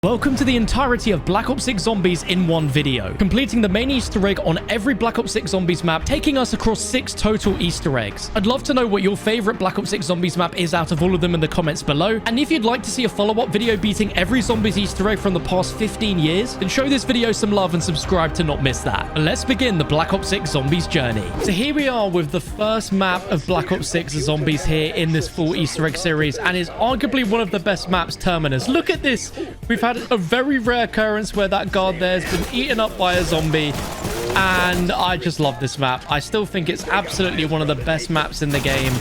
Welcome to the entirety of Black Ops 6 Zombies in one video, completing the main Easter egg on every Black Ops 6 Zombies map, taking us across 6 total Easter eggs. I'd love to know what your favorite Black Ops 6 Zombies map is out of all of them in the comments below, and if you'd like to see a follow-up video beating every Zombies Easter egg from the past 15 years, then show this video some love and subscribe to not miss that. Let's begin the Black Ops 6 Zombies journey. So here we are with the first map of Black Ops 6 Zombies here in this full Easter egg series, and is arguably one of the best maps, Terminus. Look at this. We've had a very rare occurrence where that guard there has been eaten up by a zombie, and I just love this map. I still think it's absolutely one of the best maps in the game.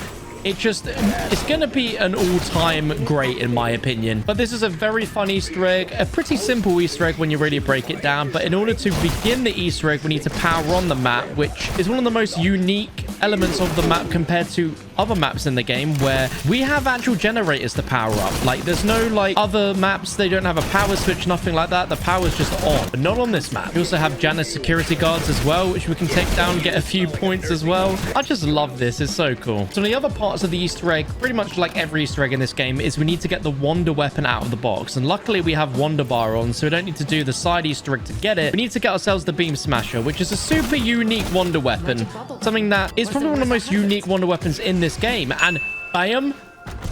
It's going to be an all-time great in my opinion. But this is a very fun Easter egg, a pretty simple Easter egg when you really break it down. But in order to begin the Easter egg, we need to power on the map, which is one of the most unique elements of the map compared to other maps in the game, where we have actual generators to power up. Like, there's no like other maps, they don't have a power switch, nothing like that. The power's just on, but not on this map. We also have Janus security guards as well, which we can take down, get a few points as well. I just love this. It's so cool. So the other parts of the Easter egg, pretty much like every Easter egg in this game, is we need to get the wonder weapon out of the box, and luckily we have wonder bar on, so we don't need to do the side Easter egg to get it. We need to get ourselves the beam smasher, which is a super unique wonder weapon, something that is probably one of the most unique wonder weapons in this game. And bam,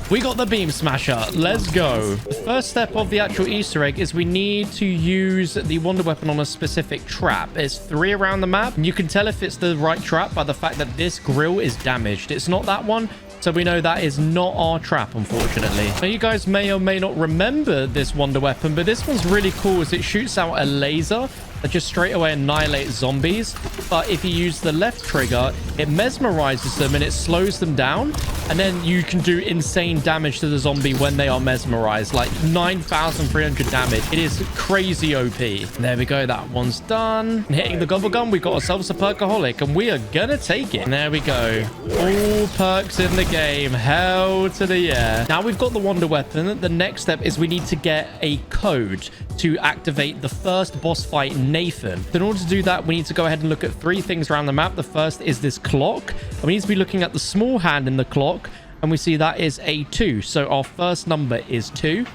we got the beam smasher. Let's go. The first step of the actual Easter egg is we need to use the wonder weapon on a specific trap. There's 3 around the map, and you can tell if it's the right trap by the fact that this grill is damaged. It's not that one, so we know that is not our trap, unfortunately. Now, you guys may or may not remember this wonder weapon, but this one's really cool as it shoots out a laser that just straight away annihilates zombies. But if you use the left trigger, it mesmerizes them and it slows them down. And then you can do insane damage to the zombie when they are mesmerized, like 9,300 damage. It is crazy OP. There we go. That one's done. And hitting the gobble gun, we got ourselves a perkaholic, and we are gonna take it. And there we go. All perks in the game. Hell to the yeah. Now we've got the wonder weapon. The next step is we need to get a code to activate the first boss fight, Nathan. In order to do that, we need to go ahead and look at 3 things around the map. The first is this clock, and we need to be looking at the small hand in the clock, and we see that is a 2. So our first number is 2.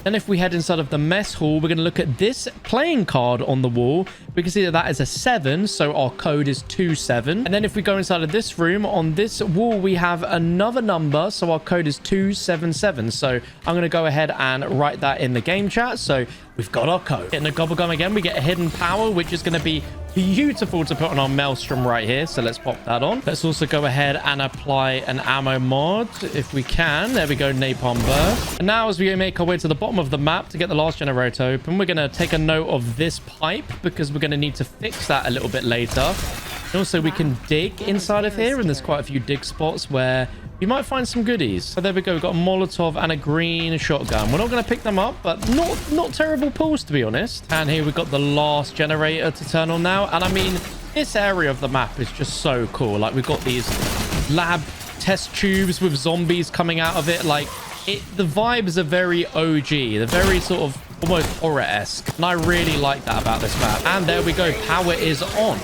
Then if we head inside of the mess hall, we're going to look at this playing card on the wall. We can see that that is a 7, so our code is 27. And then if we go inside of this room, on this wall, we have another number, so our code is 277. So I'm going to go ahead and write that in the game chat. So we've got our code. Getting a gobble gum again, we get a hidden power, which is going to be beautiful to put on our maelstrom right here. So let's pop that on. Let's also go ahead and apply an ammo mod if we can. There we go, napalm burst. And now as we make our way to the bottom of the map to get the last generator open, we're going to take a note of this pipe, because we're going to need to fix that a little bit later. And also we can dig inside of here, and there's quite a few dig spots where you might find some goodies. So there we go. We've got a Molotov and a green shotgun. We're not going to pick them up, but not terrible pulls, to be honest. And here we've got the last generator to turn on now. And I mean, this area of the map is just so cool. Like, we've got these lab test tubes with zombies coming out of it. Like, the vibes are very OG. They're very sort of almost horror-esque. And I really like that about this map. And there we go. Power is on.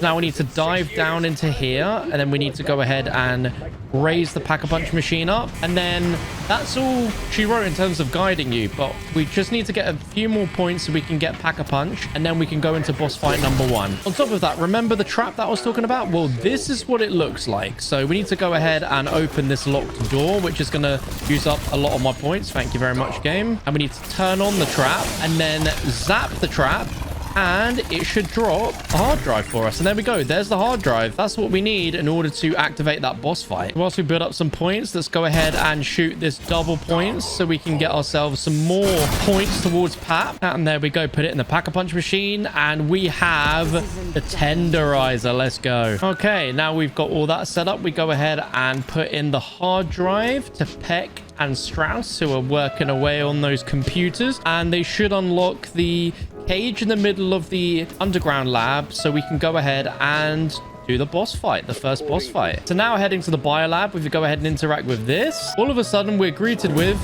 Now we need to dive down into here, and then we need to go ahead and raise the pack-a-punch machine up, and then that's all she wrote in terms of guiding you. But we just need to get a few more points so we can get pack-a-punch, and then we can go into boss fight number 1. On top of that, remember the trap that I was talking about? Well, this is what it looks like. So we need to go ahead and open this locked door, which is going to use up a lot of my points. Thank you very much, game. And we need to turn on the trap and then zap the trap, and it should drop a hard drive for us. And there we go. There's the hard drive. That's what we need in order to activate that boss fight. Whilst we build up some points, let's go ahead and shoot this double points so we can get ourselves some more points towards Pap. And there we go. Put it in the pack-a-punch machine, and we have the tenderizer. Let's go. Okay, now we've got all that set up. We go ahead and put in the hard drive to Peck and Strauss, who are working away on those computers, and they should unlock the cage in the middle of the underground lab, so we can go ahead and do the boss fight, the first boss fight. So now heading to the biolab, if we go ahead and interact with this, all of a sudden we're greeted with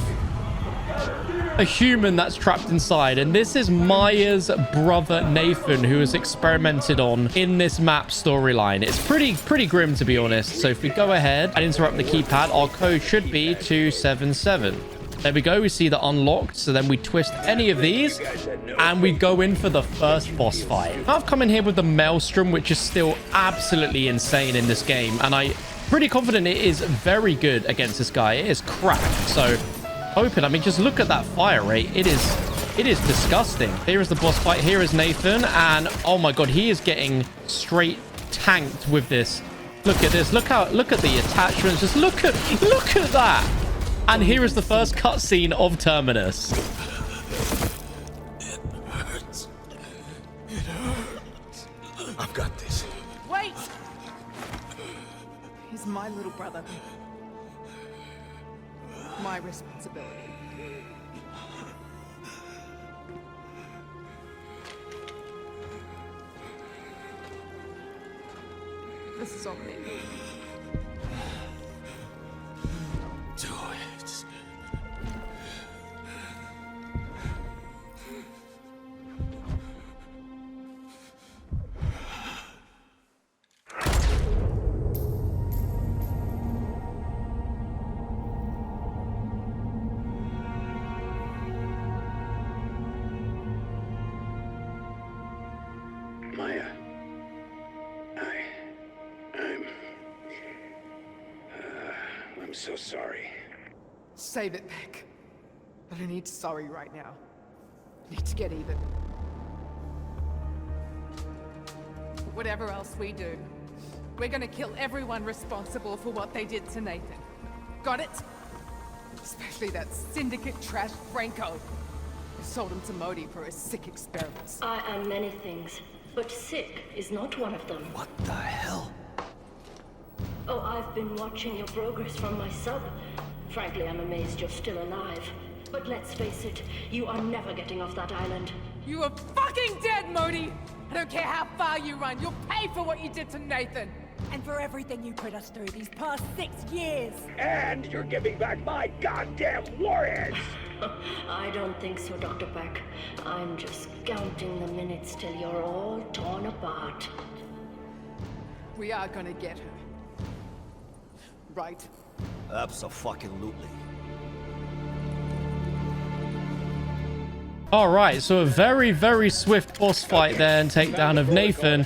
a human that's trapped inside, and this is Maya's brother Nathan, who is experimented on in this map storyline. It's pretty grim, to be honest. So if we go ahead and interrupt the keypad, our code should be 277. There we go. We see the unlocked. So then we twist any of these and we go in for the first boss fight. I've come in here with the Maelstrom, which is still absolutely insane in this game. And I'm pretty confident it is very good against this guy. It is cracked. So open. I mean, just look at that fire rate. It is disgusting. Here is the boss fight. Here is Nathan. And oh my God, he is getting straight tanked with this. Look at this. Look at the attachments. Just look at that. And here is the first cutscene of Terminus. It hurts. It hurts. I've got this. Wait! He's my little brother. My responsibility. This is on me. Do it. Maya, I'm so sorry. Save it, Beck. I don't need sorry right now. I need to get even. Whatever else we do, we're gonna kill everyone responsible for what they did to Nathan. Got it? Especially that syndicate trash Franco. Who sold him to Modi for his sick experiments. I am many things, but sick is not one of them. What the hell? Oh, I've been watching your progress from my sub. Frankly, I'm amazed you're still alive. But let's face it, you are never getting off that island. You are fucking dead, Modi! I don't care how far you run, you'll pay for what you did to Nathan! And for everything you put us through these past 6 years. And you're giving back my goddamn warheads! I don't think so, Dr. Beck. I'm just counting the minutes till you're all torn apart. We are gonna get her. Right? Abso-fucking-lutely. All right, so a very, very swift boss fight there and takedown of Nathan.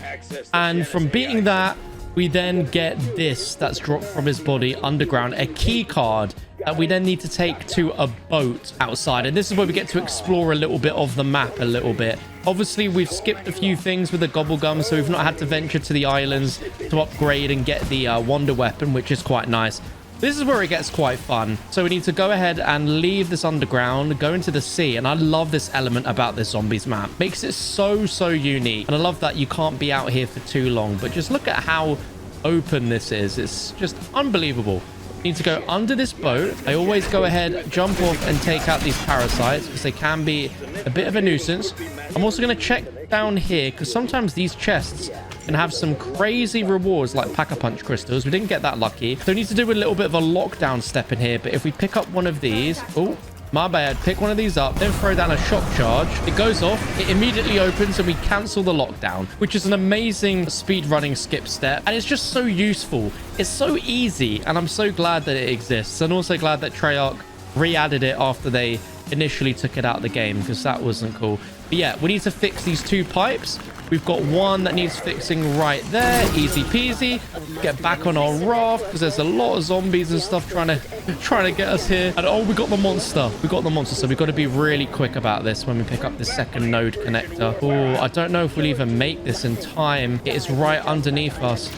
And from beating that, we then get this that's dropped from his body underground, a key card that we then need to take to a boat outside. And this is where we get to explore a little bit of the map a little bit. Obviously, we've skipped a few things with the Gobblegum, so we've not had to venture to the islands to upgrade and get the Wonder Weapon, which is quite nice. This is where it gets quite fun. So we need to go ahead and leave this underground, go into the sea. And I love this element about this zombies map. Makes it so, so unique. And I love that you can't be out here for too long. But just look at how open this is. It's just unbelievable. Need to go under this boat. I always go ahead, jump off and take out these parasites because they can be a bit of a nuisance. I'm also going to check down here because sometimes these chests can have some crazy rewards like Pack-a-Punch crystals. We didn't get that lucky. So we need to do a little bit of a lockdown step in here. But if we pick up one of these... Oh, my bad. Pick one of these up, then throw down a shock charge. It goes off. It immediately opens and we cancel the lockdown, which is an amazing speed running skip step. And it's just so useful. It's so easy. And I'm so glad that it exists. And also glad that Treyarch re-added it after they initially took it out of the game because that wasn't cool. But yeah, we need to fix these 2 pipes. We've got one that needs fixing right there. Easy peasy. Get back on our raft because there's a lot of zombies and stuff trying to get us here. And oh, we got the monster. We got the monster. So we've got to be really quick about this when we pick up the second node connector. Oh, I don't know if we'll even make this in time. It is right underneath us.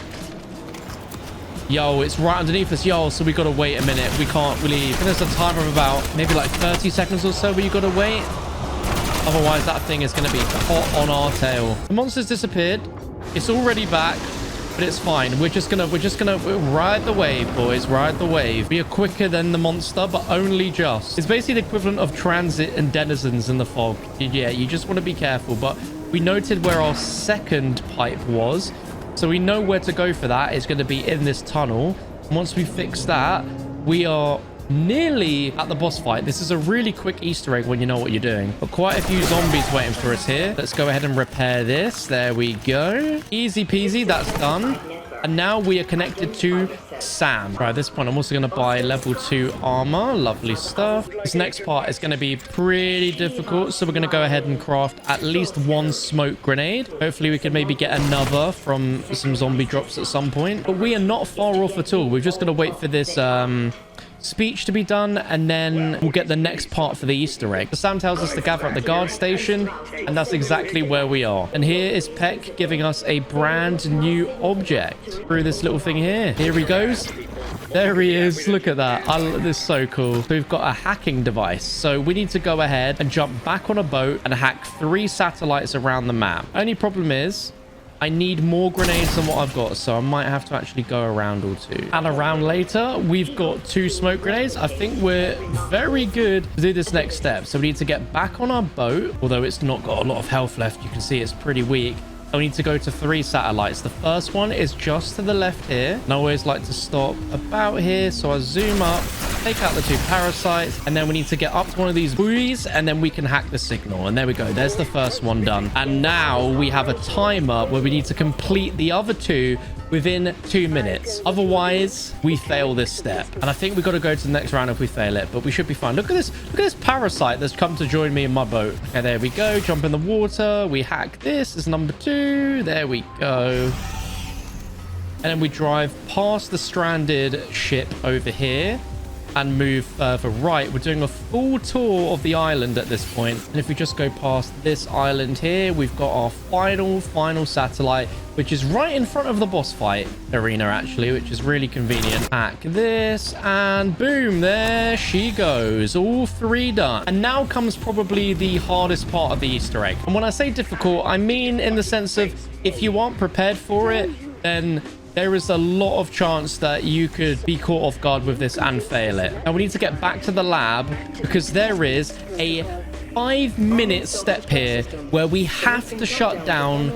Yo, it's right underneath us. Yo, so we got to wait a minute. We can't leave. And there's a timer of about maybe like 30 seconds or so where you got to wait. Otherwise, that thing is going to be hot on our tail. The monster's disappeared. It's already back, but it's fine. We're just gonna ride the wave, boys. Ride the wave. We are quicker than the monster, but only just. It's basically the equivalent of transit and denizens in the fog. Yeah, you just want to be careful. But we noted where our second pipe was, so we know where to go for that. It's going to be in this tunnel. And once we fix that, we are nearly at the boss fight. This is a really quick Easter egg when you know what you're doing. But quite a few zombies waiting for us here. Let's go ahead and repair this. There we go. Easy peasy. That's done. And now we are connected to Sam. Right, at this point, I'm also going to buy level 2 armor. Lovely stuff. This next part is going to be pretty difficult. So we're going to go ahead and craft at least 1 smoke grenade. Hopefully we can maybe get another from some zombie drops at some point. But we are not far off at all. We're just going to wait for this speech to be done, and then we'll get the next part for the Easter egg. So Sam tells us to gather at the guard station, and that's exactly where we are. And here is Peck giving us a brand new object through this little thing here. Here he goes. There he is. Look at that. This is so cool. So we've got a hacking device. So we need to go ahead and jump back on a boat and hack 3 satellites around the map. Only problem is I need more grenades than what I've got, so I might have to actually go around or 2. And around later, we've got 2 smoke grenades. I think we're very good to do this next step. So we need to get back on our boat, although it's not got a lot of health left. You can see it's pretty weak. I need to go to 3 satellites. The first one is just to the left here. And I always like to stop about here. So I zoom up, take out the 2 parasites, and then we need to get up to one of these buoys, and then we can hack the signal. And there we go. There's the first one done. And now we have a timer where we need to complete the other 2 within 2 minutes. Otherwise, we fail this step. And I think we've got to go to the next round if we fail it, but we should be fine. Look at this. Look at this parasite that's come to join me in my boat. Okay, there we go. Jump in the water. We hack this as number 2. There we go. And then we drive past the stranded ship over here and move further right. We're doing a full tour of the island at this point. And if we just go past this island here, we've got our final satellite, which is right in front of the boss fight arena, actually, which is really convenient. Hack this, and boom, there she goes. All 3 done. And now comes probably the hardest part of the Easter egg. And when I say difficult, I mean in the sense of if you aren't prepared for it, then there is a lot of chance that you could be caught off guard with this and fail it. And we need to get back to the lab because there is a 5-minute step here where we have to shut down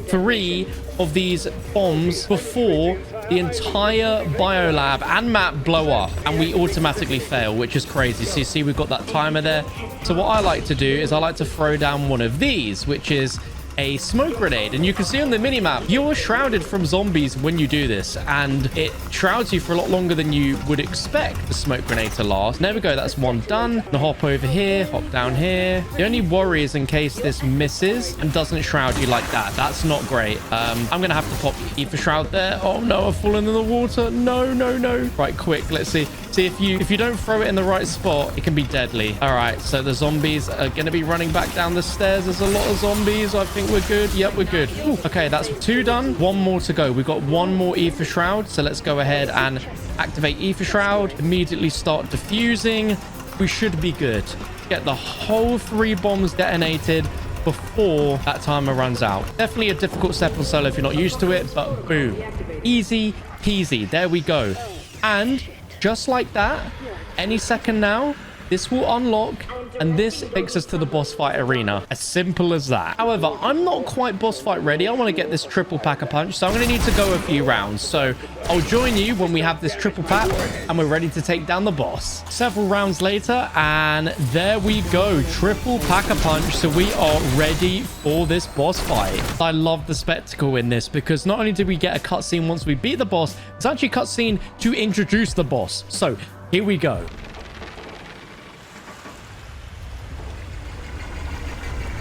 3 of these bombs before the entire biolab and map blow up, and we automatically fail, which is crazy. So you see we've got that timer there. So what I like to do is I like to throw down one of these, which is a smoke grenade. And you can see on the minimap, you're shrouded from zombies when you do this, and it shrouds you for a lot longer than you would expect the smoke grenade to last. There we go. That's 1 done. Now hop over here, hop down here. The only worry is in case this misses and doesn't shroud you like that. That's not great. I'm gonna have to pop Aether shroud there. Oh no, I've fallen in the water. No. Right, quick. Let's see if you don't throw it in the right spot, it can be deadly. All right, so the zombies are going to be running back down the stairs. There's a lot of zombies. I think we're good. Yep, we're good. Ooh, okay, that's 2 done. 1 more to go. We've got 1 more Aether shroud, so let's go ahead and activate Aether shroud. Immediately start diffusing. We should be good. Get the whole 3 bombs detonated before that timer runs out. Definitely a difficult step on solo if you're not used to it, but boom, easy peasy. There we go. And just like that, any second now, this will unlock, and this takes us to the boss fight arena. As simple as that. However, I'm not quite boss fight ready. I want to get this triple pack-a-punch, so I'm going to need to go a few rounds. So I'll join you when we have this triple pack and we're ready to take down the boss. Several rounds later, and there we go. Triple pack-a-punch. So we are ready for this boss fight. I love the spectacle in this because not only do we get a cutscene once we beat the boss, it's actually a cutscene to introduce the boss. So here we go.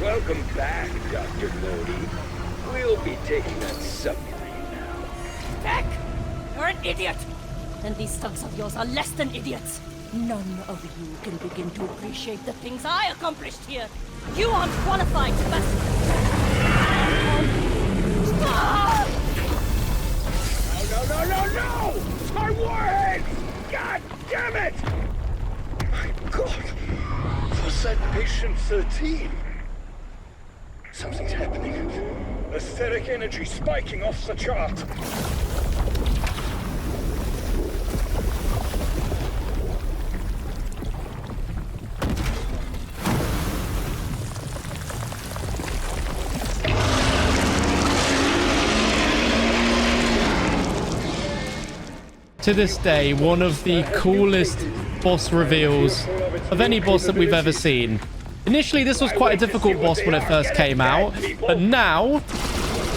Welcome back, Dr. Lodi. We'll be taking that submarine now. Beck! You're an idiot! And these thugs of yours are less than idiots. None of you can begin to appreciate the things I accomplished here. You aren't qualified to Stop! No! Our warheads! God damn it! My God! Was that patient 13? Something's happening. Aesthetic energy spiking off the chart. To this day, one of the coolest boss reveals of any boss that we've ever seen. Initially, this was quite a difficult boss when it first came out, but now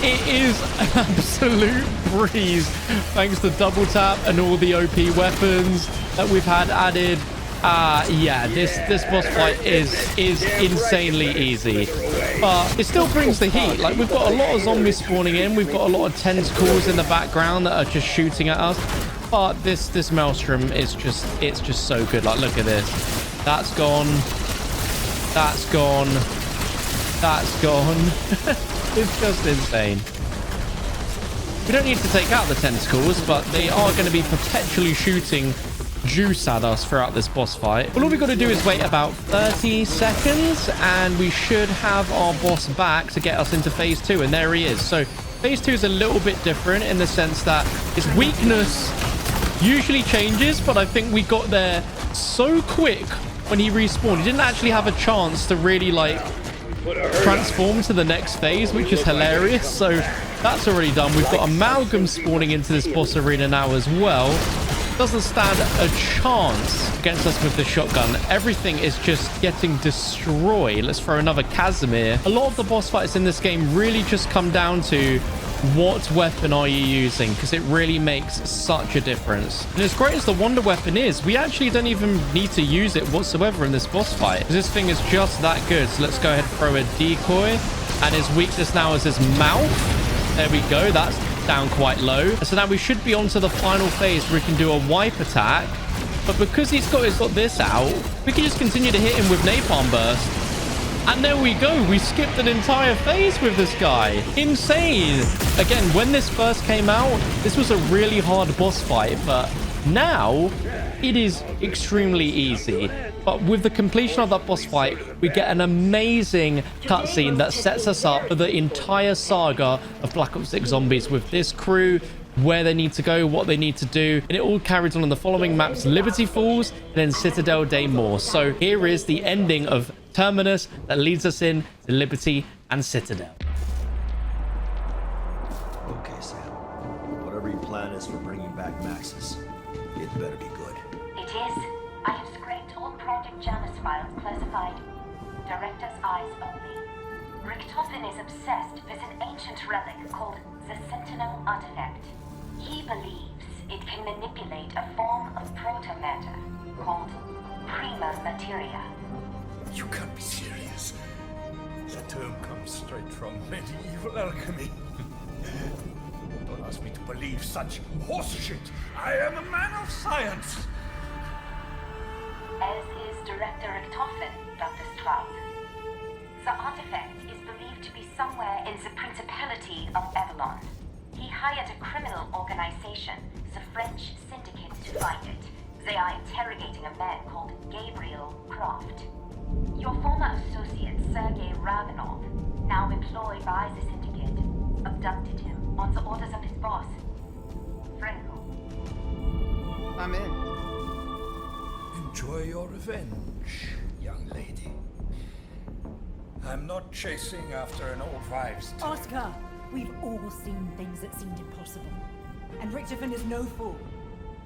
It is an absolute breeze thanks to double tap and all the OP weapons that we've had added. Yeah, this boss fight is insanely easy, but it still brings the heat. Like, we've got a lot of zombies spawning in, we've got a lot of tentacles in the background that are just shooting at us, but this maelstrom is just, it's just so good. Like, look at this. That's gone. That's gone. That's gone. It's just insane. We don't need to take out the tentacles, but they are going to be perpetually shooting juice at us throughout this boss fight. Well, all we got to do is wait about 30 seconds and we should have our boss back to get us into phase 2, and there he is. So phase 2 is a little bit different in the sense that his weakness usually changes, but I think we got there so quick when he respawned. He didn't actually have a chance to really like transform to the next phase, which is hilarious. So that's already done. We've got Amalgam spawning into this boss arena now as well. Doesn't stand a chance against us with the shotgun. Everything is just getting destroyed. Let's throw another Casimir. A lot of the boss fights in this game really just come down to what weapon are you using, because it really makes such a difference. And as great as the wonder weapon is, we actually don't even need to use it whatsoever in this boss fight. This thing is just that good. So let's go ahead and throw a decoy, and his weakness now is his mouth. There we go. That's down quite low. So now we should be on to the final phase where we can do a wipe attack, but because he's got this out, we can just continue to hit him with napalm burst, and there we go. We skipped an entire phase with this guy. Insane. Again, when this first came out, this was a really hard boss fight, but now it is extremely easy. But with the completion of that boss fight, we get an amazing cutscene that sets us up for the entire saga of Black Ops 6 Zombies with this crew, where they need to go, what they need to do, and it all carries on in the following maps: Liberty Falls and then Citadel Day Morts. So here is the ending of Terminus that leads us in to Liberty and Citadel. Okay, Sam. Whatever your plan is for bringing back Maxis, it better be good. It is. I have scraped all Project Janus files classified. Director's eyes only. Richtofen is obsessed with an ancient relic called the Sentinel Artifact. He believes it can manipulate a form of proto-matter called prima materia. You can't be serious. That term comes straight from medieval alchemy. Don't ask me to believe such horseshit. I am a man of science. As is Director Richtofen, Dr. Stroud. The artifact is believed to be somewhere in the Principality of Avalon. He hired a criminal organization, the French Syndicate, to find it. They are interrogating a man called Gabriel Croft. Your former associate, Sergei Ravenov, now employed by the Syndicate, abducted him on the orders of his boss, Franco. I'm in. Enjoy your revenge, young lady. I'm not chasing after an old wives' tale. Oscar, we've all seen things that seemed impossible. And Richtofen is no fool.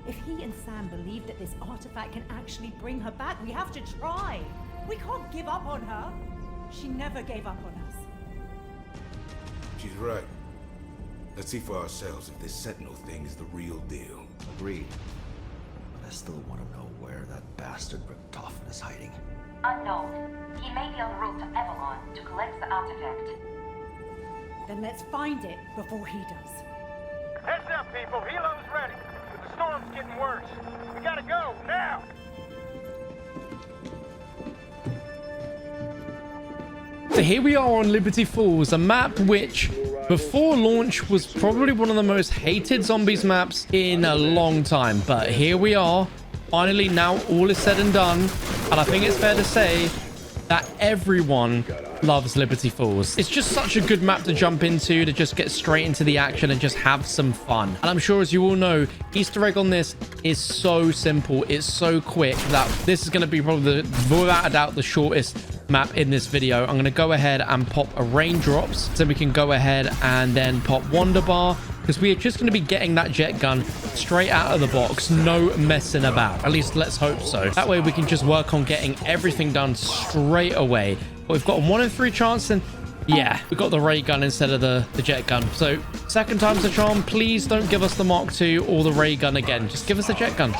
If he and Sam believe that this artifact can actually bring her back, we have to try. We can't give up on her. She never gave up on us. She's right. Let's see for ourselves if this Sentinel thing is the real deal. Agreed. But I still want to know where that bastard Richtofen is hiding. Unknown. He may be en route to Avalon to collect the artifact. Then let's find it before he does. Heads up, people. Helo's ready. But the storm's getting worse. We gotta go, now! So here we are on Liberty Falls, a map which before launch was probably one of the most hated zombies maps in a long time. But here we are, finally, now all is said and done. And I think it's fair to say that everyone loves Liberty Falls. It's just such a good map to jump into, to just get straight into the action and just have some fun. And I'm sure, as you all know, Easter egg on this is so simple, it's so quick, that this is going to be probably, without a doubt, the shortest map in this video. I'm going to go ahead and pop a raindrops so we can go ahead and then pop Wonder Bar, because we are just going to be getting that jet gun straight out of the box, no messing about. At least let's hope so. That way we can just work on getting everything done straight away. But we've got a 1 in 3 chance, and Yeah, we got the ray gun instead of the jet gun. So second time's the charm. Please don't give us the Mark II or the ray gun again. Just give us the jet gun.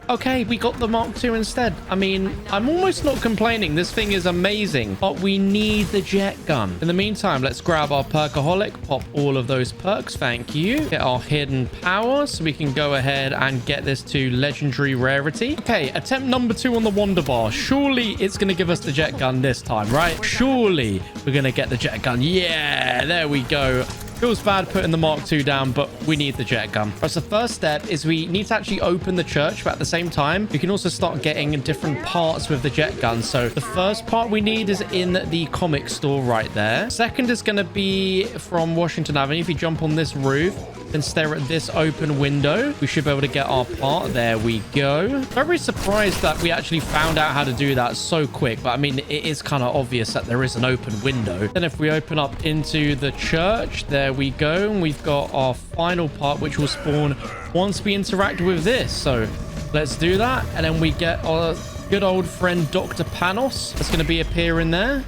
Okay, we got the Mark II instead. I mean, I'm almost not complaining. This thing is amazing, but we need the jet gun. In the meantime, let's grab our perkaholic, pop all of those perks. Thank you. Get our hidden power so we can go ahead and get this to legendary rarity. Okay, attempt number 2 on the Wonder Bar. Surely it's going to give us the jet gun this time, right? Surely we're going to get the jet gun. Yeah, there we go. Feels bad putting the Mark II down, but we need the jet gun. So the first step is we need to actually open the church, but at the same time, we can also start getting different parts with the jet gun. So the first part we need is in the comic store right there. Second is going to be from Washington Avenue. If you jump on this roof and stare at this open window, we should be able to get our part. There we go. Very surprised that we actually found out how to do that so quick, but I mean, it is kind of obvious that there is an open window. Then if we open up into the church, there we go, and we've got our final part, which will spawn once we interact with this. So let's do that, and then we get our good old friend Dr. Panos that's going to be appearing there.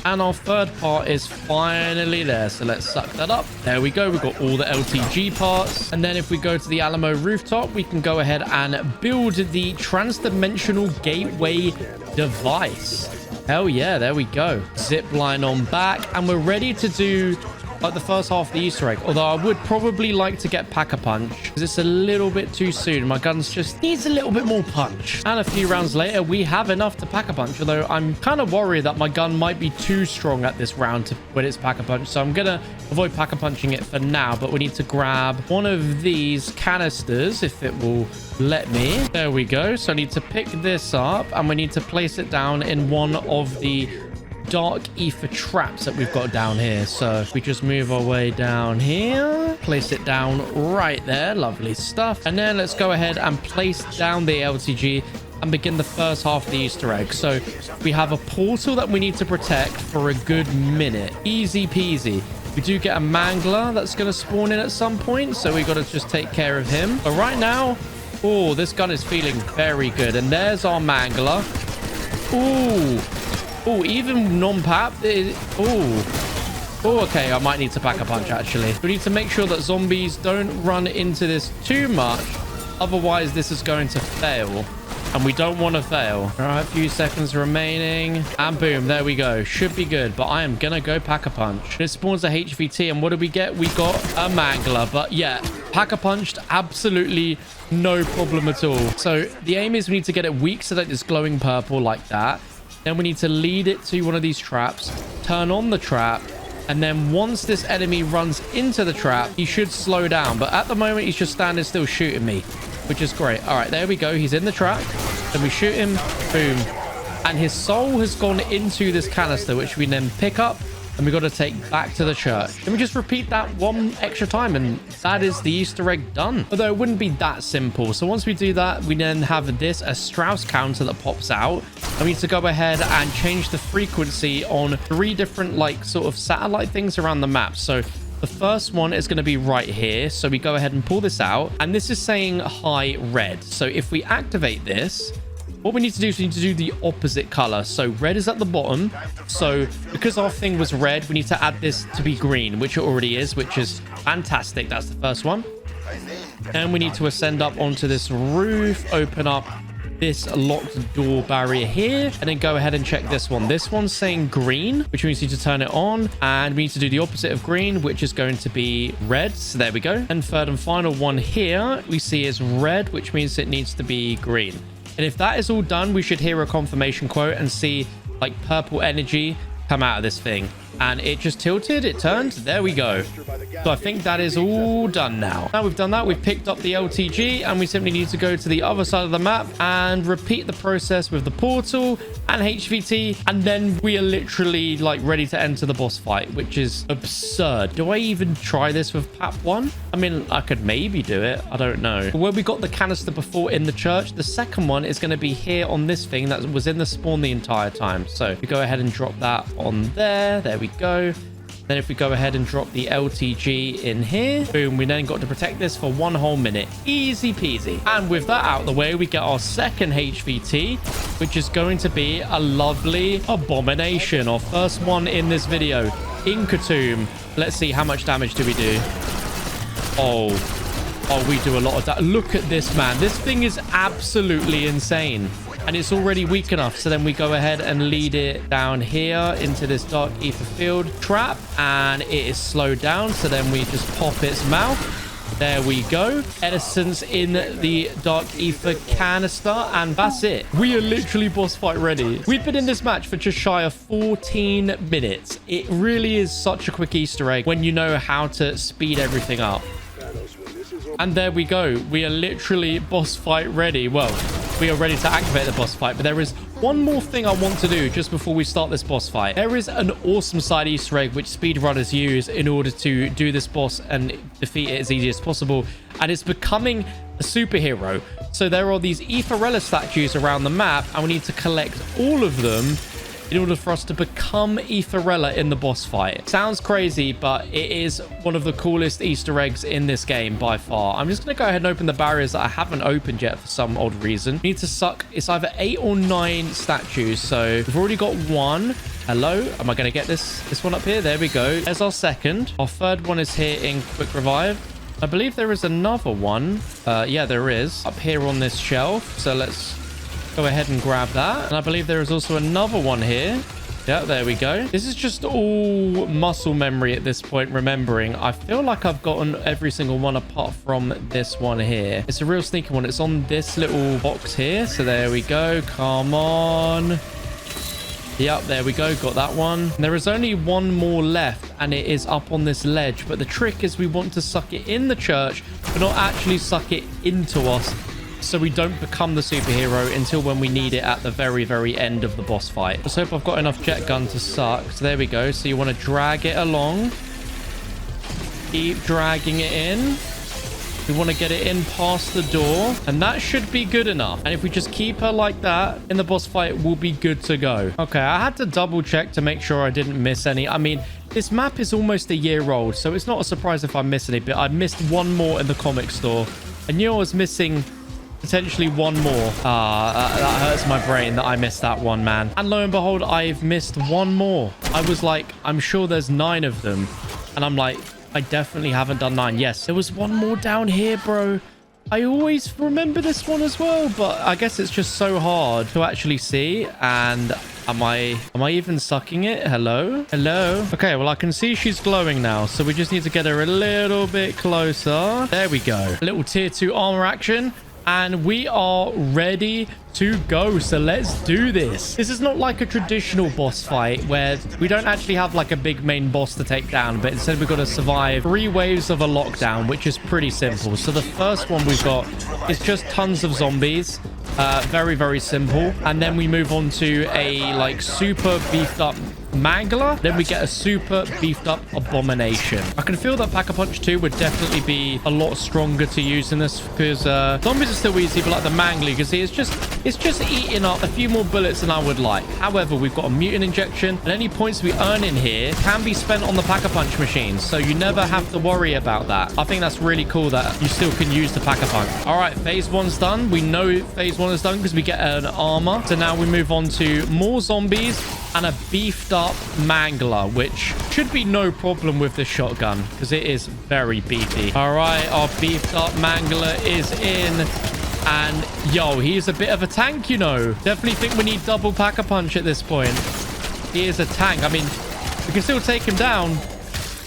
And our third part is finally there. So let's suck that up. There we go. We've got all the LTG parts. And then if we go to the Alamo rooftop, we can go ahead and build the transdimensional gateway device. Hell yeah, there we go. Zip line on back. And we're ready to do like the first half of the Easter egg. Although I would probably like to get Pack-a-Punch because it's a little bit too soon. My guns just needs a little bit more punch. And a few rounds later, we have enough to Pack-a-Punch. Although I'm kind of worried that my gun might be too strong at this round when it's Pack-a-Punch. So I'm going to avoid Pack-a-Punching it for now. But we need to grab one of these canisters if it will let me. There we go. So I need to pick this up and we need to place it down in one of the dark ether traps that we've got down here. So if we just move our way down here, place it down right there. Lovely stuff. And then let's go ahead and place down the LTG and begin the first half of the Easter egg. So we have a portal that we need to protect for a good minute. Easy peasy. We do get a mangler that's going to spawn in at some point, so we got to just take care of him. But right now, oh, this gun is feeling very good. And there's our mangler. Ooh. Oh, even non-pap. Oh, okay. I might need to Pack-a-Punch, actually. We need to make sure that zombies don't run into this too much. Otherwise, this is going to fail. And we don't want to fail. All right, a few seconds remaining. And boom, there we go. Should be good. But I am going to go Pack-a-Punch. It spawns a HVT. And what do we get? We got a mangler. But yeah, Pack-a-Punched, absolutely no problem at all. So the aim is we need to get it weak so that it's glowing purple like that. Then we need to lead it to one of these traps, turn on the trap, and then once this enemy runs into the trap, he should slow down. But at the moment, he's just standing still shooting me, which is great. All right, there we go. He's in the trap. Then we shoot him. Boom. And his soul has gone into this canister, which we then pick up and we got to take back to the church. Let me just repeat that one extra time, and that is the Easter egg done. Although it wouldn't be that simple. So once we do that, we then have this, a Strauss counter that pops out. And we need to go ahead and change the frequency on 3 different, like, sort of satellite things around the map. So the first one is going to be right here. So we go ahead and pull this out. And this is saying high red. So if we activate this, what we need to do is we need to do the opposite color. So red is at the bottom. So because our thing was red, we need to add this to be green, which it already is, which is fantastic. That's the first one. And we need to ascend up onto this roof, open up this locked door barrier here, and then go ahead and check this one. This one's saying green, which means we need to turn it on, and we need to do the opposite of green, which is going to be red. So there we go. And third and final one here we see is red, which means it needs to be green. And if that is all done, we should hear a confirmation quote and see like purple energy come out of this thing. And it just tilted, it turned, there we go. So I think that is all done now. Now we've done that, we've picked up the LTG, and we simply need to go to the other side of the map and repeat the process with the portal and HVT, and then we are literally like ready to enter the boss fight, which is absurd. Do I even try this with PAP 1? I mean, I could maybe do it, I don't know. Where we got the canister before in the church, the second one is going to be here on this thing that was in the spawn the entire time. So we go ahead and drop that on there. There we go. Then if we go ahead and drop the LTG in here, boom, we then got to protect this for 1 whole minute. Easy peasy. And with that out of the way, we get our second HVT, which is going to be a lovely abomination. Our first one in this video. Incatomb. Let's see how much damage do we do. Oh, we do a lot of that. Look at this, man. This thing is absolutely insane. And it's already weak enough. So then we go ahead and lead it down here into this dark ether field trap. And it is slowed down. So then we just pop its mouth. There we go. Essence in the dark ether canister. And that's it. We are literally boss fight ready. We've been in this match for just shy of 14 minutes. It really is such a quick Easter egg when you know how to speed everything up. And there we go. We are literally boss fight ready. Well, we are ready to activate the boss fight. But there is one more thing I want to do just before we start this boss fight. There is an awesome side Easter egg which speedrunners use in order to do this boss and defeat it as easy as possible. And it's becoming a superhero. So there are these Aether statues around the map. And we need to collect all of them in order for us to become Aetherella in the boss fight. Sounds crazy, but it is one of the coolest Easter eggs in this game by far. I'm just going to go ahead and open the barriers that I haven't opened yet for some odd reason. We need to suck. It's either 8 or 9 statues. So we've already got 1. Hello. Am I going to get this one up here? There we go. There's our second. Our third one is here in quick revive. I believe there is another one. Yeah, there is up here on this shelf. So let's go ahead and grab that. And I believe there is also another one here. Yeah, there we go. This is just all muscle memory at this point, remembering. I feel like I've gotten every single one apart from this one here. It's a real sneaky one. It's on this little box here. So there we go. Come on. Yep, there we go. Got that one. And there is only one more left, and it is up on this ledge. But the trick is we want to suck it in the church, but not actually suck it into us, so we don't become the superhero until when we need it at the very, very end of the boss fight. Let's hope I've got enough jet gun to suck. So there we go. So you want to drag it along. Keep dragging it in. We want to get it in past the door. And that should be good enough. And if we just keep her like that in the boss fight, we'll be good to go. Okay, I had to double check to make sure I didn't miss any. I mean, this map is almost a year old, so it's not a surprise if I miss any. But I missed one more in the comic store. I knew I was missing potentially one more. That hurts my brain that I missed that one, man. And lo and behold, I've missed one more. I was like, I'm sure there's 9 of them. And I'm like, I definitely haven't done 9. Yes, there was one more down here, bro. I always remember this one as well, but I guess it's just so hard to actually see. And am I even sucking it? Hello? Hello? Okay, well, I can see she's glowing now, so we just need to get her a little bit closer. There we go. A little tier 2 armor action. And we are ready to go. So let's do this. This is not like a traditional boss fight where we don't actually have like a big main boss to take down, but instead we've got to survive 3 waves of a lockdown, which is pretty simple. So the first one we've got is just tons of zombies. Very, very simple. And then we move on to a like super beefed up Mangler. Then we get a super beefed up Abomination. I can feel that Pack-a-Punch 2 would definitely be a lot stronger to use in this, because zombies are still easy, but like the Mangler, you can see it's just eating up a few more bullets than I would like. However, we've got a mutant injection, and any points we earn in here can be spent on the Pack-a-Punch machines, so you never have to worry about that. I think that's really cool that you still can use the Pack-a-Punch. All right, phase 1's done. We know phase 1 is done because we get an armor. So now we move on to more zombies and a beefed up Mangler, which should be no problem with this shotgun because it is very beefy. All right, our beefed up Mangler is in. And yo, he is a bit of a tank, you know. Definitely think we need double Pack-a-Punch at this point. He is a tank. I mean, we can still take him down,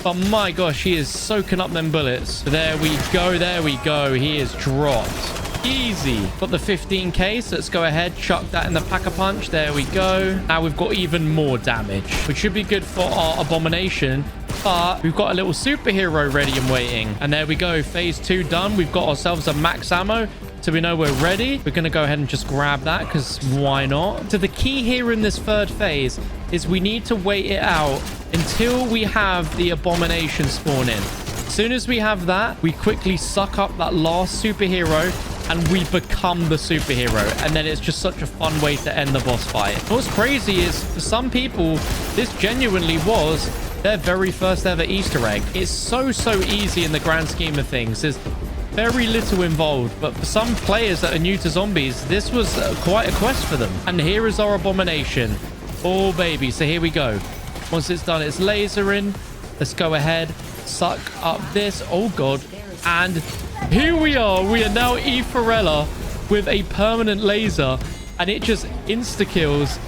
but my gosh, he is soaking up them bullets. There we go. There we go. He is dropped. Easy. Got the 15k, so let's go ahead, chuck that in the Pack-a-Punch. There we go. Now we've got even more damage, which should be good for our Abomination, but we've got a little superhero ready and waiting. And there we go. Phase 2 done. We've got ourselves a max ammo, so we know we're ready. We're going to go ahead and just grab that because why not? So the key here in this third phase is we need to wait it out until we have the Abomination spawn in. As soon as we have that, we quickly suck up that last superhero and we become the superhero. And then it's just such a fun way to end the boss fight. What's crazy is for some people, this genuinely was their very first ever Easter egg. It's so easy in the grand scheme of things. There's very little involved, but for some players that are new to zombies, this was quite a quest for them. And here is our abomination. Oh, baby. So here we go. Once it's done its lasering, let's go ahead, suck up this. Oh, God. And here we are. We are now Aetherella with a permanent laser, and it just insta-kills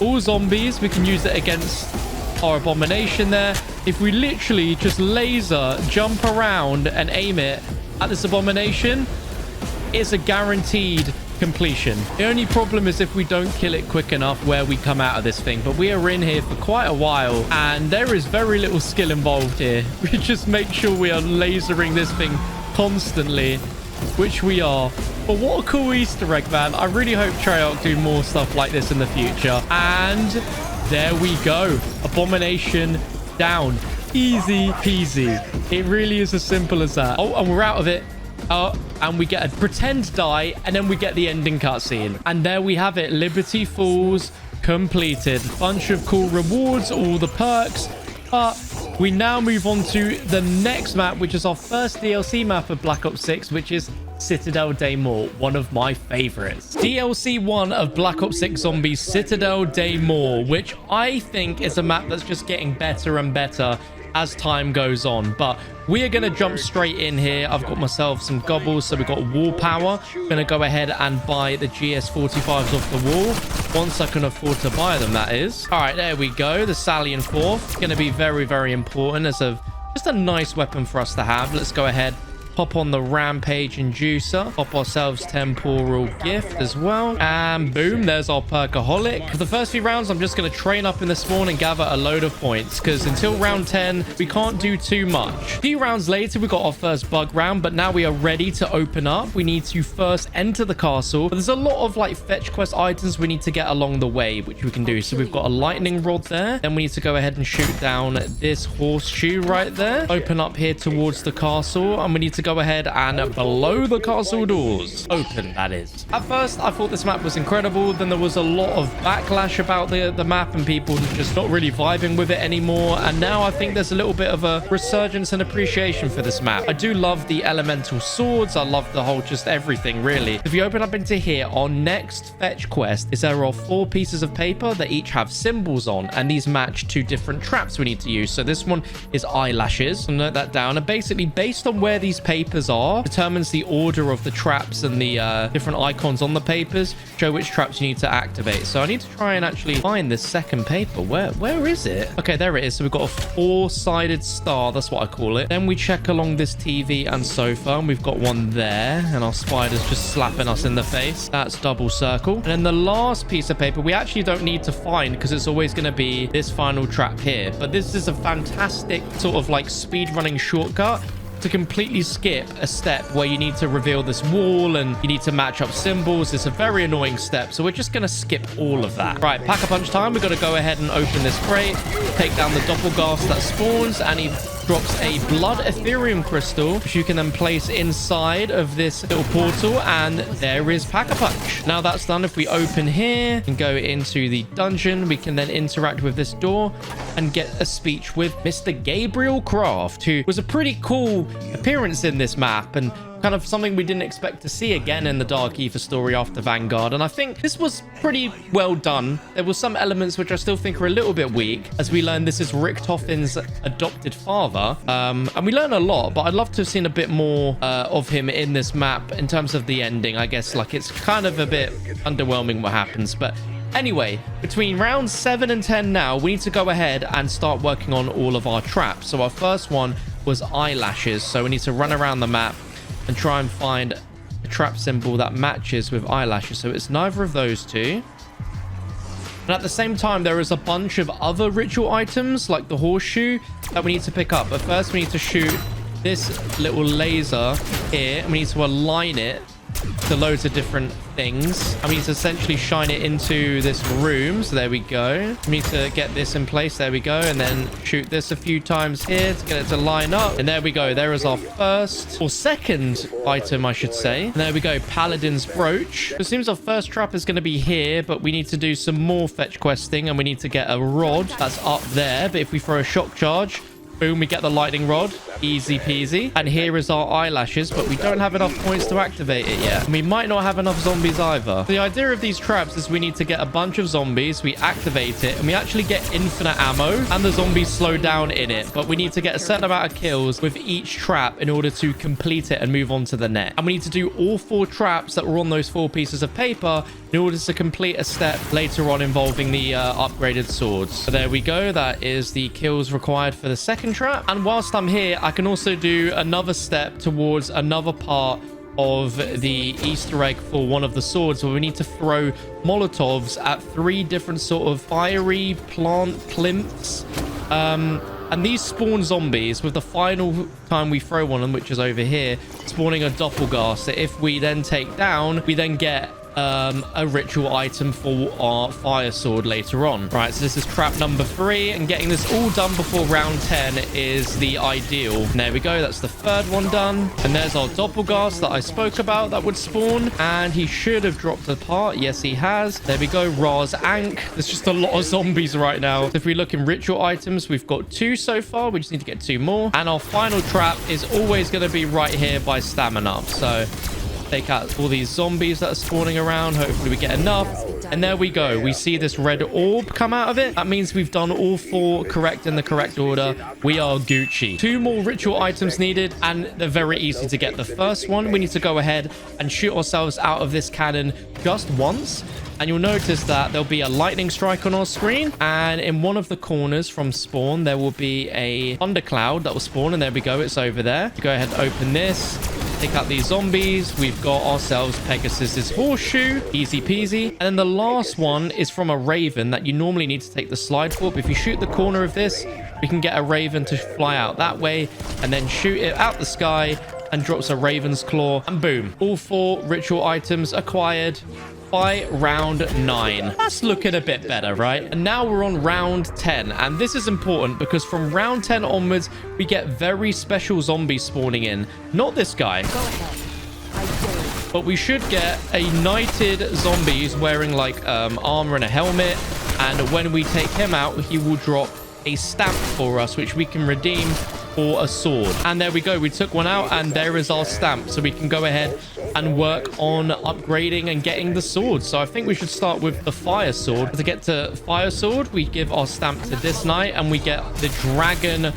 all zombies. We can use it against our abomination there. If we literally just laser, jump around, and aim it at this abomination, it's a guaranteed completion. The only problem is if we don't kill it quick enough where we come out of this thing. But we are in here for quite a while, and there is very little skill involved here. We just make sure we are lasering this thing constantly, which we are. But what a cool Easter egg, man. I really hope Treyarch do more stuff like this in the future. And there we go. Abomination down. Easy peasy. It really is as simple as that. Oh, and we're out of it. And we get a pretend die, and then we get the ending cutscene. And there we have it. Liberty Falls completed. Bunch of cool rewards, all the perks. But we now move on to the next map, which is our first DLC map of Black Ops 6, which is Citadel Day More, one of my favorites. DLC 1 of Black Ops 6 Zombies, Citadel Day More, which I think is a map that's just getting better and better as time goes on. But we are going to jump straight in here. I've got myself some gobbles, so we've got war power. Going to go ahead and buy the GS45s off the wall, once I can afford to buy them, that is. All right, there we go. The Salient Fourth, going to be very important as just a nice weapon for us to have. Let's go ahead, pop on the Rampage Inducer, pop ourselves Temporal Gift as well, and boom, there's our Perkaholic. For the first few rounds, I'm just going to train up in the spawn and gather a load of points, because until round 10, we can't do too much. A few rounds later, we got our first bug round, but now we are ready to open up. We need to first enter the castle, but there's a lot of like fetch quest items we need to get along the way, which we can do. So we've got a lightning rod there, then we need to go ahead and shoot down this horseshoe right there, open up here towards the castle, and we need to go ahead and below the castle doors. Open, that is. At first, I thought this map was incredible. Then there was a lot of backlash about the map and people just not really vibing with it anymore. And now I think there's a little bit of a resurgence and appreciation for this map. I do love the elemental swords. I love the whole just everything, really. If you open up into here, our next fetch quest is there are 4 pieces of paper that each have symbols on, and these match to different traps we need to use. So this one is eyelashes. So note that down. And basically, based on where these papers are, determines the order of the traps, and the different icons on the papers show which traps you need to activate. So I need to try and actually find this second paper. Where is it? Okay, there it is. So we've got a 4-sided star. That's what I call it. Then we check along this TV and sofa, and we've got one there, and our spider's just slapping us in the face. That's double circle. And then the last piece of paper we actually don't need to find, because it's always going to be this final trap here. But this is a fantastic sort of like speed running shortcut to completely skip a step where you need to reveal this wall and you need to match up symbols. It's a very annoying step, so we're just going to skip all of that. Right, Pack-a-Punch time. We've got to go ahead and open this crate, take down the Doppelgast that spawns, and he drops a blood Ethereum crystal, which you can then place inside of this little portal, and there is Pack-a-Punch. Now that's done, if we open here and go into the dungeon, we can then interact with this door and get a speech with Mr. Gabriel Craft, who was a pretty cool appearance in this map, and kind of something we didn't expect to see again in the Dark Aether story after Vanguard. And I think this was pretty well done. There were some elements which I still think are a little bit weak, as we learn this is Richtofen's adopted father. And we learn a lot, but I'd love to have seen a bit more of him in this map in terms of the ending. I guess like it's kind of a bit underwhelming what happens, but anyway, between rounds 7 and 10 now, we need to go ahead and start working on all of our traps. So our first one was eyelashes. So we need to run around the map and try and find a trap symbol that matches with eyelashes. So it's neither of those two. And at the same time, there is a bunch of other ritual items like the horseshoe that we need to pick up. But first we need to shoot this little laser here, and we need to align it to loads of different things. And we need to essentially shine it into this room. So there we go. We need to get this in place. There we go. And then shoot this a few times here to get it to line up. And there we go. There is our first or second item, I should say. And there we go. Paladin's brooch. It seems our first trap is going to be here, but we need to do some more fetch questing and we need to get a rod that's up there. But if we throw a shock charge, boom, we get the lightning rod. Easy peasy. And here is our eyelashes, but we don't have enough points to activate it yet. And we might not have enough zombies either. The idea of these traps is we need to get a bunch of zombies, we activate it, and we actually get infinite ammo, and the zombies slow down in it. But we need to get a certain amount of kills with each trap in order to complete it and move on to the net. And we need to do all 4 traps that were on those 4 pieces of paper in order to complete a step later on involving the upgraded swords. So there we go. That is the kills required for the second trap. And whilst I'm here, I can also do another step towards another part of the Easter egg for one of the swords, where we need to throw Molotovs at 3 different sort of fiery plant plinths. And these spawn zombies with the final time we throw one of them, which is over here, spawning a doppelganger. So if we then take down, we then get a ritual item for our fire sword later on. Right, so this is trap number 3, and getting this all done before round 10 is the ideal. And there we go. That's the 3rd one done. And there's our doppelganger that I spoke about that would spawn, and he should have dropped a part. Yes, he has. There we go. Raz Ank. There's just a lot of zombies right now. So if we look in ritual items, we've got 2 so far. We just need to get 2 more. And our final trap is always going to be right here by stamina. So take out all these zombies that are spawning around. Hopefully we get enough. And there we go. We see this red orb come out of it. That means we've done all 4 correct in the correct order. We are Gucci. 2 more ritual items needed, and they're very easy to get. The first one, we need to go ahead and shoot ourselves out of this cannon just once. And you'll notice that there'll be a lightning strike on our screen. And in one of the corners from spawn, there will be a thundercloud that will spawn. And there we go. It's over there. Go ahead and open this. Take out these zombies. We've got ourselves Pegasus's horseshoe. Easy peasy. And then the last one is from a raven that you normally need to take the slide for. But if you shoot the corner of this, we can get a raven to fly out that way. And then shoot it out the sky and drops a raven's claw. And boom. All 4 ritual items acquired by round 9. That's looking a bit better, right? And now we're on round 10, and this is important because from round 10 onwards we get very special zombies spawning in. Not this guy, but we should get a knighted zombie who's wearing like armor and a helmet, and when we take him out he will drop a stamp for us, which we can redeem for a sword. And there we go. We took one out, and there is our stamp. So we can go ahead and work on upgrading and getting the sword. So I think we should start with the fire sword. To get to fire sword, we give our stamp to this knight, and we get the dragon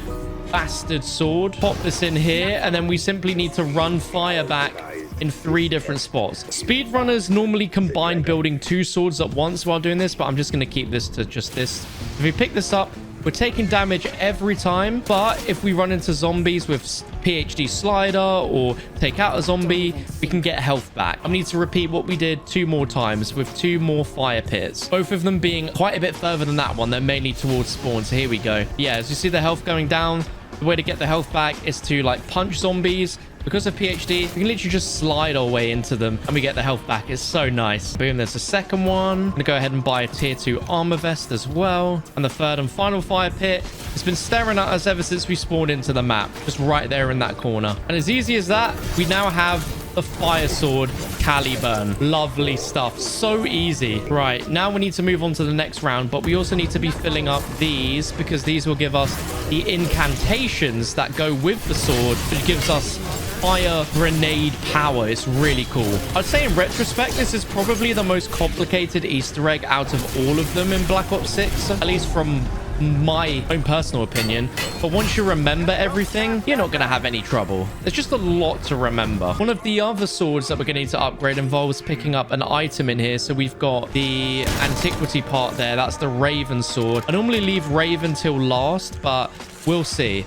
bastard sword. Pop this in here, and then we simply need to run fire back in 3 different spots. Speedrunners normally combine building 2 swords at once while doing this, but I'm just going to keep this to just this. If we pick this up, we're taking damage every time, but if we run into zombies with PhD slider or take out a zombie, we can get health back. I need to repeat what we did 2 more times with 2 more fire pits, both of them being quite a bit further than that one. They're mainly towards spawn. So here we go. Yeah, as you see the health going down, the way to get the health back is to like punch zombies. Because of PhD, we can literally just slide our way into them and we get the health back. It's so nice. Boom, there's the second one. I'm gonna go ahead and buy a tier 2 armor vest as well. And the third and final fire pit has been staring at us ever since we spawned into the map, just right there in that corner. And as easy as that, we now have the fire sword Caliburn. Lovely stuff. So easy. Right, now we need to move on to the next round, but we also need to be filling up these because these will give us the incantations that go with the sword, which gives us fire grenade power. It's really cool. I'd say in retrospect, this is probably the most complicated Easter egg out of all of them in Black Ops 6, at least from my own personal opinion. But once you remember everything, you're not going to have any trouble. There's just a lot to remember. One of the other swords that we're going to need to upgrade involves picking up an item in here. So we've got the antiquity part there. That's the Raven sword. I normally leave Raven till last, but we'll see.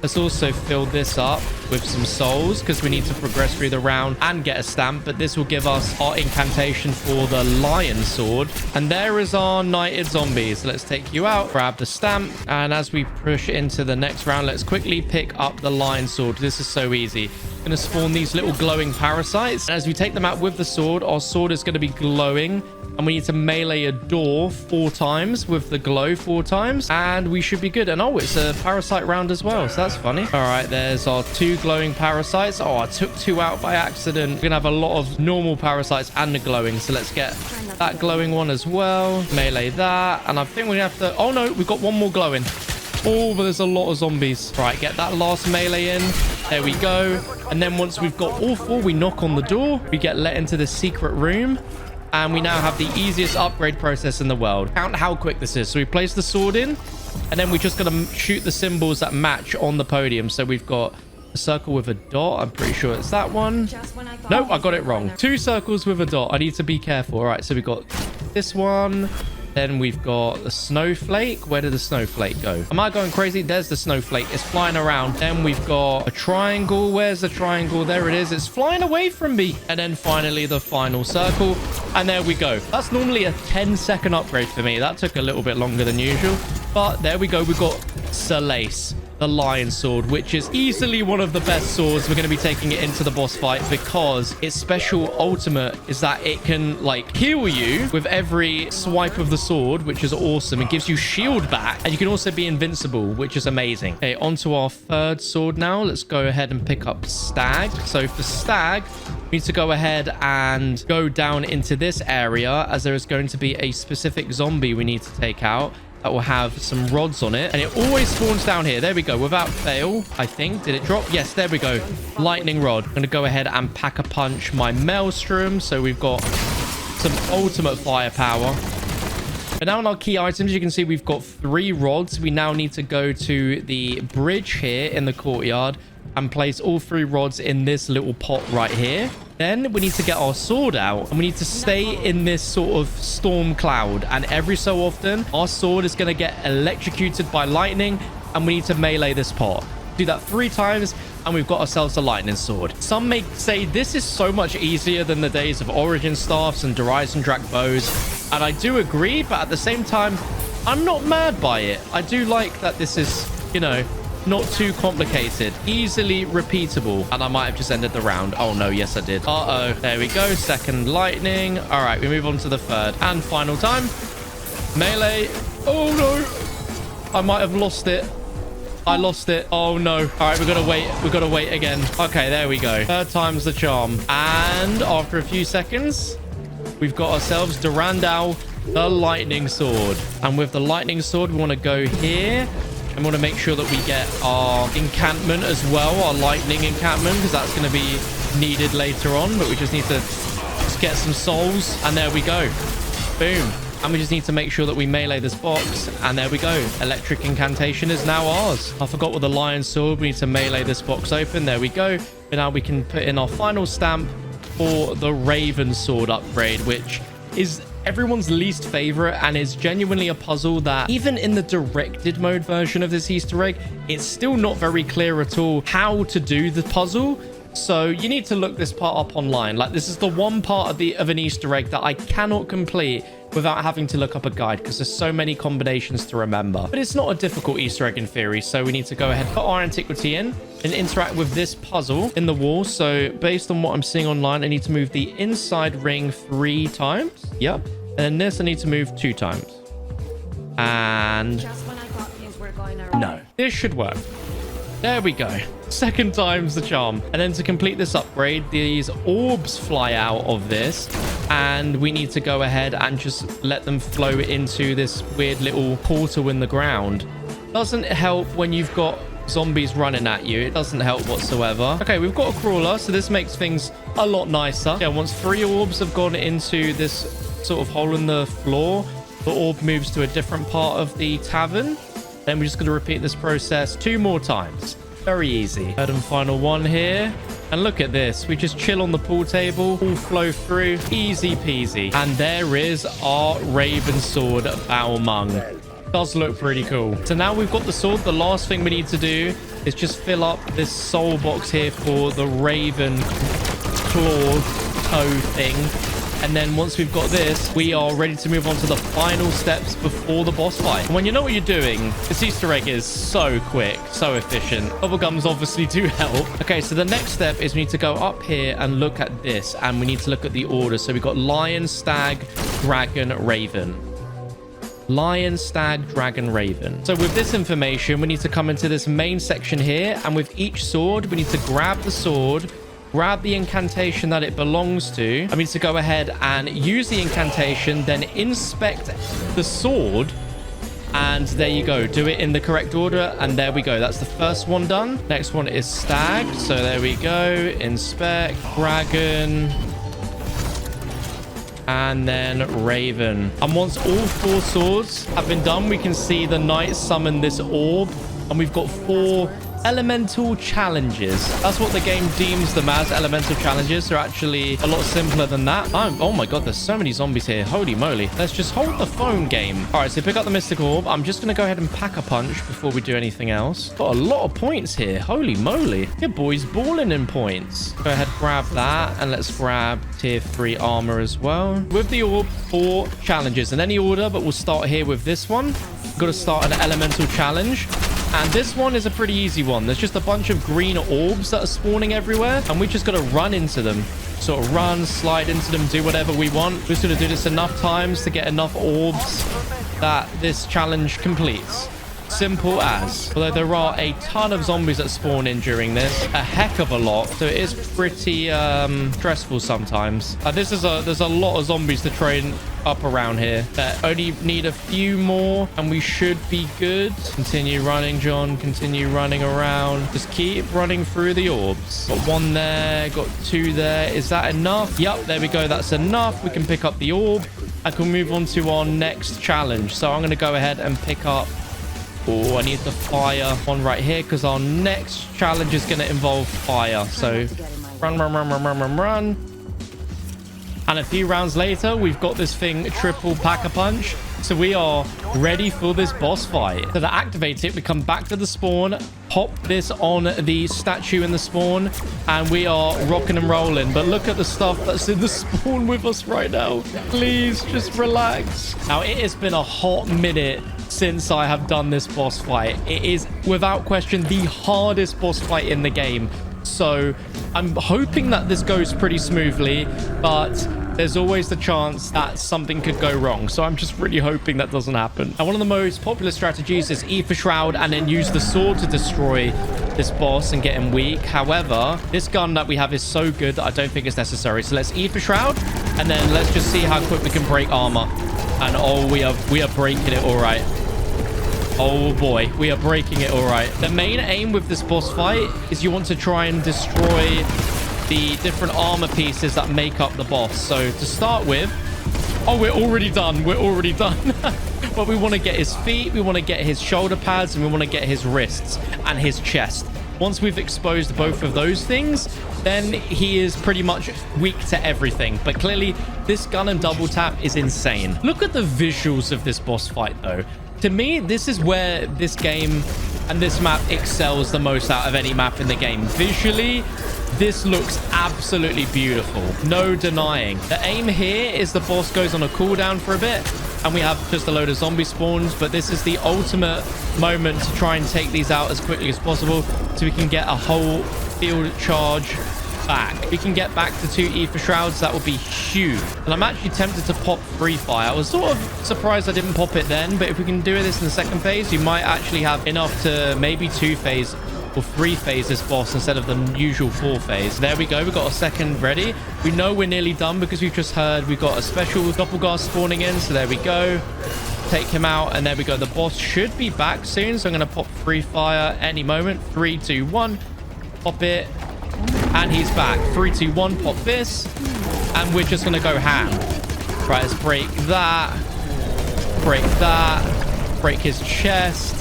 Let's also fill this up with some souls because we need to progress through the round and get a stamp. But this will give us our incantation for the lion sword. And there is our knighted zombies. Let's take you out, grab the stamp. And as we push into the next round, let's quickly pick up the lion sword. This is so easy. going to spawn these little glowing parasites. And as we take them out with the sword, our sword is going to be glowing. And we need to melee a door 4 times with the glow 4 times. And we should be good. And oh, it's a parasite round as well. So that's funny. All right, there's our 2 glowing parasites. Oh, I took 2 out by accident. We're going to have a lot of normal parasites and the glowing. So let's get that glowing one as well. Melee that. And I think we're going to have to... Oh, no, we've got 1 more glowing. Oh, but there's a lot of zombies. Right, get that last melee in. There we go. And then once we've got all 4, we knock on the door. We get let into the secret room. And we now have the easiest upgrade process in the world. Count how quick this is. So we place the sword in. And then we're just going to shoot the symbols that match on the podium. So we've got a circle with a dot. I'm pretty sure it's that one. Nope, I got it wrong. 2 circles with a dot. I need to be careful. All right, so we've got this one. Then we've got the snowflake. Where did the snowflake go? Am I going crazy? There's the snowflake. It's flying around. Then we've got a triangle. Where's the triangle? There it is. It's flying away from me. And then finally the final circle. And there we go. That's normally a 10-second upgrade for me. That took a little bit longer than usual. But there we go. We've got Solace, the lion sword, which is easily one of the best swords. We're going to be taking it into the boss fight because its special ultimate is that it can like heal you with every swipe of the sword, which is awesome. It gives you shield back, and you can also be invincible, which is amazing. Okay, onto our 3rd sword now. Let's go ahead and pick up Stag. So for Stag, we need to go ahead and go down into this area, as there is going to be a specific zombie we need to take out that will have some rods on it, and it always spawns down here. There we go, without fail, I think. Did it drop? Yes, there we go. Lightning rod. I'm gonna go ahead and pack a punch my maelstrom, so we've got some ultimate firepower. But now on our key items, you can see we've got 3 rods. We now need to go to the bridge here in the courtyard and place all 3 rods in this little pot right here. Then we need to get our sword out, and we need to stay in this sort of storm cloud. And every so often, our sword is going to get electrocuted by lightning, and we need to melee this pot. Do that 3 times, and we've got ourselves a lightning sword. Some may say this is so much easier than the days of origin staffs and Horizon Drac bows. And I do agree, but at the same time, I'm not mad by it. I do like that this is, you know, not too complicated, easily repeatable. And I might have just ended the round. Oh no, yes I did. Uh-oh, there we go. 2nd lightning. All right, we move on to the 3rd and final time. Melee. Oh no, I might have lost it. I lost it. Oh no. All right, we've got to wait. We've got to wait again. Okay, there we go. 3rd time's the charm. And after a few seconds, we've got ourselves Durandal, the lightning sword. And with the lightning sword, we want to go here. I want to make sure that we get our encampment as well, our lightning encampment, because that's going to be needed later on. But we just need to just get some souls, and there we go. Boom. And we just need to make sure that we melee this box, and there we go. Electric incantation is now ours. I forgot with the lion sword, we need to melee this box open. There we go. And now we can put in our final stamp for the Raven sword upgrade, which is everyone's least favorite, and is genuinely a puzzle that even in the directed mode version of this Easter egg, it's still not very clear at all how to do the puzzle. So you need to look this part up online. Like, this is the one part of an Easter egg that I cannot complete without having to look up a guide, because there's so many combinations to remember. But it's not a difficult Easter egg in theory, so we need to go ahead, put our antiquity in, and interact with this puzzle in the wall. So based on what I'm seeing online, I need to move the inside ring 3 times. Yep. And then this I need to move 2 times. And no, this should work. There we go. 2nd time's the charm. And then to complete this upgrade, these orbs fly out of this, and we need to go ahead and just let them flow into this weird little portal in the ground. Doesn't help when you've got zombies running at you. It doesn't help whatsoever. Okay, we've got a crawler, so this makes things a lot nicer. Yeah, once 3 orbs have gone into this sort of hole in the floor, the orb moves to a different part of the tavern. Then we're just going to repeat this process 2 more times. Very easy. 3rd and final one here. And look at this. We just chill on the pool table, all flow through, easy peasy. And there is our Raven sword, Baomung. Does look pretty cool. So now we've got the sword. The last thing we need to do is just fill up this soul box here for the Raven claw toe thing. And then once we've got this, we are ready to move on to the final steps before the boss fight. And when you know what you're doing, this Easter egg is so quick, so efficient. Bubblegums obviously do help. Okay, so the next step is we need to go up here and look at this. And we need to look at the order. So we've got lion, stag, dragon, raven. Lion, stag, dragon, raven. So with this information, we need to come into this main section here. And with each sword, we need to grab the sword, grab the incantation that it belongs to. I need to go ahead and use the incantation, then inspect the sword. And there you go. Do it in the correct order. And there we go. That's the first one done. Next one is stag. So there we go. Inspect, dragon, and then raven. And once all 4 swords have been done, we can see the knight summon this orb. And we've got 4 elemental challenges. That's what the game deems them as, elemental challenges. They're actually a lot simpler than that. Oh my god, there's so many zombies here. Holy moly. Let's just hold the phone game. All right, so pick up the mystic orb. I'm just going to go ahead and pack a punch before we do anything else. Got a lot of points here. Holy moly. Your boy's balling in points. Go ahead, grab that, and let's grab tier 3 armor as well. With the orb, 4 challenges in any order, but we'll start here with this one. Got to start an elemental challenge. And this one is a pretty easy one. There's just a bunch of green orbs that are spawning everywhere. And we just got to run into them. Sort of run, slide into them, do whatever we want. We're just going to do this enough times to get enough orbs that this challenge completes. Simple as. Although there are a ton of zombies that spawn in during this. A heck of a lot. So it is pretty stressful sometimes. There's a lot of zombies to train up around here. Only need a few more and we should be good. Continue running, John. Continue running around. Just keep running through the orbs. Got 1 there. Got 2 there. Is that enough? Yep, there we go. That's enough. We can pick up the orb and can move on to our next challenge. So I'm going to go ahead and pick up... Oh, I need the fire one right here because our next challenge is going to involve fire. So run. And a few rounds later, we've got this thing triple pack-a-punch. So we are ready for this boss fight. So to activate it, we come back to the spawn, pop this on the statue in the spawn, and we are rocking and rolling. But look at the stuff that's in the spawn with us right now. Please, just relax. Now, it has been a hot minute since I have done this boss fight. It is, without question, the hardest boss fight in the game. So I'm hoping that this goes pretty smoothly, but there's always the chance that something could go wrong. So I'm just really hoping that doesn't happen. And one of the most popular strategies is Aether Shroud and then use the sword to destroy this boss and get him weak. However, this gun that we have is so good that I don't think it's necessary. So let's Aether Shroud and then let's just see how quick we can break armor. And oh, we are breaking it all right. Oh boy, we are breaking it all right. The main aim with this boss fight is you want to try and destroy the different armor pieces that make up the boss. So to start with, oh, we're already done. We're already done. But we want to get his feet, we want to get his shoulder pads, and we want to get his wrists and his chest. Once we've exposed both of those things, then he is pretty much weak to everything. But clearly, this gun and double tap is insane. Look at the visuals of this boss fight, though. To me, this is where this game and this map excels the most out of any map in the game. Visually, this looks absolutely beautiful. No denying. The aim here is the boss goes on a cooldown for a bit, and we have just a load of zombie spawns, but this is the ultimate moment to try and take these out as quickly as possible so we can get a whole field charge back. We can get back to 2 Aether Shrouds. That would be huge. And I'm actually tempted to pop free fire. I was sort of surprised I didn't pop it then, but if we can do this in the second phase, you might actually have enough to maybe 2 phase or 3 phase this boss instead of the usual 4 phase. There we go. We've got a second ready. We know we're nearly done because we've just heard we've got a special doppelganger spawning in. So there we go. Take him out, and there we go. The boss should be back soon, so I'm going to pop free fire any moment. 3, 2, 1. Pop it. And he's back. 3, 2, 1. Pop this. And we're just going to go ham. Right, let's break that. Break that. Break his chest.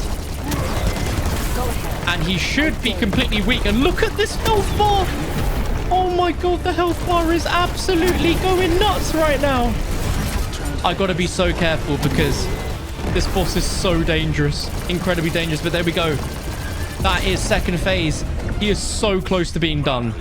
And he should be completely weak. And look at this health bar. Oh my god, the health bar is absolutely going nuts right now. I got to be so careful because this boss is so dangerous. Incredibly dangerous. But there we go. That is second phase. He is so close to being done.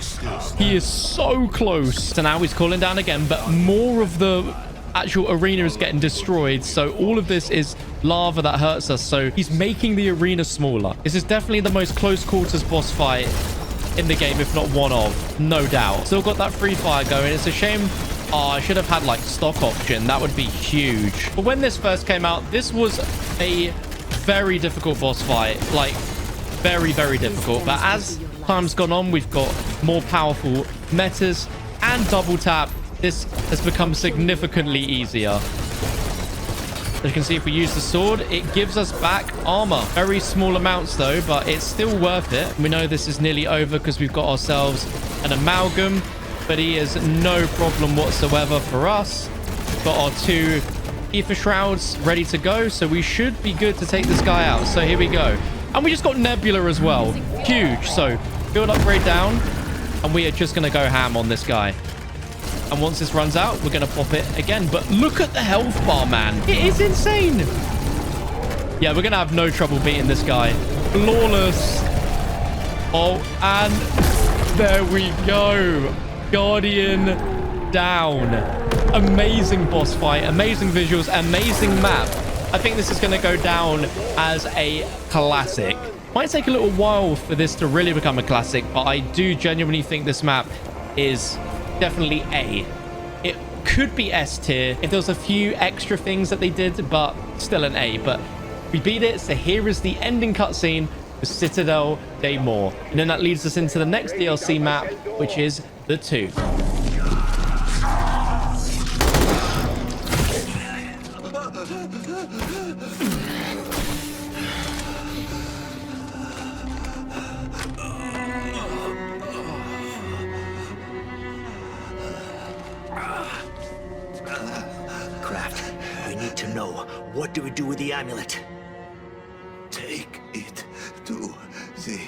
He is so close. So now he's cooling down again, but more of the actual arena is getting destroyed. So all of this is lava that hurts us. So he's making the arena smaller. This is definitely the most close quarters boss fight in the game, if not one of, no doubt. Still got that free fire going. It's a shame. Oh, I should have had like stock option. That would be huge. But when this first came out, this was a very difficult boss fight. Like very, very difficult. But as time's gone on, we've got more powerful metas and double tap. This has become significantly easier. As you can see, if we use the sword, it gives us back armor. Very small amounts though, but it's still worth it. We know this is nearly over because we've got ourselves an amalgam, but he is no problem whatsoever for us. Got our 2 Aether shrouds ready to go, so we should be good to take this guy out. So here we go. And we just got Nebula as well. Huge. So build upgrade down, and we are just going to go ham on this guy. And once this runs out, we're going to pop it again. But look at the health bar, man. It is insane. Yeah, we're going to have no trouble beating this guy. Flawless. Oh, and there we go. Guardian down. Amazing boss fight. Amazing visuals. Amazing map. I think this is going to go down as a classic. Might take a little while for this to really become a classic, but I do genuinely think this map is definitely A. It could be S tier if there was a few extra things that they did, but still an A. But we beat it, so here is the ending cutscene for Citadel Day More. And then that leads us into the next DLC map, which is the Tomb. What do we do with the amulet? Take it to the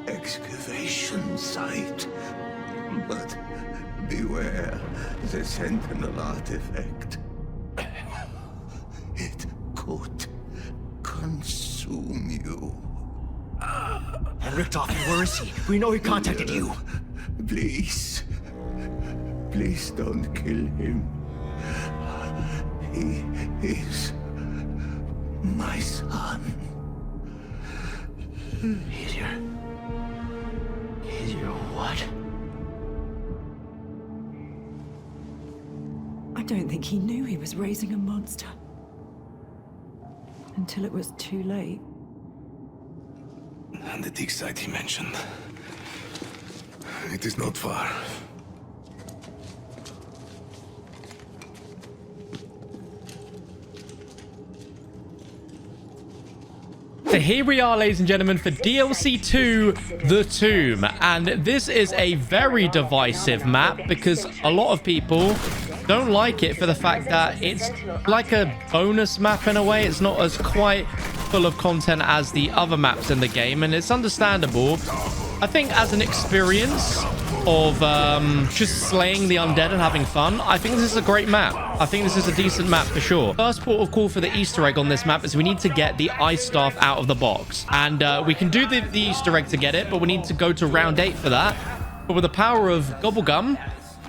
excavation site. But beware the Sentinel artifact. It could consume you. And Richtofen, where is he? We know he contacted you. Please. Please don't kill him. He is my son. He's your what? I don't think he knew he was raising a monster. Until it was too late. And the dig site he mentioned. It is not far. So here we are, ladies and gentlemen, for DLC 2, The Tomb. And this is a very divisive map because a lot of people don't like it for the fact that it's like a bonus map in a way. It's not as quite full of content as the other maps in the game, and it's understandable. I think as an experience of just slaying the undead and having fun, I think this is a great map. I think this is a decent map for sure. First port of call for the Easter egg on this map is we need to get the ice staff out of the box. And we can do the Easter egg to get it, but we need to go to round 8 for that. But with the power of Gobblegum,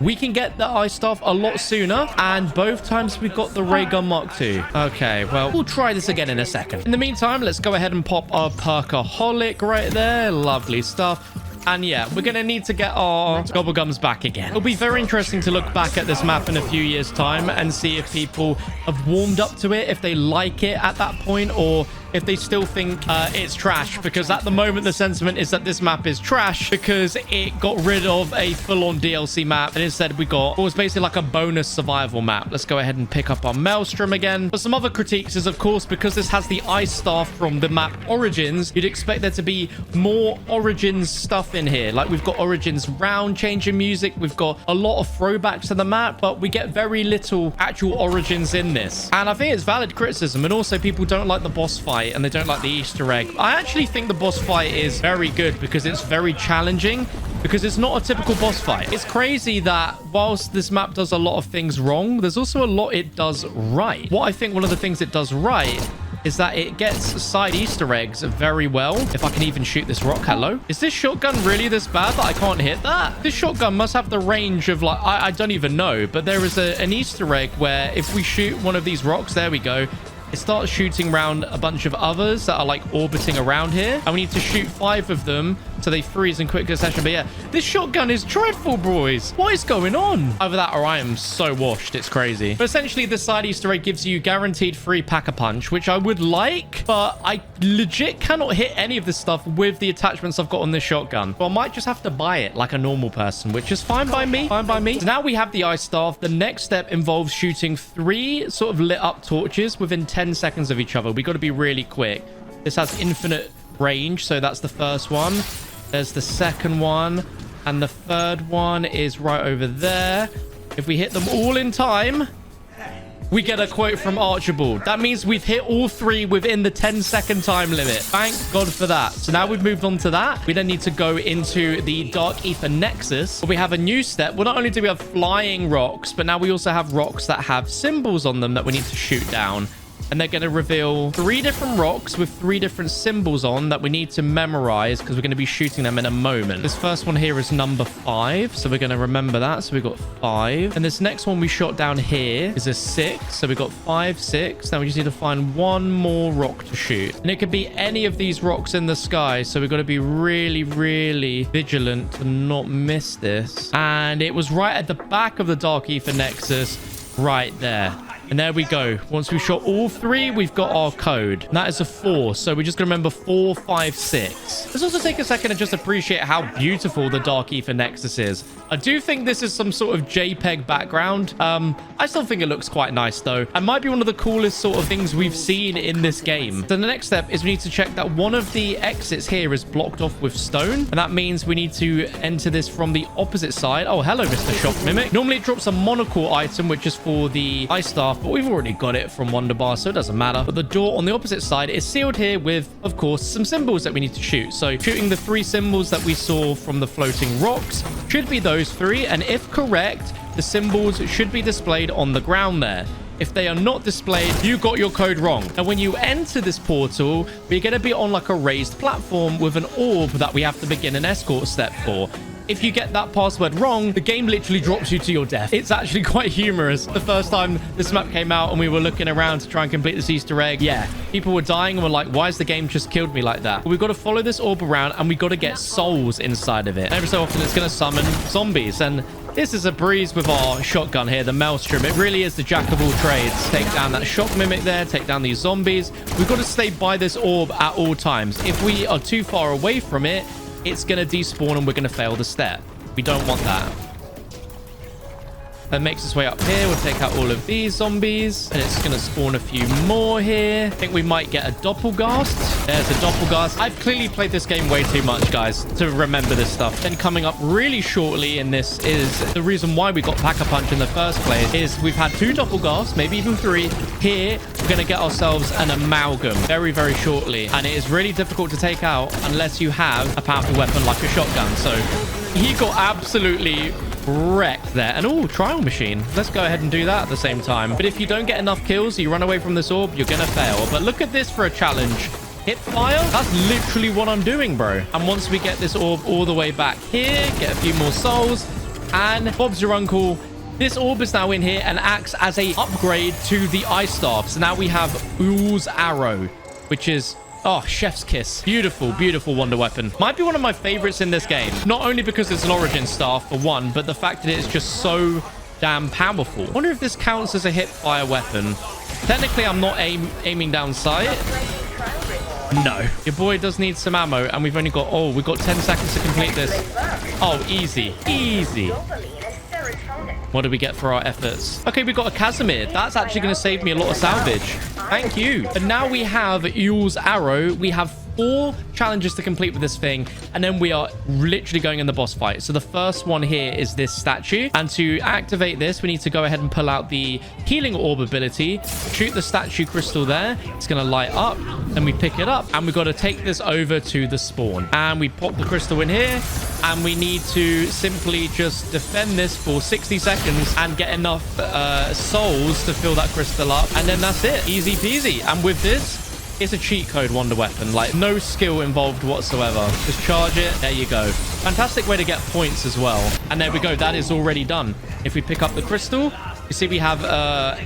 we can get the ice staff a lot sooner, and both times we've got the ray gun Mark II. Okay, well, we'll try this again in a second. In the meantime, let's go ahead and pop our Perkaholic right there. Lovely stuff. And yeah, we're going to need to get our Gobblegums back again. It'll be very interesting to look back at this map in a few years' time and see if people have warmed up to it, if they like it at that point, or if they still think it's trash. Because at the moment, the sentiment is that this map is trash because it got rid of a full-on DLC map. And instead, we got what was basically like a bonus survival map. Let's go ahead and pick up our Maelstrom again. But some other critiques is, of course, because this has the ice staff from the map Origins, you'd expect there to be more Origins stuff in here. Like, we've got Origins round changing music. We've got a lot of throwbacks to the map, but we get very little actual Origins in this. And I think it's valid criticism. And also, people don't like the boss fight fight and they don't like the Easter egg. I actually think the boss fight is very good because it's very challenging, because it's not a typical boss fight. It's crazy that whilst this map does a lot of things wrong, there's also a lot it does right. What I think one of the things it does right is that it gets side Easter eggs very well. If I can even shoot this rock. Hello? Is this shotgun really this bad that I can't hit that? This shotgun must have the range of like, I don't even know, but there is an Easter egg where if we shoot one of these rocks, there we go, it starts shooting around a bunch of others that are like orbiting around here. And we need to shoot 5 of them so they freeze in quick succession. But yeah, this shotgun is dreadful, boys. What is going on? Either that or I am so washed. It's crazy. But essentially, the side Easter egg gives you guaranteed free pack-a-punch, which I would like, but I legit cannot hit any of this stuff with the attachments I've got on this shotgun. So I might just have to buy it like a normal person, which is fine by me. Fine by me. So now we have the ice staff. The next step involves shooting 3 sort of lit up torches within 10 seconds of each other. We got to be really quick. This has infinite range, so that's the first one. There's the second one, and the third one is right over there. If we hit them all in time, we get a quote from Archibald. That means we've hit all 3 within the 10-second time limit. Thank God for that. So now we've moved on to that. We then need to go into the Dark Aether Nexus. We have a new step. Well, not only do we have flying rocks, but now we also have rocks that have symbols on them that we need to shoot down. And they're going to reveal 3 different rocks with 3 different symbols on that we need to memorize because we're going to be shooting them in a moment. This first one here is number 5. So we're going to remember that. So we got 5. And this next one we shot down here is a 6. So we got 5, 6. Now we just need to find 1 more rock to shoot. And it could be any of these rocks in the sky. So we've got to be really, really vigilant to not miss this. And it was right at the back of the Dark Aether Nexus, right there. And there we go. Once we've shot all 3, we've got our code. And that is a 4. So we're just going to remember 4, 5, 6. Let's also take a second and just appreciate how beautiful the Dark Aether Nexus is. I do think this is some sort of JPEG background. I still think it looks quite nice, though. And might be one of the coolest sort of things we've seen in this game. So the next step is we need to check that one of the exits here is blocked off with stone. And that means we need to enter this from the opposite side. Oh, hello, Mr. Shock Mimic. Normally, it drops a monocle item, which is for the ice staff, but we've already got it from Wonderbar, so it doesn't matter. But the door on the opposite side is sealed here with, of course, some symbols that we need to shoot. So shooting the 3 symbols that we saw from the floating rocks should be those 3. And if correct, the symbols should be displayed on the ground there. If they are not displayed, you got your code wrong. And when you enter this portal, we're going to be on like a raised platform with an orb that we have to begin an escort step for. If you get that password wrong, the game literally drops you to your death. It's actually quite humorous. The first time this map came out and we were looking around to try and complete this Easter egg, yeah, people were dying and were like, why has the game just killed me like that? But we've got to follow this orb around and we've got to get souls inside of it. Every so often, it's going to summon zombies. And this is a breeze with our shotgun here, the Maelstrom. It really is the jack of all trades. Take down that shock mimic there, take down these zombies. We've got to stay by this orb at all times. If we are too far away from it, it's going to despawn and we're going to fail the step. We don't want that. That makes its way up here. We'll take out all of these zombies. And it's going to spawn a few more here. I think we might get a Doppelgast. There's a Doppelgast. I've clearly played this game way too much, guys, to remember this stuff. Then coming up really shortly in this is the reason why we got Pack-a-Punch in the first place is we've had 2 Doppelgasts, maybe even 3. Here, we're going to get ourselves an Amalgam very, very shortly. And it is really difficult to take out unless you have a powerful weapon like a shotgun. So he got absolutely wrecked there. And oh, trial machine. Let's go ahead and do that at the same time. But if you don't get enough kills, you run away from this orb, you're gonna fail. But look at this for a challenge. Hit fire. That's literally what I'm doing, bro. And once we get this orb all the way back here, get a few more souls, and Bob's your uncle. This orb is now in here and acts as a upgrade to the ice staff. So now we have Ooze Arrow, which is, oh, chef's kiss. Beautiful, beautiful wonder weapon. Might be one of my favorites in this game. Not only because it's an origin staff, for one, but the fact that it's just so damn powerful. I wonder if this counts as a hip fire weapon. Technically, I'm not aiming down sight. No. Your boy does need some ammo, and we've only got, oh, we've got 10 seconds to complete this. Oh, easy. Easy. What do we get for our efforts? Okay, we got a Casimir. That's actually going to save me a lot of salvage. Thank you. And now we have Yule's Arrow. We have 4 challenges to complete with this thing, and then we are literally going in the boss fight. So the first one here is this statue, and to activate this, we need to go ahead and pull out the healing orb ability, shoot the statue crystal there. It's going to light up, then we pick it up, and we've got to take this over to the spawn, and we pop the crystal in here, and we need to simply just defend this for 60 seconds and get enough souls to fill that crystal up, and then that's it. Easy peasy. And with this, it's a cheat code wonder weapon, like no skill involved whatsoever. Just charge it. There you go. Fantastic way to get points as well. And there we go. That is already done. If we pick up the crystal, you see we have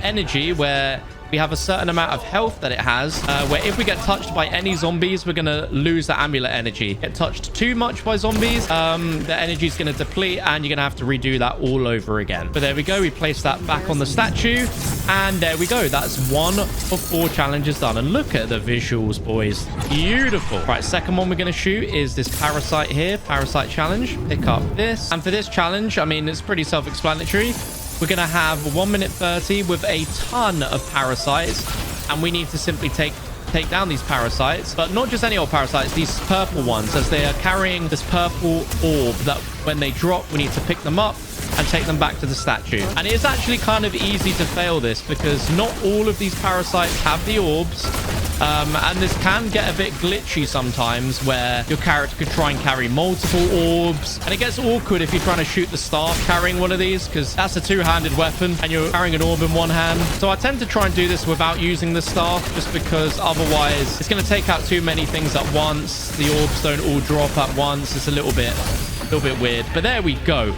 energy where we have a certain amount of health that it has, where if we get touched by any zombies, we're going to lose the amulet energy. Get touched too much by zombies, the energy is going to deplete, and you're going to have to redo that all over again. But there we go. We place that back on the statue, and there we go. That's 1 of 4 challenges done. And look at the visuals, boys. Beautiful. Right, second one we're going to shoot is this parasite here, parasite challenge. Pick up this. And for this challenge, I mean, it's pretty self-explanatory. We're going to have 1 minute 30 with a ton of parasites, and we need to simply take down these parasites, but not just any old parasites, these purple ones, as they are carrying this purple orb that when they drop, we need to pick them up and take them back to the statue. And it is actually kind of easy to fail this because not all of these parasites have the orbs. And this can get a bit glitchy sometimes where your character could try and carry multiple orbs, and it gets awkward if you're trying to shoot the staff carrying one of these, because that's a 2-handed weapon and you're carrying an orb in one hand. So I tend to try and do this without using the staff, just because otherwise it's going to take out too many things at once. The orbs don't all drop at once. It's a little bit weird, but there we go.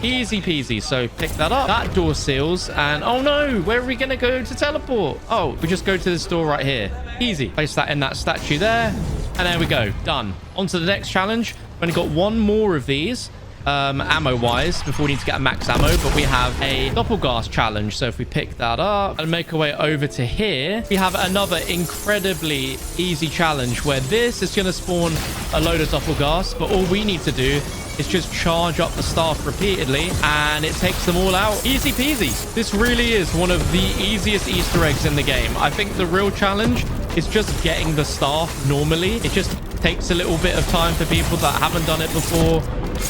Easy peasy. So pick that up. That door seals, and oh no, where are we gonna go to teleport? Oh, we just go to this door right here. Easy. Place that in that statue there, and there we go. Done. On to the next challenge. We've only got 1 more of these ammo wise before we need to get a max ammo, but we have a doppelgas challenge. So if we pick that up and make our way over to here, we have another incredibly easy challenge where this is going to spawn a load of doppelgas, but all we need to do is just charge up the staff repeatedly, and it takes them all out. Easy peasy. This really is one of the easiest Easter eggs in the game. I think the real challenge is just getting the staff normally. It just takes a little bit of time for people that haven't done it before,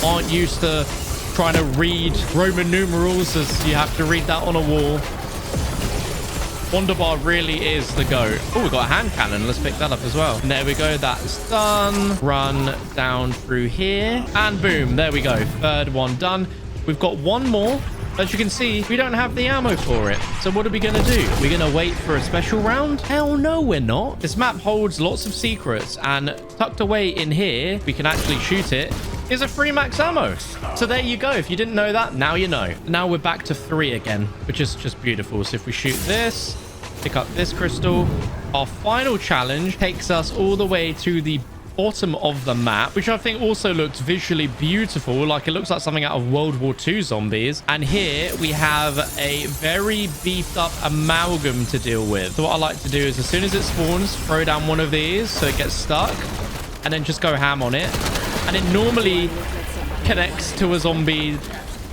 aren't used to trying to read Roman numerals, as you have to read that on a wall. Wonderbar really is the go. Oh, we've got a hand cannon. Let's pick that up as well. And there we go. That's done. Run down through here. And boom. There we go. Third one done. We've got 1 more. As you can see, we don't have the ammo for it. So what are we going to do? We're going to wait for a special round? Hell no, we're not. This map holds lots of secrets, and tucked away in here, we can actually shoot it, is a free max ammo. So there you go. If you didn't know that, now you know. Now we're back to 3 again, which is just beautiful. So if we shoot this, pick up this crystal, our final challenge takes us all the way to the bottom of the map, which I think also looks visually beautiful. Like it looks like something out of World War II zombies. And here we have a very beefed up amalgam to deal with. So what I like to do is as soon as it spawns, throw down one of these so it gets stuck, and then just go ham on it. And it normally connects to a zombie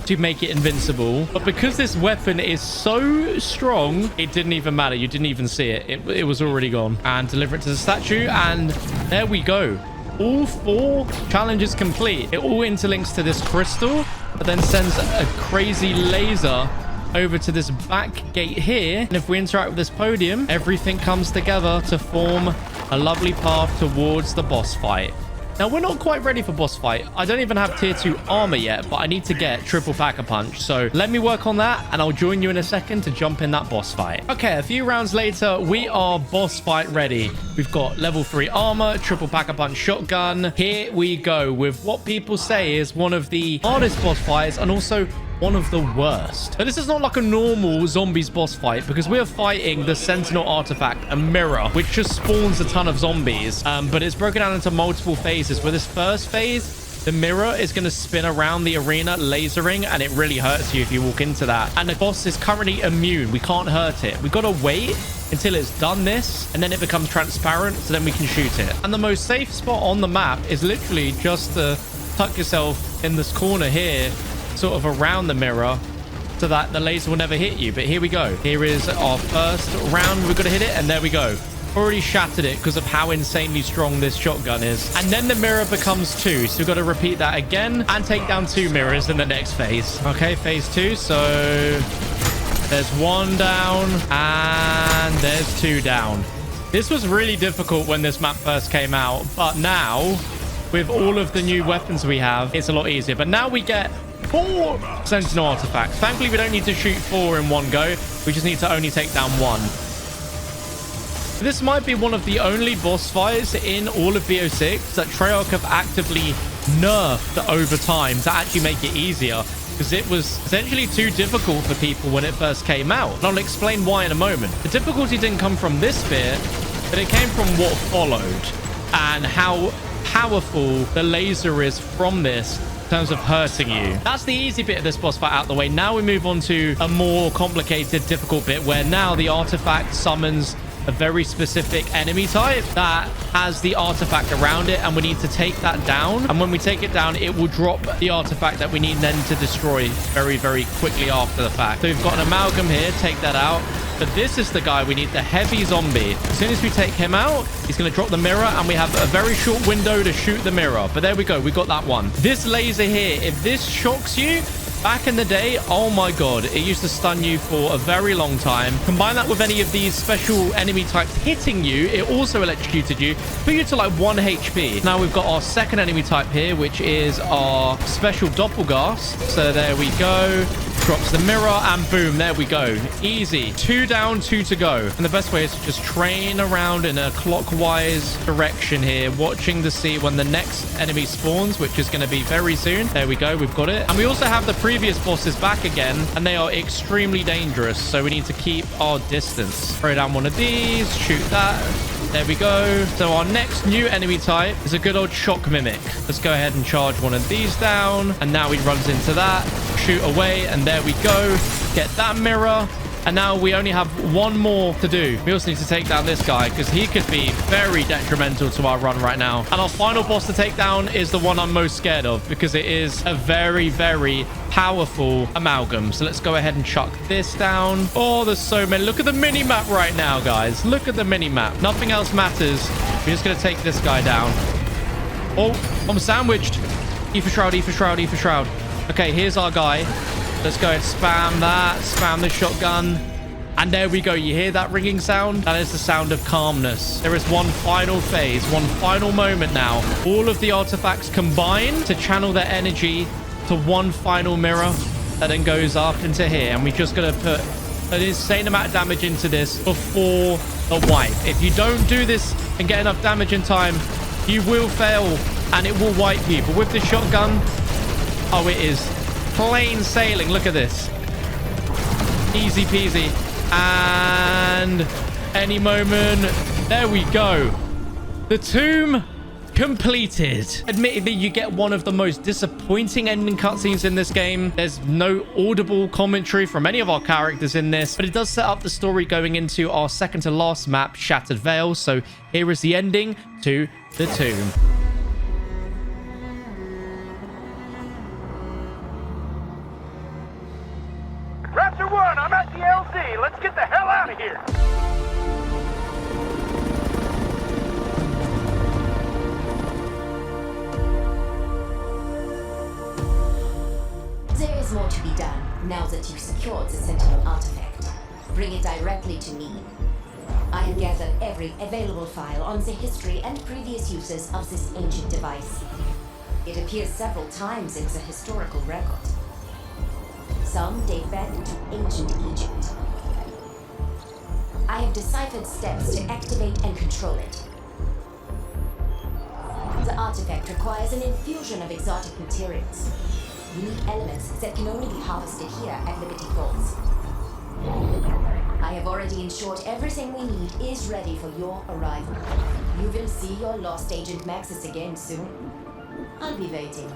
to make it invincible, but because this weapon is so strong, it didn't even matter. You didn't even see it. It was already gone. And deliver it to the statue, and there we go. All 4 challenges complete. It all interlinks to this crystal, but then sends a crazy laser over to this back gate here. And if we interact with this podium, everything comes together to form a lovely path towards the boss fight. Now, we're not quite ready for boss fight. I don't even have tier 2 armor yet, but I need to get triple pack-a-punch. So let me work on that, and I'll join you in a second to jump in that boss fight. Okay, a few rounds later, we are boss fight ready. We've got level 3 armor, triple pack-a-punch shotgun. Here we go with what people say is one of the hardest boss fights, and also one of the worst. But this is not like a normal zombies boss fight, because we are fighting the Sentinel artifact, a mirror, which just spawns a ton of zombies. But it's broken down into multiple phases. Where this first phase, the mirror is going to spin around the arena, lasering, and it really hurts you if you walk into that. And the boss is currently immune. We can't hurt it. We got to wait until it's done this, and then it becomes transparent, so then we can shoot it. And the most safe spot on the map is literally just to tuck yourself in this corner here, sort of around the mirror, so that the laser will never hit you. But here we go. Here is our first round. We've got to hit it, and there we go. already shattered it because of how insanely strong this shotgun is. And then the mirror becomes 2. So we've got to repeat that again and take down 2 mirrors in the next phase. Okay, phase 2. So there's 1 down and there's 2 down. This was really difficult when this map first came out, but now with all of the new weapons we have, it's a lot easier. But now we get 4 Sentinel artifacts. Thankfully, we don't need to shoot 4 in one go. We just need to only take down 1. This might be one of the only boss fights in all of VO6 that Treyarch have actively nerfed over time to actually make it easier, because it was essentially too difficult for people when it first came out. And I'll explain why in a moment. The difficulty didn't come from this bit, but it came from what followed and how powerful the laser is from this in terms of hurting you. That's the easy bit of this boss fight out the way. Now we move on to a more complicated, difficult bit where now the artifact summons a very specific enemy type that has the artifact around it, and we need to take that down. And when we take it down, it will drop the artifact that we need then to destroy very, very quickly after the fact. So we've got an amalgam here. Take that out. But this is the guy we need, the heavy zombie. As soon as we take him out, he's going to drop the mirror, and we have a very short window to shoot the mirror. But there we go. We got that one. This laser here, if this shocks you, back in the day, oh my god, it used to stun you for a very long time. Combine that with any of these special enemy types hitting you, it also electrocuted you, put you to like 1 HP. Now we've got our second enemy type here, which is our special doppelgast. So there we go. Drops the mirror and boom, there we go. Easy. 2 down, 2 to go. And the best way is to just train around in a clockwise direction here, watching to see when the next enemy spawns, which is going to be very soon. There we go. We've got it. And we also have the previous bosses back again, and they are extremely dangerous. So we need to keep our distance. Throw down one of these, shoot that. There we go. So our next new enemy type is a good old shock mimic. Let's go ahead and charge one of these down. And now he runs into that. Shoot away. And there we go. Get that mirror. And now we only have 1 more to do. We also need to take down this guy because he could be very detrimental to our run right now. And our final boss to take down is the one I'm most scared of because it is a very, very powerful amalgam. So let's go ahead and chuck this down. Oh, there's so many. Look at the mini map right now, guys. Look at the mini map. Nothing else matters. We're just going to take this guy down. Oh, I'm sandwiched. Aether Shroud, Aether Shroud, Aether Shroud. Okay, here's our guy. Let's go and spam that. Spam the shotgun. And there we go. You hear that ringing sound? That is the sound of calmness. There is one final phase, one final moment now. All of the artifacts combine to channel their energy to one final mirror that then goes up into here. And we're just going to put an insane amount of damage into this before the wipe. If you don't do this and get enough damage in time, you will fail and it will wipe you. But with the shotgun, oh, it is plain sailing. Look at this. Easy peasy. And any moment, there we go. The tomb completed. Admittedly, you get one of the most disappointing ending cutscenes in this game. There's no audible commentary from any of our characters in this, but it does set up the story going into our second to last map, Shattered Veil. So here is the ending to the tomb. Raptor 1, I'm at the LZ. Let's get the hell out of here. There is more to be done now that you've secured the Sentinel artifact. Bring it directly to me. I have gathered every available file on the history and previous uses of this ancient device. It appears several times in the historical record. Some date back to ancient Egypt. I have deciphered steps to activate and control it. The artifact requires an infusion of exotic materials. Unique elements that can only be harvested here at Liberty Falls. I have already ensured everything we need is ready for your arrival. You will see your lost agent Maxis again soon. I'll be waiting.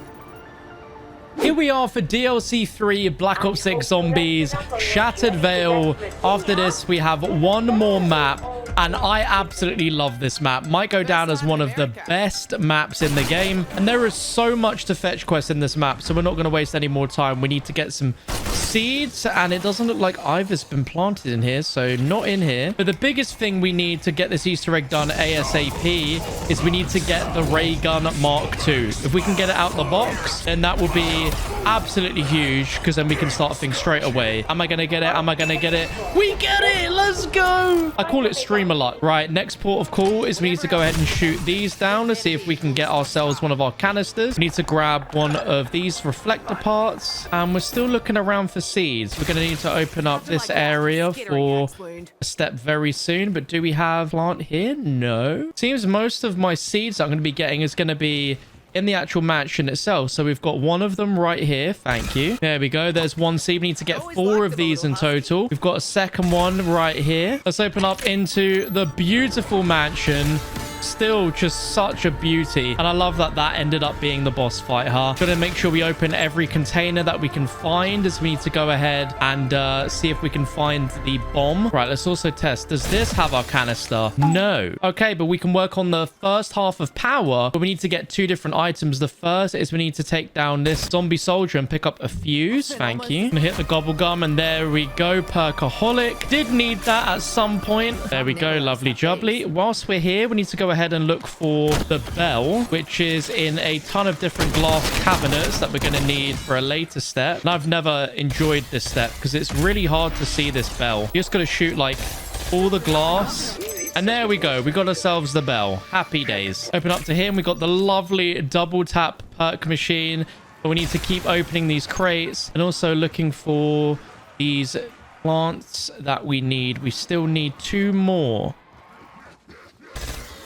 Here we are for DLC 3 Black Ops 6 Zombies Shattered Veil. After this, we have one more map And I absolutely love this map. Might go down as one of the best maps in the game. And there is so much to fetch quest in this map, so we're not going to waste any more time. We need to get some seeds, and it doesn't look like Ivor's been planted in here, so not in here. But the biggest thing we need to get this Easter egg done ASAP is we need to get the ray gun Mark II. If we can get it out the box, then that will be absolutely huge, because then we can start things straight away. Am I gonna get it? Am I gonna get it? We get it! Let's go! I call it streamer luck. Right, next port of call is we need to go ahead and shoot these down to see if we can get ourselves one of our canisters. We need to grab one of these reflector parts, and we're still looking around for seeds. We're going to need to open up this area for a step very soon, but do we have plant here? No. Seems most of my seeds I'm going to be getting is going to be in the actual mansion itself. So we've got one of them right here. Thank you. There we go. There's one seed. We need to get 4 of these in total. We've got a second one right here. Let's open up into the beautiful mansion. Still just such a beauty, and I love that that ended up being the boss fight, huh? Gotta make sure we open every container that we can find, as we need to go ahead and see if we can find the bomb. Right, let's also test. Does this have our canister? No. Okay, but we can work on the first half of power, but we need to get 2 different items. The first is we need to take down this zombie soldier and pick up a fuse. Thank you. I'm gonna hit the gobble gum, and there we go. Perkaholic. Did need that at some point. There we go. Lovely jubbly. Whilst we're here, we need to go ahead and look for the bell, which is in a ton of different glass cabinets that we're going to need for a later step. And I've never enjoyed this step because it's really hard to see this bell. You just got to shoot like all the glass, and there we go. We got ourselves the bell. Happy days. Open up to him. We got the lovely double tap perk machine, but we need to keep opening these crates and also looking for these plants that we need. We still need 2 more.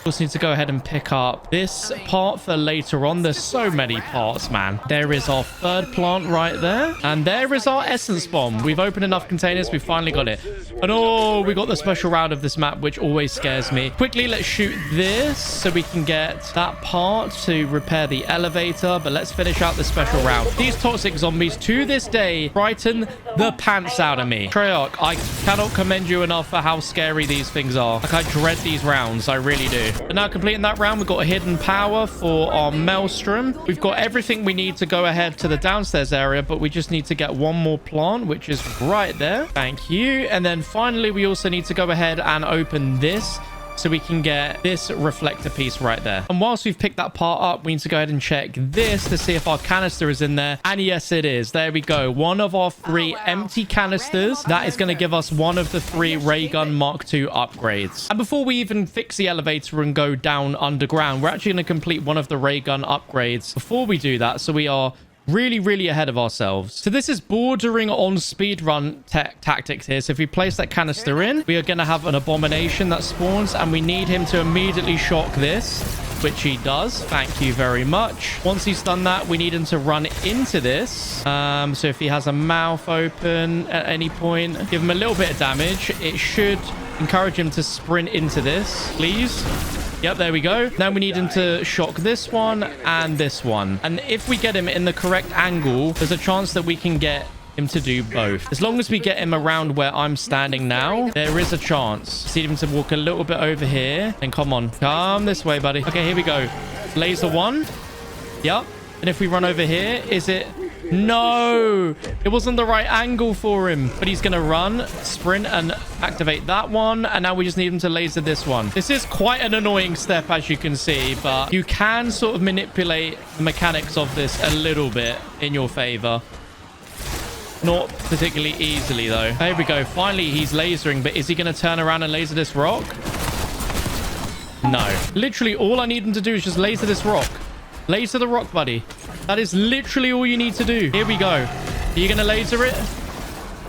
Also need to go ahead and pick up this part for later on. There's so many parts, man. There is our 3rd plant right there, and there is our essence bomb. We've opened enough containers. We finally got it. And oh, we got the special round of this map, which always scares me. Quickly, let's shoot this so we can get that part to repair the elevator. But let's finish out the special round. These toxic zombies to this day frighten the pants out of me. Treyarch, I cannot commend you enough for how scary these things are. Like, I dread these rounds. I really do. But now completing that round, we've got a hidden power for our maelstrom. We've got everything we need to go ahead to the downstairs area, but we just need to get 1 more plant, which is right there. Thank you. And then finally, we also need to go ahead and open this so we can get this reflector piece right there. And whilst we've picked that part up, we need to go ahead and check this to see if our canister is in there. And yes, it is. There we go. One of our 3 empty canisters. That is going to give us one of the 3 ray gun Mark II upgrades. And before we even fix the elevator and go down underground, we're actually going to complete one of the ray gun upgrades before we do that. So we are really ahead of ourselves. So this is bordering on speedrun tactics here. So if we place that canister in, we are going to have an abomination that spawns, and we need him to immediately shock this, which he does. Thank you very much. Once he's done that, we need him to run into this. So if he has a mouth open at any point, give him a little bit of damage. It should encourage him to sprint into this, please. Yep, there we go. Now we need him to shock this one and this one. And if we get him in the correct angle, there's a chance that we can get him to do both. As long as we get him around where I'm standing now, there is a chance. Just need him to walk a little bit over here. And come on. Come this way, buddy. Okay, here we go. Laser 1. Yep. And if we run over here, is it... No, it wasn't the right angle for him, but he's gonna run, sprint, and activate that one. And now we just need him to laser this one. This is quite an annoying step, as you can see, but you can sort of manipulate the mechanics of this a little bit in your favor. Not particularly easily, though. There we go. Finally, he's lasering, but is he gonna turn around and laser this rock? No. Literally, all I need him to do is just laser this rock. Laser the rock, buddy. That is literally all you need to do. Here we go. Are you going to laser it?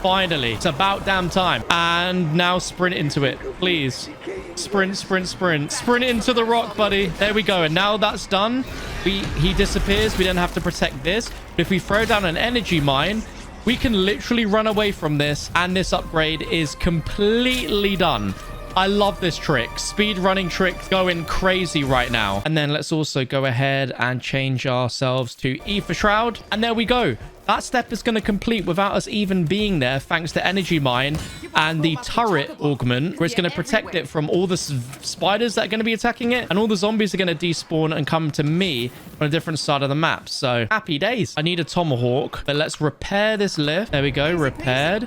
Finally. It's about damn time. And now sprint into it. Please. Sprint, sprint, sprint. Sprint into the rock, buddy. There we go. And now that's done, he disappears. We don't have to protect this. But if we throw down an energy mine, we can literally run away from this. And this upgrade is completely done. I love this trick. Speed running trick going crazy right now. And then let's also go ahead and change ourselves to Aether Shroud. And there we go. That step is going to complete without us even being there, thanks to Energy Mine and the turret augment, where it's going to protect it from all the spiders that are going to be attacking it. And all the zombies are going to despawn and come to me on a different side of the map. So happy days. I need a tomahawk, but let's repair this lift. There we go, repaired.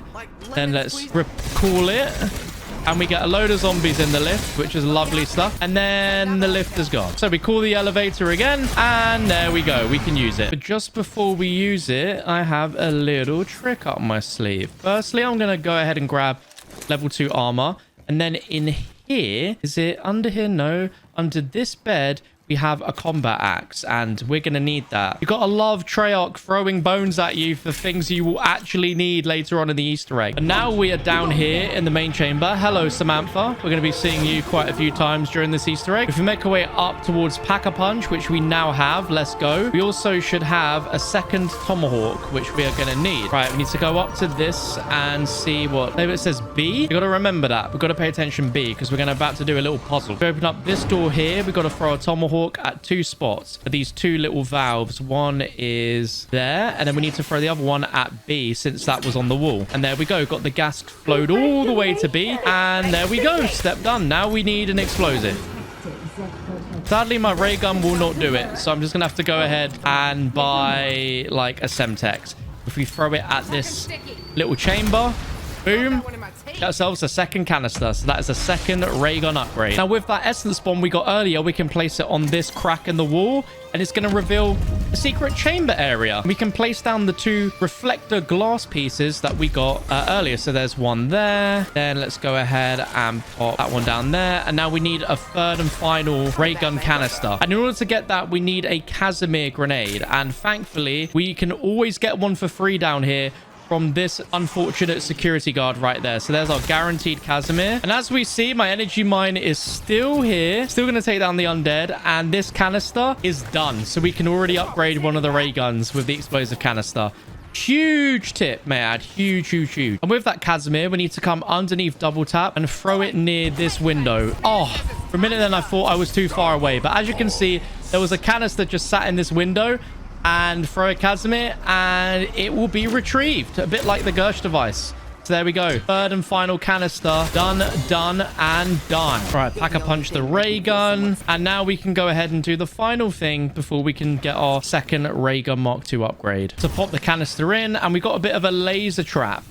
Then let's recall it. And we get a load of zombies in the lift, which is lovely stuff. And then the lift is gone. So we call the elevator again. And there we go. We can use it. But just before we use it, I have a little trick up my sleeve. Firstly, I'm going to go ahead and grab level 2 armor. And then in here, is it under here? No. Under this bed, we have a combat axe, and we're going to need that. You've got to love Treyarch throwing bones at you for things you will actually need later on in the Easter egg. And now we are down here in the main chamber. Hello, Samantha. We're going to be seeing you quite a few times during this Easter egg. If we make our way up towards Pack-a-Punch, which we now have, let's go. We also should have a second tomahawk, which we are going to need. Right, we need to go up to this and see what... Maybe it says B. We've got to remember that. We've got to pay attention B, because we're going to about to do a little puzzle. We open up this door here. We've got to throw a tomahawk at 2 spots for these 2 little valves. One is there, and then we need to throw the other one at B, since that was on the wall. And there we go. Got the gas flowed all the way to B, and there we go. Step done. Now we need an explosive. Sadly, my ray gun will not do it, so I'm just gonna have to go ahead and buy like a Semtex. If we throw it at this little chamber, boom, get ourselves a second canister. So that is a second ray gun upgrade. Now with that essence bomb we got earlier, we can place it on this crack in the wall, and it's going to reveal a secret chamber area. We can place down the 2 reflector glass pieces that we got earlier. So there's one there. Then let's go ahead and pop that one down there. And now we need a third and final ray gun canister. And in order to get that, we need a Casimir grenade. And thankfully, we can always get one for free down here from this unfortunate security guard right there. So there's our guaranteed Casimir. And as we see, my energy mine is still here. Still going to take down the undead. And this canister is done. So we can already upgrade one of the ray guns with the explosive canister. Huge tip, may I add. Huge, huge, huge. And with that Casimir, we need to come underneath double tap and throw it near this window. Oh, for a minute then I thought I was too far away. But as you can see, there was a canister just sat in this window. And throw a Casimir and it will be retrieved, a bit like the Gersh device. So there we go, third and final canister done, done, and done. All right, Pack-a-Punch the ray gun, and now we can go ahead and do the final thing before we can get our second ray gun Mark II upgrade. To pop the canister in, and we got a bit of a laser trap.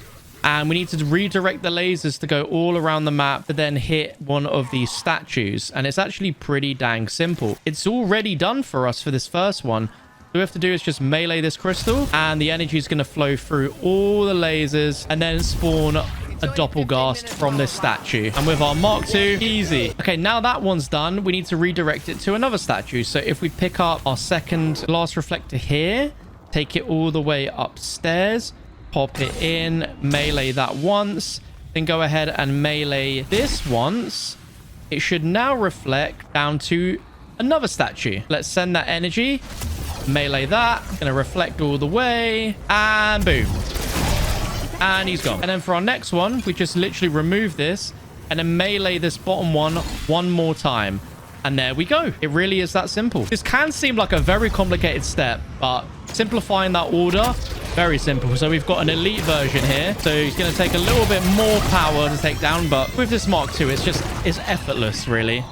And we need to redirect the lasers to go all around the map to then hit one of these statues. And it's actually pretty dang simple. It's already done for us for this first one. All we have to do is just melee this crystal, and the energy is going to flow through all the lasers and then spawn a doppelgast from this statue. And with our Mark II, easy. Okay, now that one's done, we need to redirect it to another statue. So if we pick up our second glass reflector here, take it all the way upstairs, pop it in, melee that once, then go ahead and melee this once. It should now reflect down to another statue. Let's send that energy. Melee that. Gonna reflect all the way. And boom. And he's gone. And then for our next one, we just literally remove this and then melee this bottom one more time. And there we go. It really is that simple. This can seem like a very complicated step, but simplifying that order, very simple. So we've got an elite version here. So he's going to take a little bit more power to take down, but with this Mark II, it's effortless, really.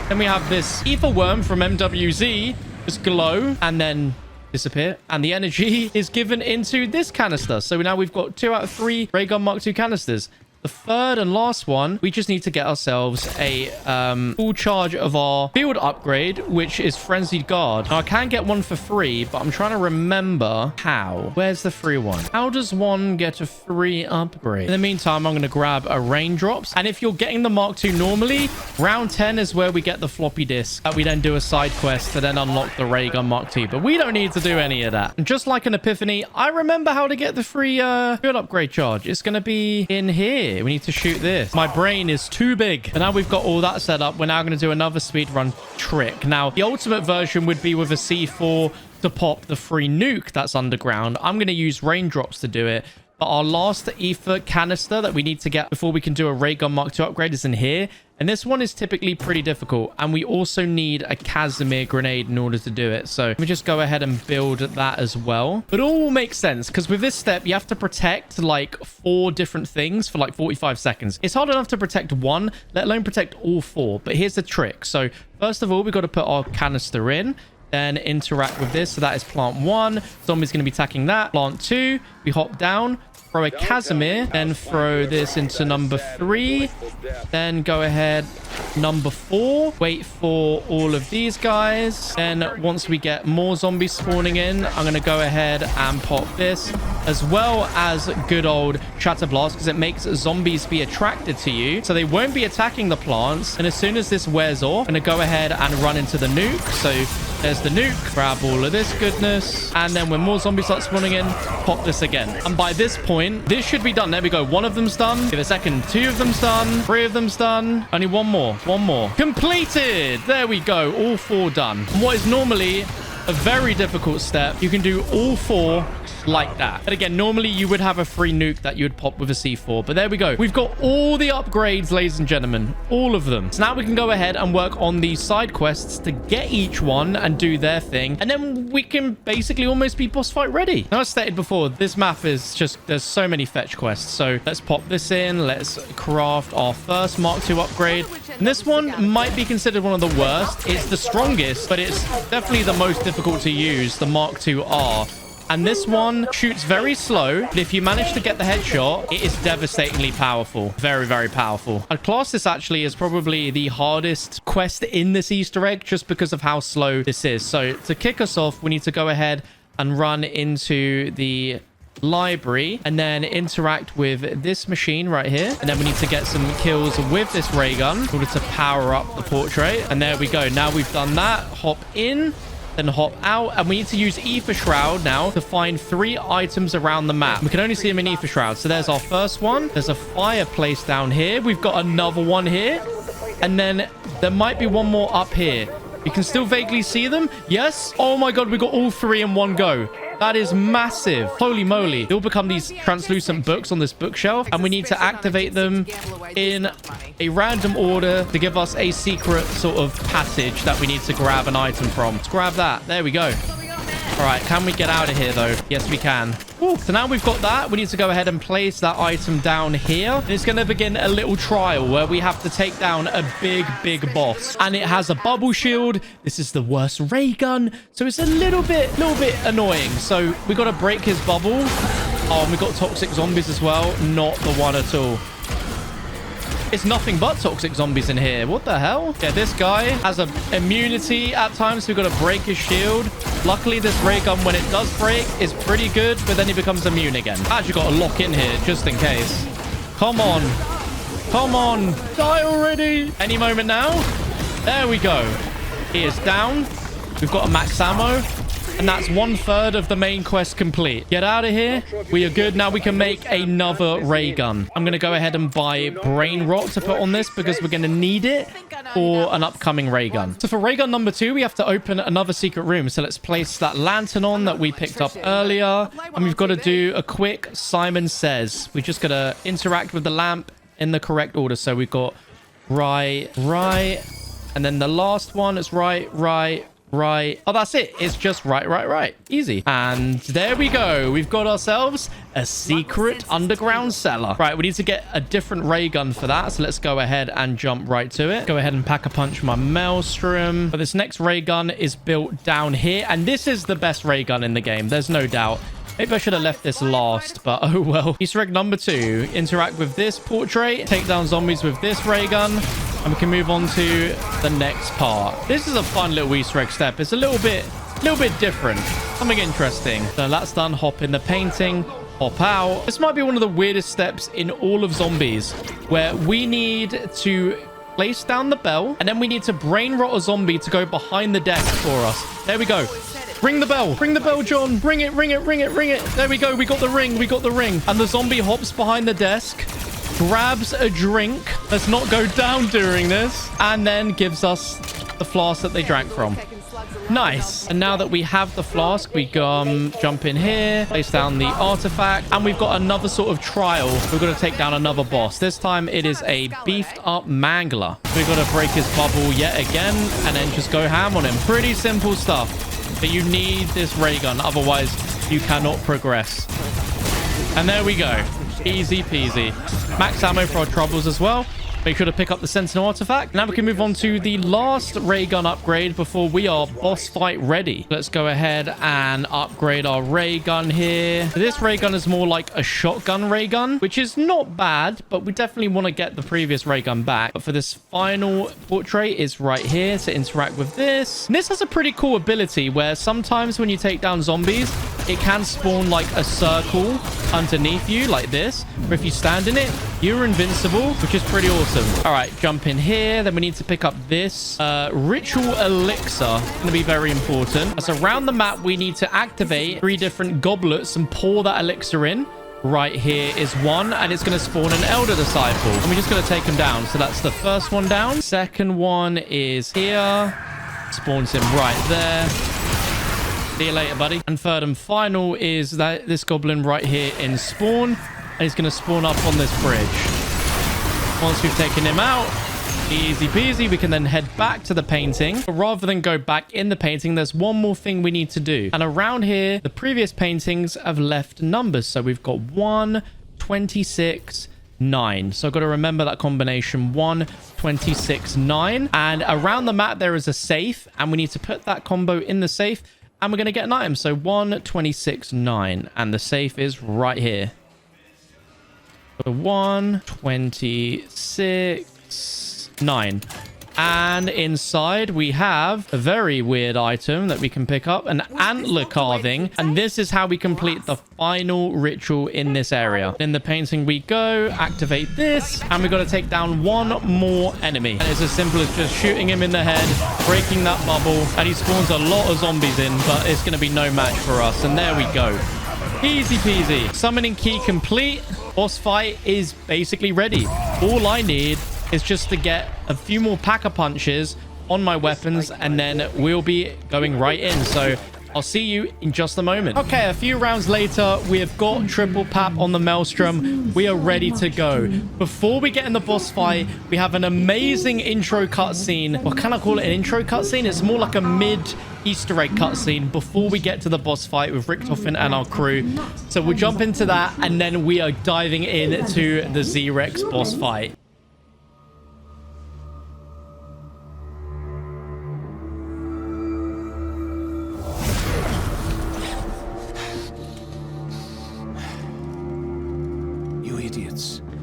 Then we have this Ether Worm from MWZ. Just glow and then disappear, and the energy is given into this canister. So now we've got 2 out of 3 ray gun Mark II canisters. The third and last one, we just need to get ourselves a full charge of our field upgrade, which is Frenzied Guard. Now, I can get one for free, but I'm trying to remember how. Where's the free one? How does one get a free upgrade? In the meantime, I'm going to grab a Raindrops. And if you're getting the Mark II normally, round 10 is where we get the floppy disk. We then do a side quest to then unlock the ray gun Mark II. But we don't need to do any of that. And just like an epiphany, I remember how to get the free field upgrade charge. It's going to be in here. We need to shoot this. My brain is too big. And now we've got all that set up. We're now going to do another speedrun trick. Now, the ultimate version would be with a C4 to pop the free nuke that's underground. I'm going to use Raindrops to do it. But our last Aether canister that we need to get before we can do a ray gun Mark II upgrade is in here. And this one is typically pretty difficult. And we also need a Casimir grenade in order to do it. So let me just go ahead and build that as well. But it all will make sense because with this step, you have to protect like 4 different things for like 45 seconds. It's hard enough to protect one, let alone protect all 4. But here's the trick. So first of all, we've got to put our canister in. Then interact with this. So that is plant 1. Zombie's going to be attacking that. Plant 2. We hop down. Throw a Casimir, then throw this into number 3, then go ahead number 4, wait for all of these guys. Then once we get more zombies spawning in, I'm going to go ahead and pop this, as well as good old Shatter Blast, because it makes zombies be attracted to you, so they won't be attacking the plants. And as soon as this wears off, I'm going to go ahead and run into the nuke. So there's the nuke, grab all of this goodness, and then when more zombies start spawning in, pop this again. And by this point, this should be done. There we go. 1 of them's done. Give it a second. 2 of them's done. 3 of them's done. Only 1 more. 1 more. Completed. There we go. All 4 done. And what is normally a very difficult step, you can do all 4 like that. But again, normally you would have a free nuke that you would pop with a C4. But there we go. We've got all the upgrades, ladies and gentlemen. All of them. So now we can go ahead and work on these side quests to get each one and do their thing. And then we can basically almost be boss fight ready. Now, as stated before, this map is just, there's so many fetch quests. So let's pop this in. Let's craft our first Mark II upgrade. And this one might be considered one of the worst. It's the strongest, but it's definitely the most difficult to use, the Mark II-R. And this one shoots very slow, but if you manage to get the headshot, it is devastatingly powerful. Very, very powerful. I'd class this actually as probably the hardest quest in this Easter egg, just because of how slow this is. So to kick us off, we need to go ahead and run into the library and then interact with this machine right here. And then we need to get some kills with this ray gun in order to power up the portrait. And there we go. Now we've done that. Hop in. Then hop out, and we need to use Aether Shroud now to find 3 items around the map. We can only see them in Aether Shroud. So there's our first one. There's a fireplace down here. We've got another one here. And then there might be one more up here. You can still vaguely see them. Yes. Oh my god, we got all 3 in one go. That is massive. Holy moly. They'll become these translucent books on this bookshelf, and we need to activate them in a random order to give us a secret sort of passage that we need to grab an item from. Let's grab that. There we go. All right, can we get out of here though? Yes, we can. Ooh, so now we've got that. We need to go ahead and place that item down here. And it's going to begin a little trial where we have to take down a big, big boss. And it has a bubble shield. This is the worst ray gun. So it's a little bit annoying. So we got to break his bubble. Oh, and we got toxic zombies as well. Not the one at all. It's nothing but toxic zombies in here. What the hell? Yeah, this guy has an immunity at times, so we've got to break his shield. Luckily, this ray gun, when it does break, is pretty good, but then he becomes immune again. I actually got to lock in here, just in case. Come on. Come on. Die already. Any moment now. There we go. He is down. We've got a max ammo. And that's 1/3 of the main quest complete. Get out of here. We are good. Now we can make another ray gun. I'm going to go ahead and buy brain rot to put on this because we're going to need it for an upcoming ray gun. So for ray gun number 2, we have to open another secret room. So let's place that lantern on that we picked up earlier. And we've got to do a quick Simon Says. We just got to interact with the lamp in the correct order. So we've got right. And then the last one is right. Oh, that's it. It's just right. Easy. And there we go. We've got ourselves a secret underground cellar. Right, we need to get a different ray gun for that. So let's go ahead and jump right to it. Go ahead and pack a punch my Maelstrom. But this next ray gun is built down here. And this is the best ray gun in the game. There's no doubt. Maybe I should have left this last, but oh well. Easter egg number 2. Interact with this portrait. Take down zombies with this ray gun. And we can move on to the next part. This is a fun little Easter egg step. It's a little bit different. Something interesting. So that's done. Hop in the painting. Hop out. This might be one of the weirdest steps in all of zombies, where we need to place down the bell, and then we need to brain rot a zombie to go behind the desk for us. There we go. Ring the bell. Ring the bell, John. Ring it. There we go. We got the ring. And the zombie hops behind the desk, grabs a drink. Let's not go down during this. And then gives us the flask that they drank from. Nice. And now that we have the flask, we jump in here, place down the artifact, and we've got another sort of trial. We're going to take down another boss. This time it is a beefed up mangler. We've got to break his bubble yet again and then just go ham on him. Pretty simple stuff. But you need this ray gun, otherwise you cannot progress. And there we go. Easy peasy. Max ammo for our troubles as well. Make sure to pick up the Sentinel artifact. Now we can move on to the last ray gun upgrade before we are boss fight ready. Let's go ahead and upgrade our ray gun here. This ray gun is more like a shotgun ray gun, which is not bad, but we definitely want to get the previous ray gun back. But for this final portrait is right here to interact with this. And this has a pretty cool ability where sometimes when you take down zombies, it can spawn like a circle underneath you like this, where if you stand in it, you're invincible, which is pretty awesome. All right, jump in here. Then we need to pick up this ritual elixir. It's going to be very important. So around the map, we need to activate 3 different goblets and pour that elixir in. Right here is one, and it's going to spawn an Elder Disciple. And we're just going to take him down. So that's the first one down. Second one is here. Spawns him right there. See you later, buddy. And third and final is that this goblin right here in spawn. And he's going to spawn up on this bridge. Once we've taken him out, easy peasy, we can then head back to the painting. But rather than go back in the painting, there's one more thing we need to do. And around here, the previous paintings have left numbers. So we've got 1, 26, 9. So I've got to remember that combination 1, 26, 9. And around the map, there is a safe. And we need to put that combo in the safe. And we're going to get an item. So 1, 26, 9. And the safe is right here. 1, 26, 9. And inside we have a very weird item that we can pick up, an antler carving. And this is how we complete the final ritual in this area. In the painting we go, activate this, and we've got to take down one more enemy. And it's as simple as just shooting him in the head, breaking that bubble, and he spawns a lot of zombies in, but it's going to be no match for us. And there we go. Easy peasy. Summoning key complete. Boss fight is basically ready. All I need is just to get a few more packer punches on my weapons, and then we'll be going right in. So I'll see you in just a moment. Okay, a few rounds later, we have got triple pap on the Maelstrom. We are ready to go. Before we get in the boss fight, we have an amazing intro cutscene. Or can I call it an intro cutscene? It's more like a mid Easter egg cutscene before we get to the boss fight with Richtofen and our crew. So we'll jump into that, and then we are diving into the Z-Rex boss fight.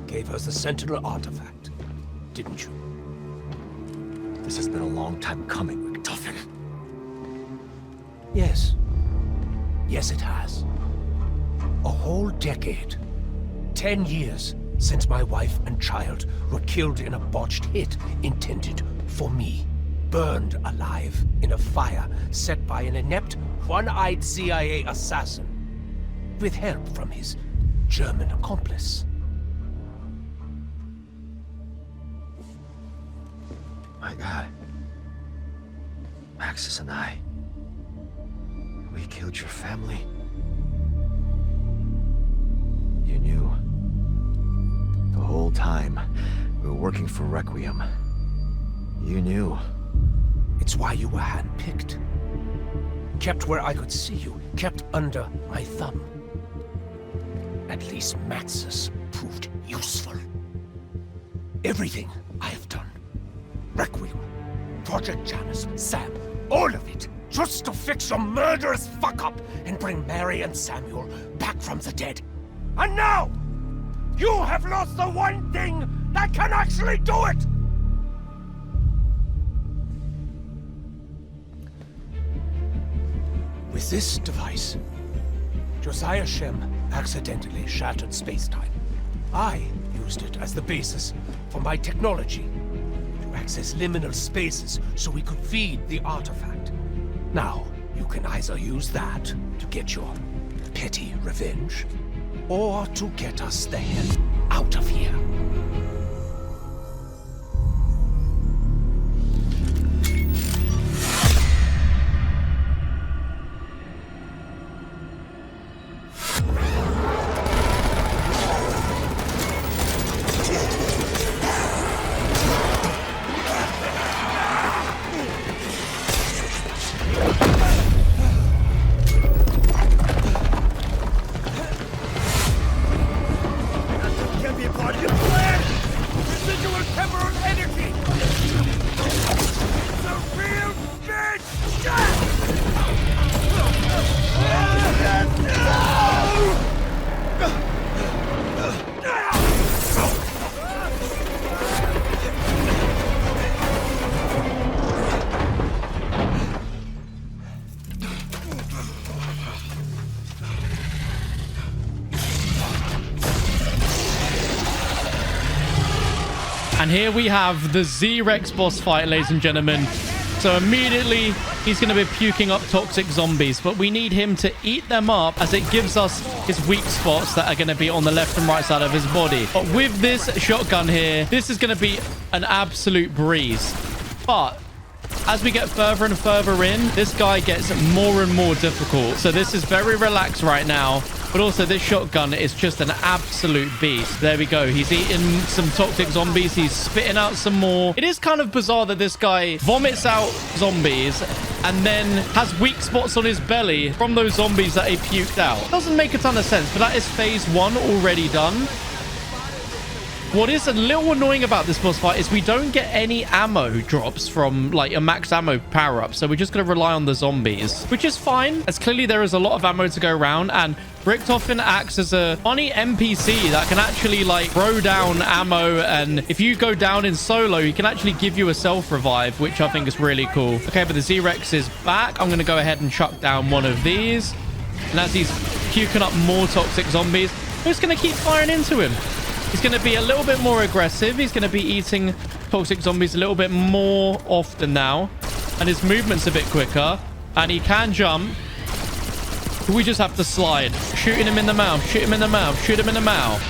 Gave us the Sentinel artifact, didn't you? This has been a long time coming, Richtofen. Yes. Yes, it has. A whole decade. 10 years since my wife and child were killed in a botched hit intended for me. Burned alive in a fire set by an inept, one-eyed CIA assassin. With help from his German accomplice. My God. Maxis and I. We killed your family. You knew. The whole time we were working for Requiem. You knew. It's why you were handpicked. Kept where I could see you. Kept under my thumb. At least Maxis proved useful. Everything I have done. Requiem, Project Janus, Sam, all of it, just to fix your murderous fuck-up and bring Mary and Samuel back from the dead. And now, you have lost the one thing that can actually do it! With this device, Josiah Shem accidentally shattered space-time. I used it as the basis for my technology. Access liminal spaces so we could feed the artifact. Now, you can either use that to get your petty revenge, or to get us the hell out of here. And here we have the Z-Rex boss fight, ladies and gentlemen. So immediately, he's going to be puking up toxic zombies. But we need him to eat them up as it gives us his weak spots that are going to be on the left and right side of his body. But with this shotgun here, this is going to be an absolute breeze. But as we get further and further in, this guy gets more and more difficult. So this is very relaxed right now. But also this shotgun is just an absolute beast. There we go. He's eating some toxic zombies. He's spitting out some more. It is kind of bizarre that this guy vomits out zombies and then has weak spots on his belly from those zombies that he puked out. Doesn't make a ton of sense, but that is phase 1 already done. What is a little annoying about this boss fight is we don't get any ammo drops from like a max ammo power up. So we're just going to rely on the zombies, which is fine, as clearly there is a lot of ammo to go around. And Richtofen acts as a funny NPC that can actually like throw down ammo. And if you go down in solo, he can actually give you a self revive, which I think is really cool. Okay, but the Z-Rex is back. I'm going to go ahead and chuck down one of these. And as he's puking up more toxic zombies, we're just going to keep firing into him. He's going to be a little bit more aggressive. He's going to be eating toxic zombies a little bit more often now. And his movement's a bit quicker. And he can jump. We just have to slide. Shooting him in the mouth. Shoot him in the mouth. Shoot him in the mouth.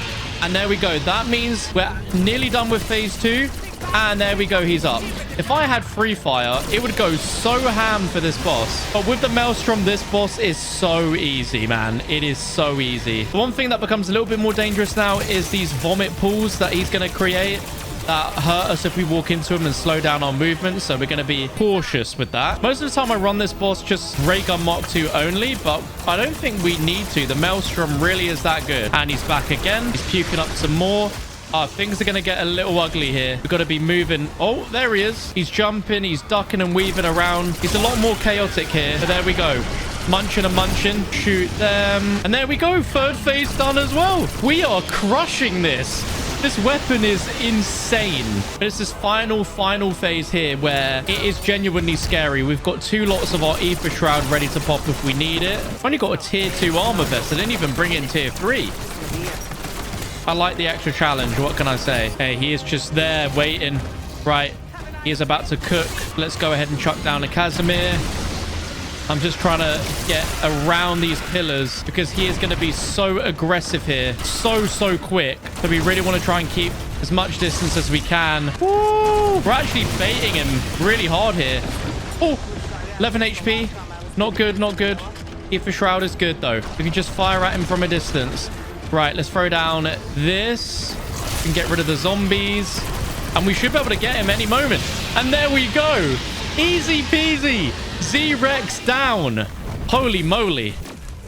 And there we go. That means we're nearly done with phase 2. And there we go. He's up. If I had free fire, it would go so ham for this boss. But with the Maelstrom, this boss is so easy, man. It is so easy. The one thing that becomes a little bit more dangerous now is these vomit pools that he's going to create that hurt us if we walk into him and slow down our movement. So we're going to be cautious with that. Most of the time I run this boss just Ray Gun Mark 2 only, but I don't think we need to. The Maelstrom really is that good. And he's back again. He's puking up some more. Things are going to get a little ugly here. We've got to be moving. Oh, there he is. He's jumping. He's ducking and weaving around. He's a lot more chaotic here. But there we go. Munching and munching. Shoot them. And there we go. Third phase done as well. We are crushing this. This weapon is insane. But it's this final phase here where it is genuinely scary. We've got 2 lots of our Aether Shroud ready to pop if we need it. I've only got a tier 2 armor vest. I didn't even bring in tier 3. I like the extra challenge. What can I say? Hey, he is just there waiting. Right. He is about to cook. Let's go ahead and chuck down a Casimir. I'm just trying to get around these pillars because he is going to be so aggressive here. So quick. So we really want to try and keep as much distance as we can. Woo! We're actually baiting him really hard here. Oh, 11 HP. Not good, not good. Aether Shroud is good, though. If you just fire at him from a distance. Right, let's throw down this and get rid of the zombies. And we should be able to get him any moment. And there we go. Easy peasy. Z-Rex down. Holy moly.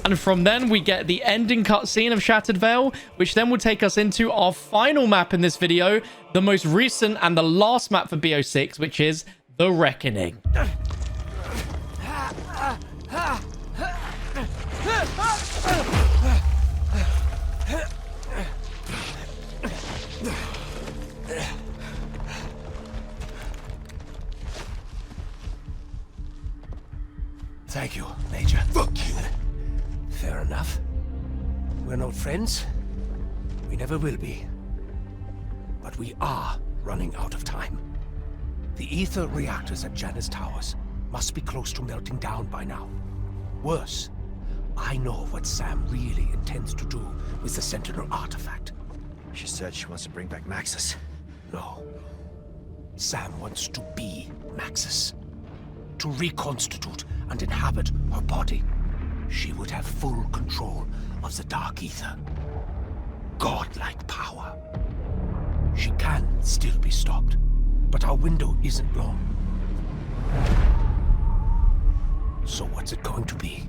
And from then, we get the ending cutscene of Shattered Veil, which then will take us into our final map in this video, the most recent and the last map for BO6, which is The Reckoning. Thank you, Major. Fuck you. Fair enough. We're not friends. We never will be. But we are running out of time. The Aether reactors at Janus Towers must be close to melting down by now. Worse, I know what Sam really intends to do with the Sentinel artifact. She said she wants to bring back Maxis. No. Sam wants to be Maxis. To reconstitute and inhabit her body. She would have full control of the Dark Aether. Godlike power. She can still be stopped, but our window isn't long. So what's it going to be?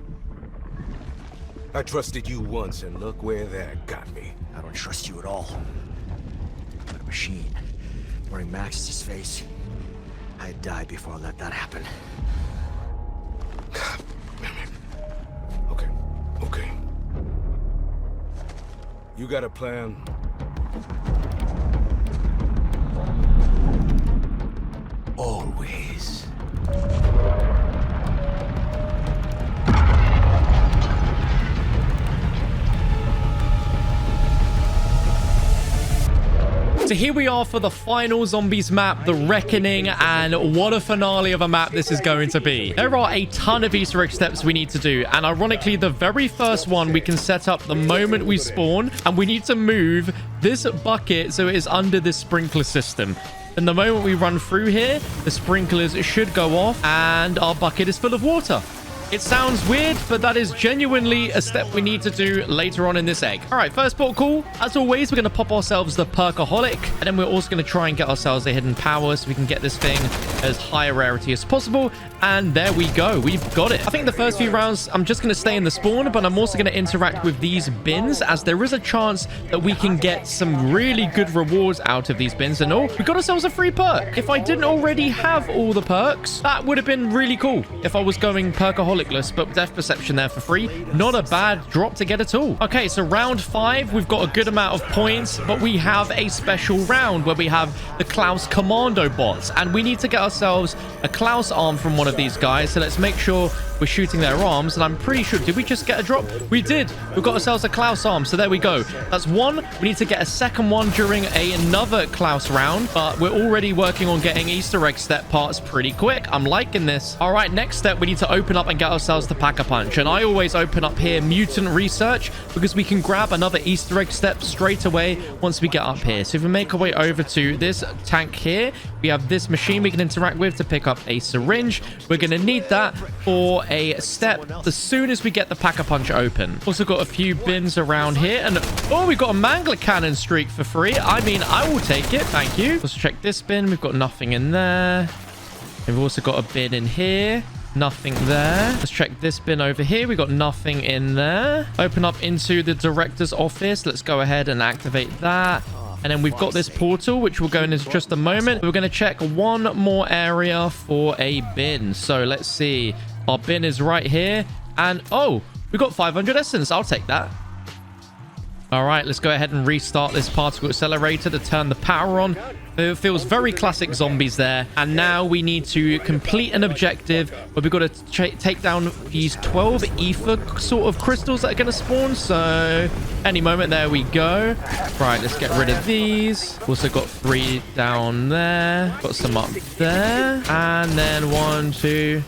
I trusted you once, and look where that got me. I don't trust you at all. But a machine wearing Maxis' face. I'd die before I let that happen. God damn it. Okay. You got a plan? Always. So here we are for the final zombies map, the Reckoning, and what a finale of a map this is going to be. There are a ton of Easter egg steps we need to do, and ironically, the very first one we can set up the moment we spawn, and we need to move this bucket so it is under this sprinkler system. And the moment we run through here, the sprinklers should go off, and our bucket is full of water. It sounds weird, but that is genuinely a step we need to do later on in this egg. All right, first port call. As always, we're going to pop ourselves the Perkaholic, and then we're also going to try and get ourselves a hidden power so we can get this thing as high a rarity as possible. And there we go. We've got it. I think the first few rounds, I'm just going to stay in the spawn, but I'm also going to interact with these bins, as there is a chance that we can get some really good rewards out of these bins. And we got ourselves a free perk. If I didn't already have all the perks, that would have been really cool if I was going Perkaholic, but Death Perception there for free. Not a bad drop to get at all. Okay, so round 5, we've got a good amount of points, but we have a special round where we have the Klaus Commando bots, and we need to get ourselves a Klaus arm from one of these guys. So let's make sure we're shooting their arms, and I'm pretty sure, did we just get a drop? We did. We've got ourselves a Klaus arm, so there we go. That's one. We need to get a second one during another Klaus round, but we're already working on getting Easter egg step parts pretty quick. I'm liking this. All right, next step, we need to open up and get ourselves the Pack-a-Punch, and I always open up here Mutant Research because we can grab another Easter egg step straight away once we get up here. So if we make our way over to this tank here, we have this machine we can interact with to pick up a syringe. We're going to need that for a step as soon as we get the Pack-a-Punch open. Also got a few bins around here, and we've got a Mangler Cannon streak for free. I mean, I will take it. Thank you. Let's check this bin. We've got nothing in there. We've also got a bin in here. Nothing there. Let's check this bin over here. We got nothing in there. Open up into the director's office. Let's go ahead and activate that. And then we've got this portal, which we'll go into just a moment. We're going to check one more area for a bin. So let's see. Our bin is right here. And we got 500 essence. I'll take that. All right, let's go ahead and restart this particle accelerator to turn the power on. It feels very classic zombies there. And now we need to complete an objective where we've got to take down these 12 ether sort of crystals that are going to spawn. So any moment, there we go. Right, let's get rid of these. Also got 3 down there. Got some up there. And then 1, 2,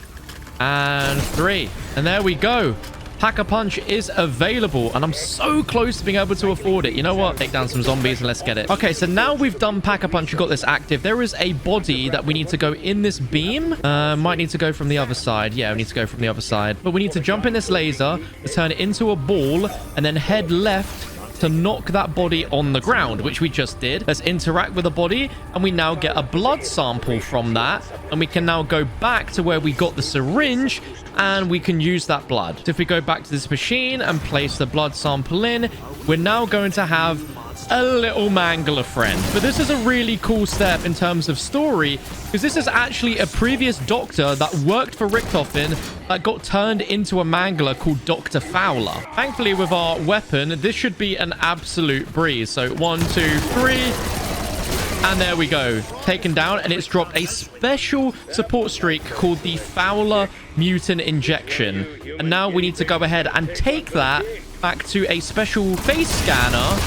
and 3. And there we go. Pack-a-Punch is available, and I'm so close to being able to afford it. You know what? Take down some zombies and let's get it. Okay, so now we've done Pack-a-Punch, we've got this active. There is a body that we need to go in this beam. Might need to go from the other side. Yeah, we need to go from the other side. But we need to jump in this laser, turn it into a ball, and then head left to knock that body on the ground, which we just did. Let's interact with the body, and we now get a blood sample from that, and we can now go back to where we got the syringe, and we can use that blood. So if we go back to this machine and place the blood sample in, we're now going to have a little mangler friend. But this is a really cool step in terms of story, because this is actually a previous doctor that worked for Richtofen that got turned into a mangler called Dr. Fowler. Thankfully, with our weapon, this should be an absolute breeze. So 1, 2, 3. And there we go. Taken down, and it's dropped a special support streak called the Fowler Mutant Injection. And now we need to go ahead and take that back to a special face scanner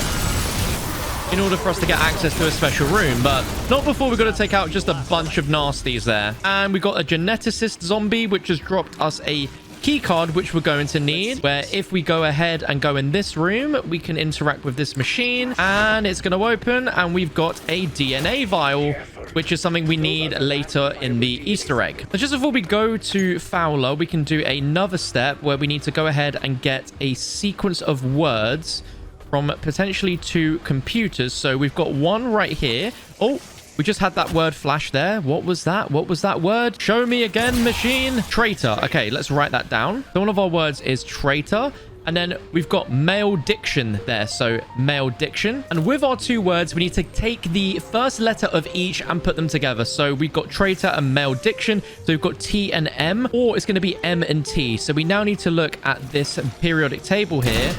in order for us to get access to a special room, but not before we've got to take out just a bunch of nasties there. And we got a geneticist zombie, which has dropped us a key card, which we're going to need, where if we go ahead and go in this room, we can interact with this machine, and it's going to open, and we've got a DNA vial, which is something we need later in the Easter egg. But just before we go to Fowler, we can do another step where we need to go ahead and get a sequence of words from potentially 2 computers. So we've got one right here. We just had that word flash there. What was that? What was that word? Show me again, machine. Traitor. Okay, let's write that down. So one of our words is traitor. And then we've got malediction there. So malediction. And with our 2 words, we need to take the first letter of each and put them together. So we've got traitor and malediction. So we've got T and M, or it's going to be M and T. So we now need to look at this periodic table here.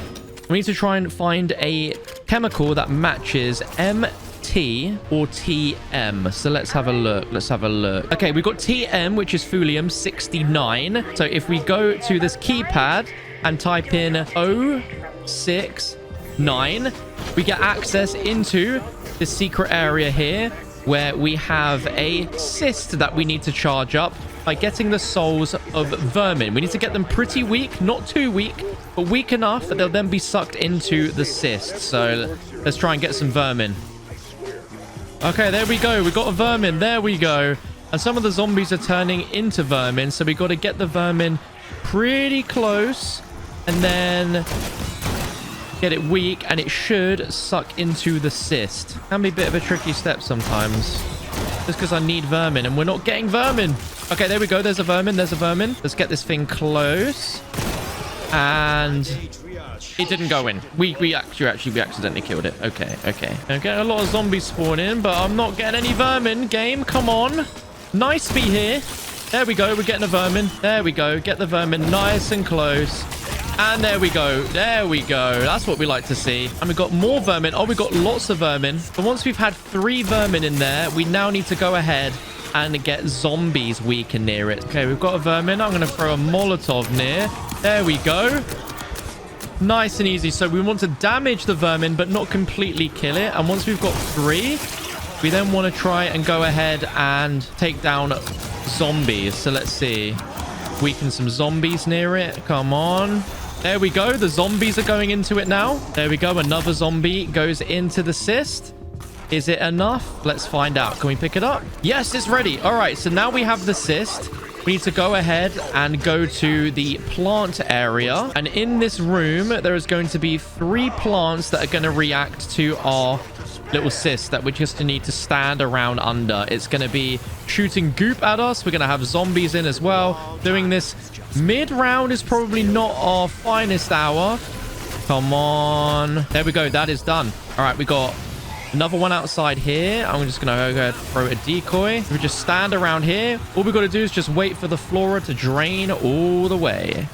We need to try and find a chemical that matches MT or TM. So let's have a look. Okay, we've got TM, which is thulium 69. So if we go to this keypad and type in 069, we get access into this secret area here where we have a cyst that we need to charge up by getting the souls of vermin. We need to get them pretty weak, not too weak, but weak enough that they'll then be sucked into the cyst. So let's try and get some vermin. Okay, there we go. We got a vermin. There we go. And some of the zombies are turning into vermin, so we got to get the vermin pretty close and then get it weak, and it should suck into the cyst. Can be a bit of a tricky step sometimes, just because I need vermin and we're not getting vermin. Okay, there we go. There's a vermin. There's a vermin. Let's get this thing close. And it didn't go in. We accidentally killed it. Okay. A lot of zombies spawn in, but I'm not getting any vermin. Game, come on. Nice be here. There we go. We're getting a vermin. There we go. Get the vermin nice and close. And there we go. There we go. That's what we like to see. And we got more vermin. Oh, we got lots of vermin. But once we've had 3 vermin in there, we now need to go ahead and get zombies weak and near it. Okay, we've got a vermin. I'm going to throw a Molotov near. There we go. Nice and easy. So we want to damage the vermin, but not completely kill it. And once we've got 3, we then want to try and go ahead and take down zombies. So let's see. Weaken some zombies near it. Come on. There we go. The zombies are going into it now. There we go. Another zombie goes into the cyst. Is it enough? Let's find out. Can we pick it up? Yes, it's ready. All right. So now we have the cyst. We need to go ahead and go to the plant area. And in this room, there is going to be 3 plants that are going to react to our little cyst that we just need to stand around under. It's going to be shooting goop at us. We're going to have zombies in as well. Doing this mid-round is probably not our finest hour. Come on. There we go. That is done. All right, we got another one outside here. I'm just going to go ahead and throw a decoy. We just stand around here. All we got to do is just wait for the flora to drain all the way.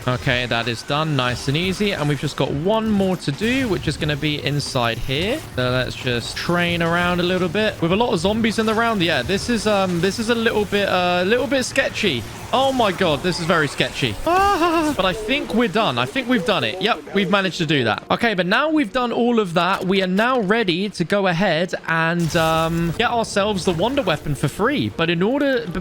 Okay, that is done. Nice and easy. And we've just got one more to do, which is going to be inside here. So let's just train around a little bit. With a lot of zombies in the round. Yeah, this is a little bit sketchy. Oh my god, this is very sketchy. But I think we're done. I think we've done it. Yep, we've managed to do that. Okay, but now we've done all of that, we are now ready to go ahead and get ourselves the wonder weapon for free. But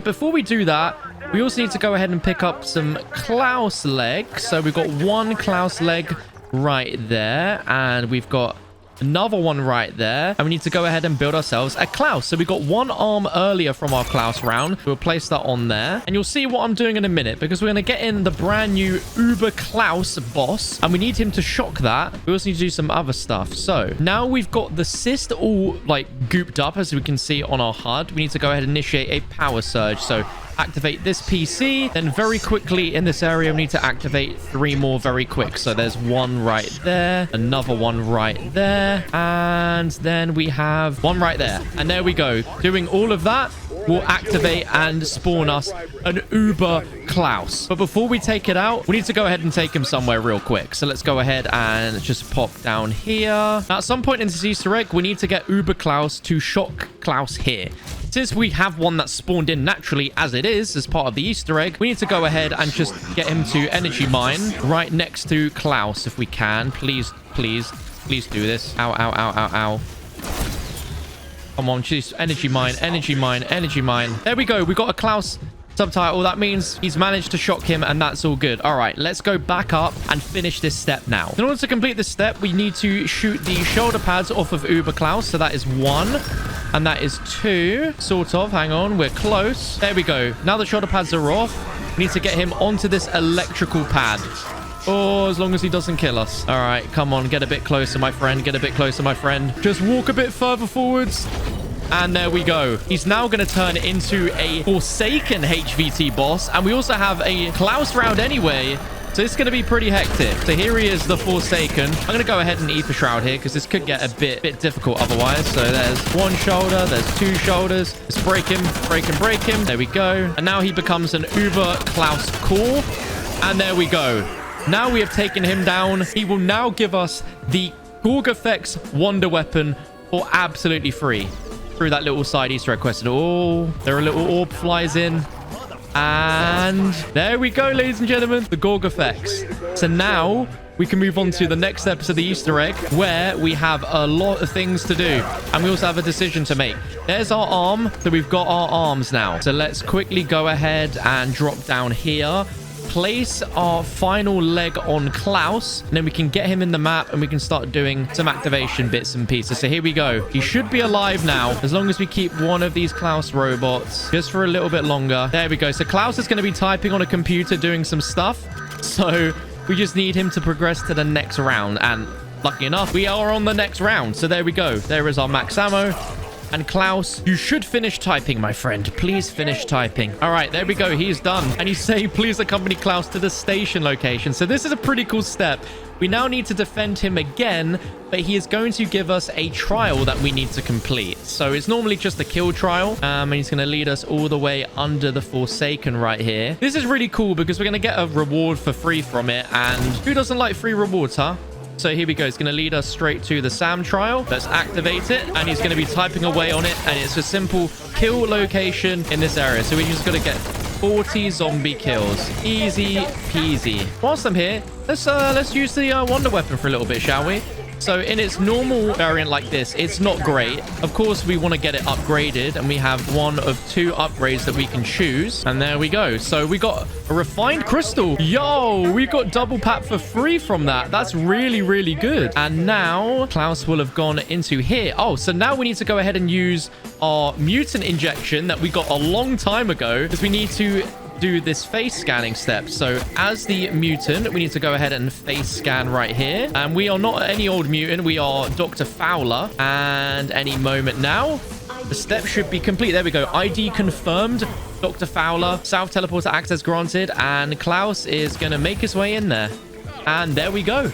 before we do that, we also need to go ahead and pick up some Klaus legs. So we've got 1 Klaus leg right there, and we've got another one right there, and we need to go ahead and build ourselves a Klaus. So we got 1 arm earlier from our Klaus round. We'll place that on there, and you'll see what I'm doing in a minute, because we're going to get in the brand new Uber Klaus boss, and we need him to shock that. We also need to do some other stuff. So now we've got the cyst all like gooped up, as we can see on our HUD. We need to go ahead and initiate a power surge. So activate this PC, then very quickly in this area we need to activate 3 more very quick. So there's 1 right there, another 1 right there, and then we have 1 right there. And there we go. Doing all of that will activate and spawn us an Uber Klaus. But before we take it out, we need to go ahead and take him somewhere real quick. So let's go ahead and just pop down here. Now, at some point in this Easter egg, we need to get Uber Klaus to shock Klaus here. Since we have one that spawned in naturally as it is, as part of the Easter egg, we need to go ahead and just get him to energy mine right next to Klaus if we can. Please do this. Ow, ow, ow, ow, ow. Come on, jeez. Energy mine, energy mine, energy mine. There we go. We got a Klaus subtitle. That means he's managed to shock him, and that's all good. All right, let's go back up and finish this step now. In order to complete this step, we need to shoot the shoulder pads off of Uber Klaus. So that is 1. And that is 2, sort of. Hang on, we're close. There we go. Now the shoulder pads are off. We need to get him onto this electrical pad. Oh, as long as he doesn't kill us. All right, come on. Get a bit closer, my friend. Get a bit closer, my friend. Just walk a bit further forwards. And there we go. He's now going to turn into a Forsaken HVT boss. And we also have a Klaus round anyway. So it's going to be pretty hectic. So here he is, the Forsaken. I'm going to go ahead and Aether Shroud here because this could get a bit difficult otherwise. So there's 1 shoulder. There's 2 shoulders. Let's break him, break him, break him. There we go. And now he becomes an Uber Klaus core. And there we go. Now we have taken him down. He will now give us the Gorgafex Wonder Weapon for absolutely free through that little side Easter egg quest. Oh, there a little orb flies in. And there we go, ladies and gentlemen, the Gorgafex. So now we can move on to the next episode of the Easter egg, where we have a lot of things to do. And we also have a decision to make. There's our arm. So we've got our arms now. So let's quickly go ahead and drop down here. Place our final leg on Klaus, and then we can get him in the map and we can start doing some activation bits and pieces. So here we go. He should be alive now, as long as we keep one of these Klaus robots just for a little bit longer. There we go. So Klaus is going to be typing on a computer doing some stuff. So we just need him to progress to the next round. And lucky enough, we are on the next round. So there we go. There is our max ammo. And Klaus, you should finish typing, my friend. Please finish typing. All right, there we go. He's done. And he's saying, please accompany Klaus to the station location. So this is a pretty cool step. We now need to defend him again, but he is going to give us a trial that we need to complete. So it's normally just a kill trial. And he's going to lead us all the way under the Forsaken right here. This is really cool because we're going to get a reward for free from it. And who doesn't like free rewards, huh? So here we go. It's going to lead us straight to the SAM trial. Let's activate it. And he's going to be typing away on it. And it's a simple kill location in this area. So we just got to get 40 zombie kills. Easy peasy. Whilst I'm here, let's use the wonder weapon for a little bit, shall we? So in its normal variant like this, it's not great. Of course, we want to get it upgraded, and we have one of 2 upgrades that we can choose. And there we go. So we got a refined crystal. Yo, we got double pat for free from that. That's really, really good. And now Klaus will have gone into here. Oh, so now we need to go ahead and use our mutant injection that we got a long time ago, because we need to do this face scanning step. So as the mutant, we need to go ahead and face scan right here. And we are not any old mutant. We are Dr. Fowler. And any moment now, the step should be complete. There we go. ID confirmed. Dr. Fowler. South teleporter access granted. And Klaus is going to make his way in there. And there we go.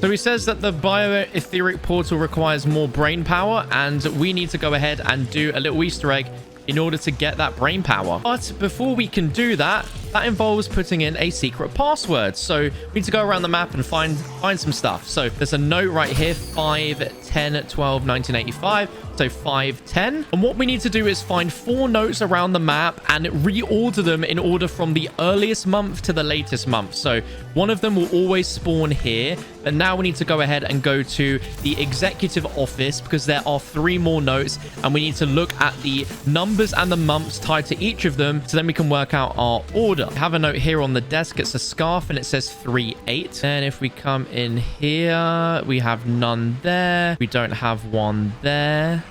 So he says that the bioetheric portal requires more brain power. And we need to go ahead and do a little Easter egg in order to get that brain power. But before we can do that, that involves putting in a secret password. So we need to go around the map and find some stuff. So there's a note right here, 5/10/12/1985. So 5/10. And what we need to do is find 4 notes around the map and reorder them in order from the earliest month to the latest month. So one of them will always spawn here. And now we need to go ahead and go to the executive office, because there are 3 more notes, and we need to look at the numbers and the months tied to each of them, so then we can work out our order. I have a note here on the desk. It's a scarf and it says 3/8. And if we come in here, we have none there. We don't have one there.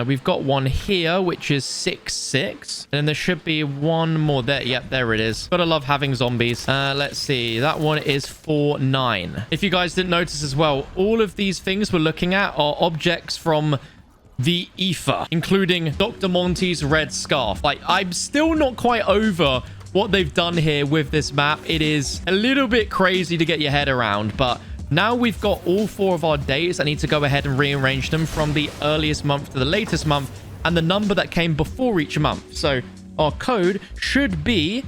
We've got one here, which is 6/6. And then there should be one more there. Yep, there it is. Gotta love having zombies. Let's see. That one is 4/9. If you guys didn't notice as well, all of these things we're looking at are objects from the Aether, including Dr. Monty's red scarf. Like, I'm still not quite over what they've done here with this map. It is a little bit crazy to get your head around, but now we've got all 4 of our days. I need to go ahead and rearrange them from the earliest month to the latest month and the number that came before each month. So our code should be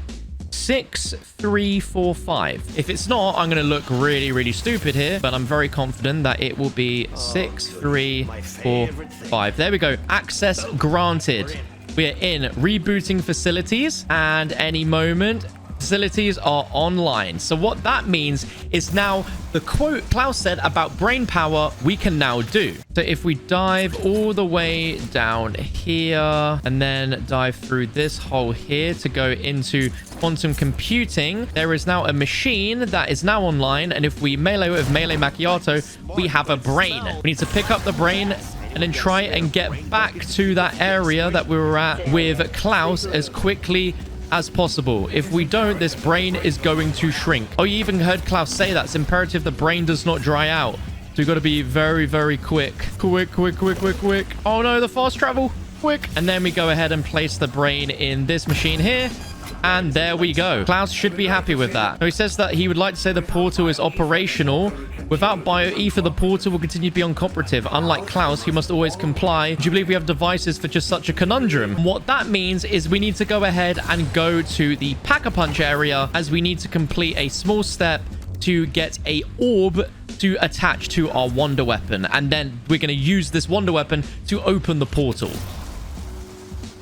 6345. If it's not, I'm going to look really, really stupid here, but I'm very confident that it will be 6345. There we go. Access granted. We are in rebooting facilities, and any moment facilities are online. So what that means is now the quote Klaus said about brain power we can now do. So if we dive all the way down here and then dive through this hole here to go into quantum computing, there is now a machine that is now online. And if we melee with Melee Macchiato, we have a brain. We need to pick up the brain and then try and get back to that area that we were at with Klaus as quickly as possible. If we don't, this brain is going to shrink. Oh, you even heard Klaus say that. It's imperative the brain does not dry out. So we've got to be very, very quick. Quick. Oh no, the fast travel. Quick. And then we go ahead and place the brain in this machine here. And there we go. Klaus should be happy with that. Now, he says that he would like to say the portal is operational. Without bioether, the portal will continue to be uncooperative. Unlike Klaus, who must always comply. Do you believe we have devices for just such a conundrum? And what that means is we need to go ahead and go to the Pack-a-Punch area, as we need to complete a small step to get a orb to attach to our wonder weapon. And then we're going to use this wonder weapon to open the portal.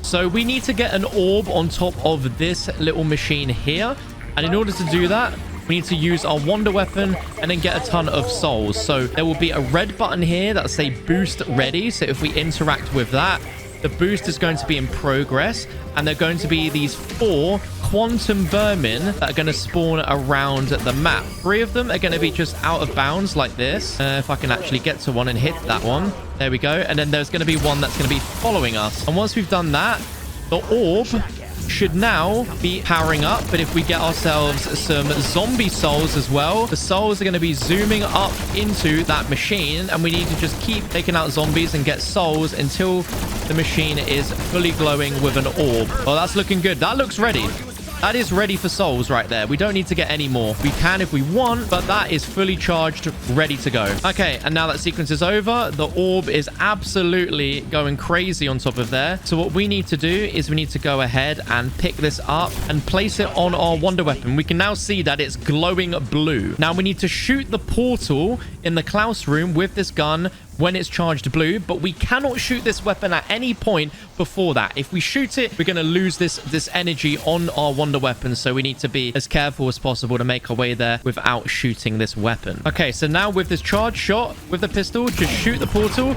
So we need to get an orb on top of this little machine here. And in order to do that, we need to use our wonder weapon and then get a ton of souls. So there will be a red button here that say boost ready. So if we interact with that, the boost is going to be in progress, and they're going to be these 4 quantum vermin that are going to spawn around the map. 3 of them are going to be just out of bounds like this. If I can actually get to one and hit that one. There we go. And then there's going to be one that's going to be following us. And once we've done that, the orb should now be powering up. But if we get ourselves some zombie souls as well, the souls are going to be zooming up into that machine, and we need to just keep taking out zombies and get souls until the machine is fully glowing with an orb. Well, that's looking good. That looks ready. That is ready for souls right there. We don't need to get any more. We can if we want, but that is fully charged, ready to go. Okay, and now that sequence is over, the orb is absolutely going crazy on top of there. So what we need to do is we need to go ahead and pick this up and place it on our wonder weapon. We can now see that it's glowing blue. Now we need to shoot the portal in the Klaus room with this gun when it's charged blue, but we cannot shoot this weapon at any point before that. If we shoot it, we're going to lose this energy on our wonder weapon, so we need to be as careful as possible to make our way there without shooting this weapon. Okay, so now with this charge shot with the pistol, just shoot the portal,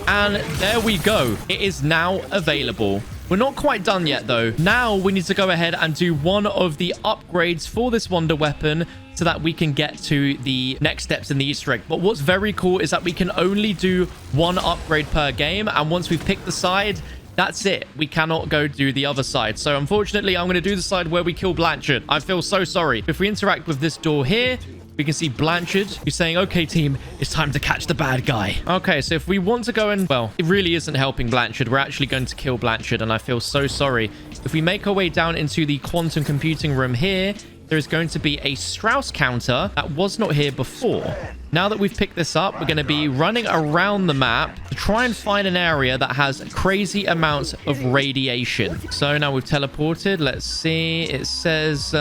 and there we go. It is now available. We're not quite done yet, though. Now we need to go ahead and do one of the upgrades for this wonder weapon so that we can get to the next steps in the Easter egg. But what's very cool is that we can only do 1 upgrade per game. And once we've picked the side, that's it. We cannot go do the other side. So unfortunately, I'm going to do the side where we kill Blanchard. I feel so sorry. If we interact with this door here, we can see Blanchard. He's saying, okay, team, it's time to catch the bad guy. Okay, so if we want to go and, well, it really isn't helping Blanchard. We're actually going to kill Blanchard, and I feel so sorry. If we make our way down into the quantum computing room here, there is going to be a Strauss counter that was not here before. Now that we've picked this up, we're going to be running around the map to try and find an area that has crazy amounts of radiation. So now we've teleported. Let's see. It says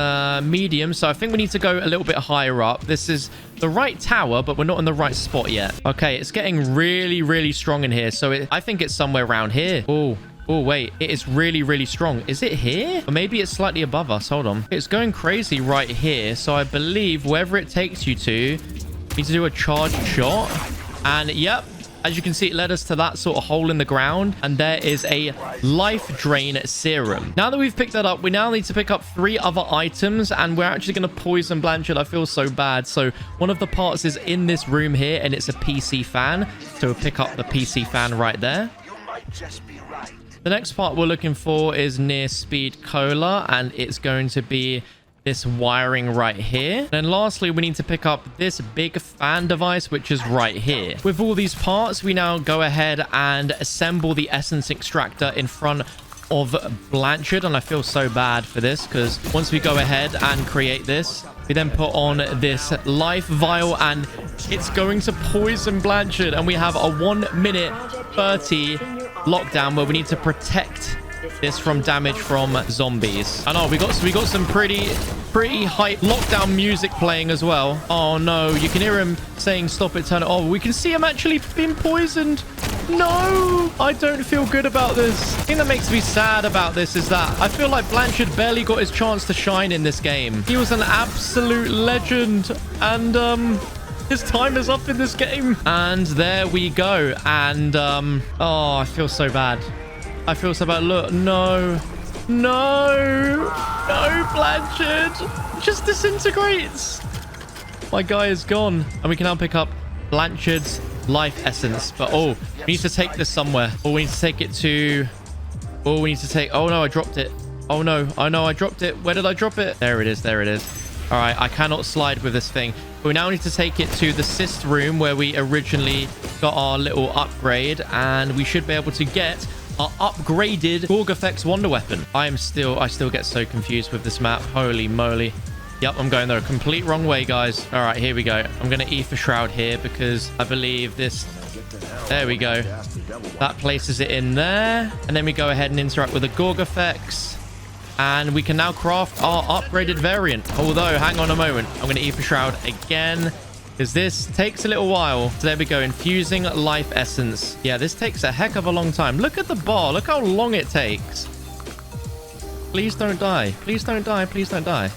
medium. So I think we need to go a little bit higher up. This is the right tower, but we're not in the right spot yet. Okay, it's getting really, really strong in here. So I think it's somewhere around here. Oh, wait. It is really, really strong. Is it here? Or maybe it's slightly above us. Hold on. It's going crazy right here. So I believe wherever it takes you to, you need to do a charged shot. And yep, as you can see, it led us to that sort of hole in the ground. And there is a life drain serum. Now that we've picked that up, we now need to pick up 3 other items. And we're actually going to poison Blanchard. I feel so bad. So one of the parts is in this room here, and it's a PC fan. So we'll pick up the PC fan right there. The next part we're looking for is near speed cola, and it's going to be this wiring right here. And lastly, we need to pick up this big fan device, which is right here. With all these parts, we now go ahead and assemble the essence extractor in front of Blanchard. And I feel so bad for this, because once we go ahead and create this, we then put on this life vial, and it's going to poison Blanchard. And we have a 1-minute 30 lockdown where we need to protect this from damage from zombies. I know we got some pretty hype lockdown music playing as well. Oh no, you can hear him saying stop it, turn it off. We can see him actually being poisoned. No, I don't feel good about this. The thing that makes me sad about this is that I feel like Blanchard barely got his chance to shine in this game. He was an absolute legend, and his time is up in this game. And there we go. And oh, I feel so bad. I feel so bad. Look, no, Blanchard just disintegrates. My guy is gone. And we can now pick up Blanchard's life essence. But oh, we need to take this somewhere. Oh, we need to take it to, oh, we need to take, oh no, I dropped it. Oh no, I dropped it. Where did I drop it? There it is. All right, I cannot slide with this thing. But we now need to take it to the cyst room where we originally got our little upgrade, and we should be able to get our upgraded Gorgafex wonder weapon. I still get so confused with this map. Holy moly. Yep, I'm going the complete wrong way, guys. All right, here we go. I'm going to Aether Shroud here because I believe this... There we go. That places it in there. And then we go ahead and interact with the Gorgafex. And we can now craft our upgraded variant. Although, hang on a moment. I'm going to Aether Shroud again, because this takes a little while. So there we go. Infusing life essence. Yeah, this takes a heck of a long time. Look at the bar. Look how long it takes. Please don't die. Please don't die. Please don't die.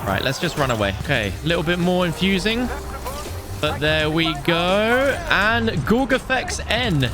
Right, let's just run away. Okay, a little bit more infusing. But there we go. And Gorgafex N.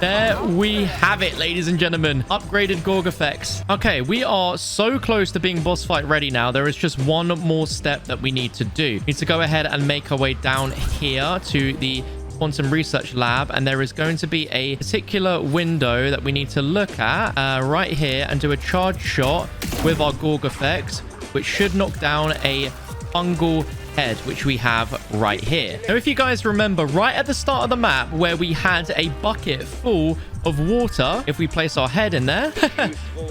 There we have it, ladies and gentlemen. Upgraded Gorgafex. Okay, we are so close to being boss fight ready now. There is just one more step that we need to do. We need to go ahead and make our way down here to the quantum research lab, and there is going to be a particular window that we need to look at right here and do a charge shot with our Gorgafex, which should knock down a fungal head, which we have right here. Now, if you guys remember, right at the start of the map where we had a bucket full of water, if we place our head in there,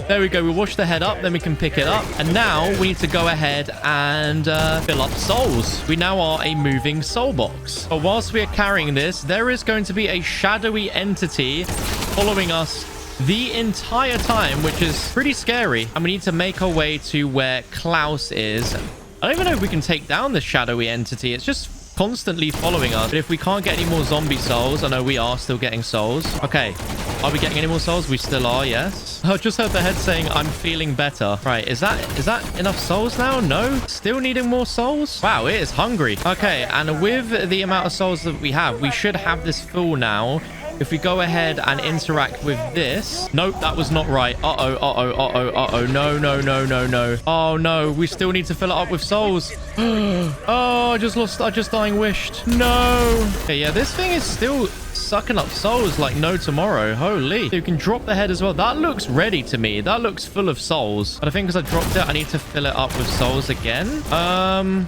there we go. We wash the head up, then we can pick it up. And now we need to go ahead and fill up souls. We now are a moving soul box. But whilst we are carrying this, there is going to be a shadowy entity following us the entire time, which is pretty scary. And we need to make our way to where Klaus is. I don't even know if we can take down this shadowy entity. It's just constantly following us. But if we can't get any more zombie souls, I know we are still getting souls. Okay. Are we getting any more souls? We still are, yes. I just heard the head saying, I'm feeling better. Right. Is that enough souls now? No. Still needing more souls? Wow, it is hungry. Okay. And with the amount of souls that we have, we should have this full now. If we go ahead and interact with this. Nope, that was not right. Uh-oh, uh-oh, uh-oh, uh-oh. No, no, no, no, no. Oh, no. We still need to fill it up with souls. Oh, I just dying wished. No. Okay, yeah, this thing is still sucking up souls like no tomorrow. Holy. You can drop the head as well. That looks ready to me. That looks full of souls. But I think because I dropped it, I need to fill it up with souls again.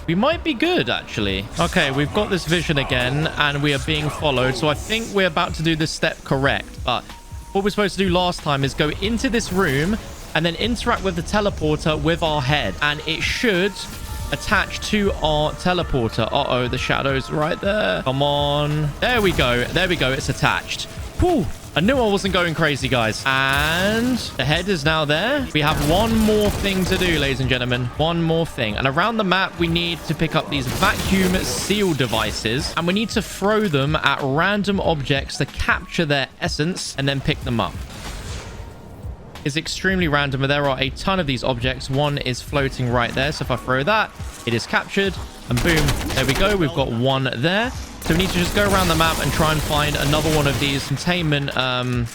We might be good, actually. Okay, we've got this vision again, and we are being followed. So I think we're about to do this step correct. But what we're supposed to do last time is go into this room and then interact with the teleporter with our head. And it should attach to our teleporter. Uh-oh, the shadow's right there. Come on. There we go. There we go. It's attached. Whew. I knew I wasn't going crazy, guys. And the head is now there. We have one more thing to do, ladies and gentlemen. One more thing. And around the map, we need to pick up these vacuum seal devices. And we need to throw them at random objects to capture their essence and then pick them up. Is extremely random, but there are a ton of these objects. One is floating right there, so if I throw that, it is captured, and boom, there we go. We've got one there. So we need to just go around the map and try and find another one of these containment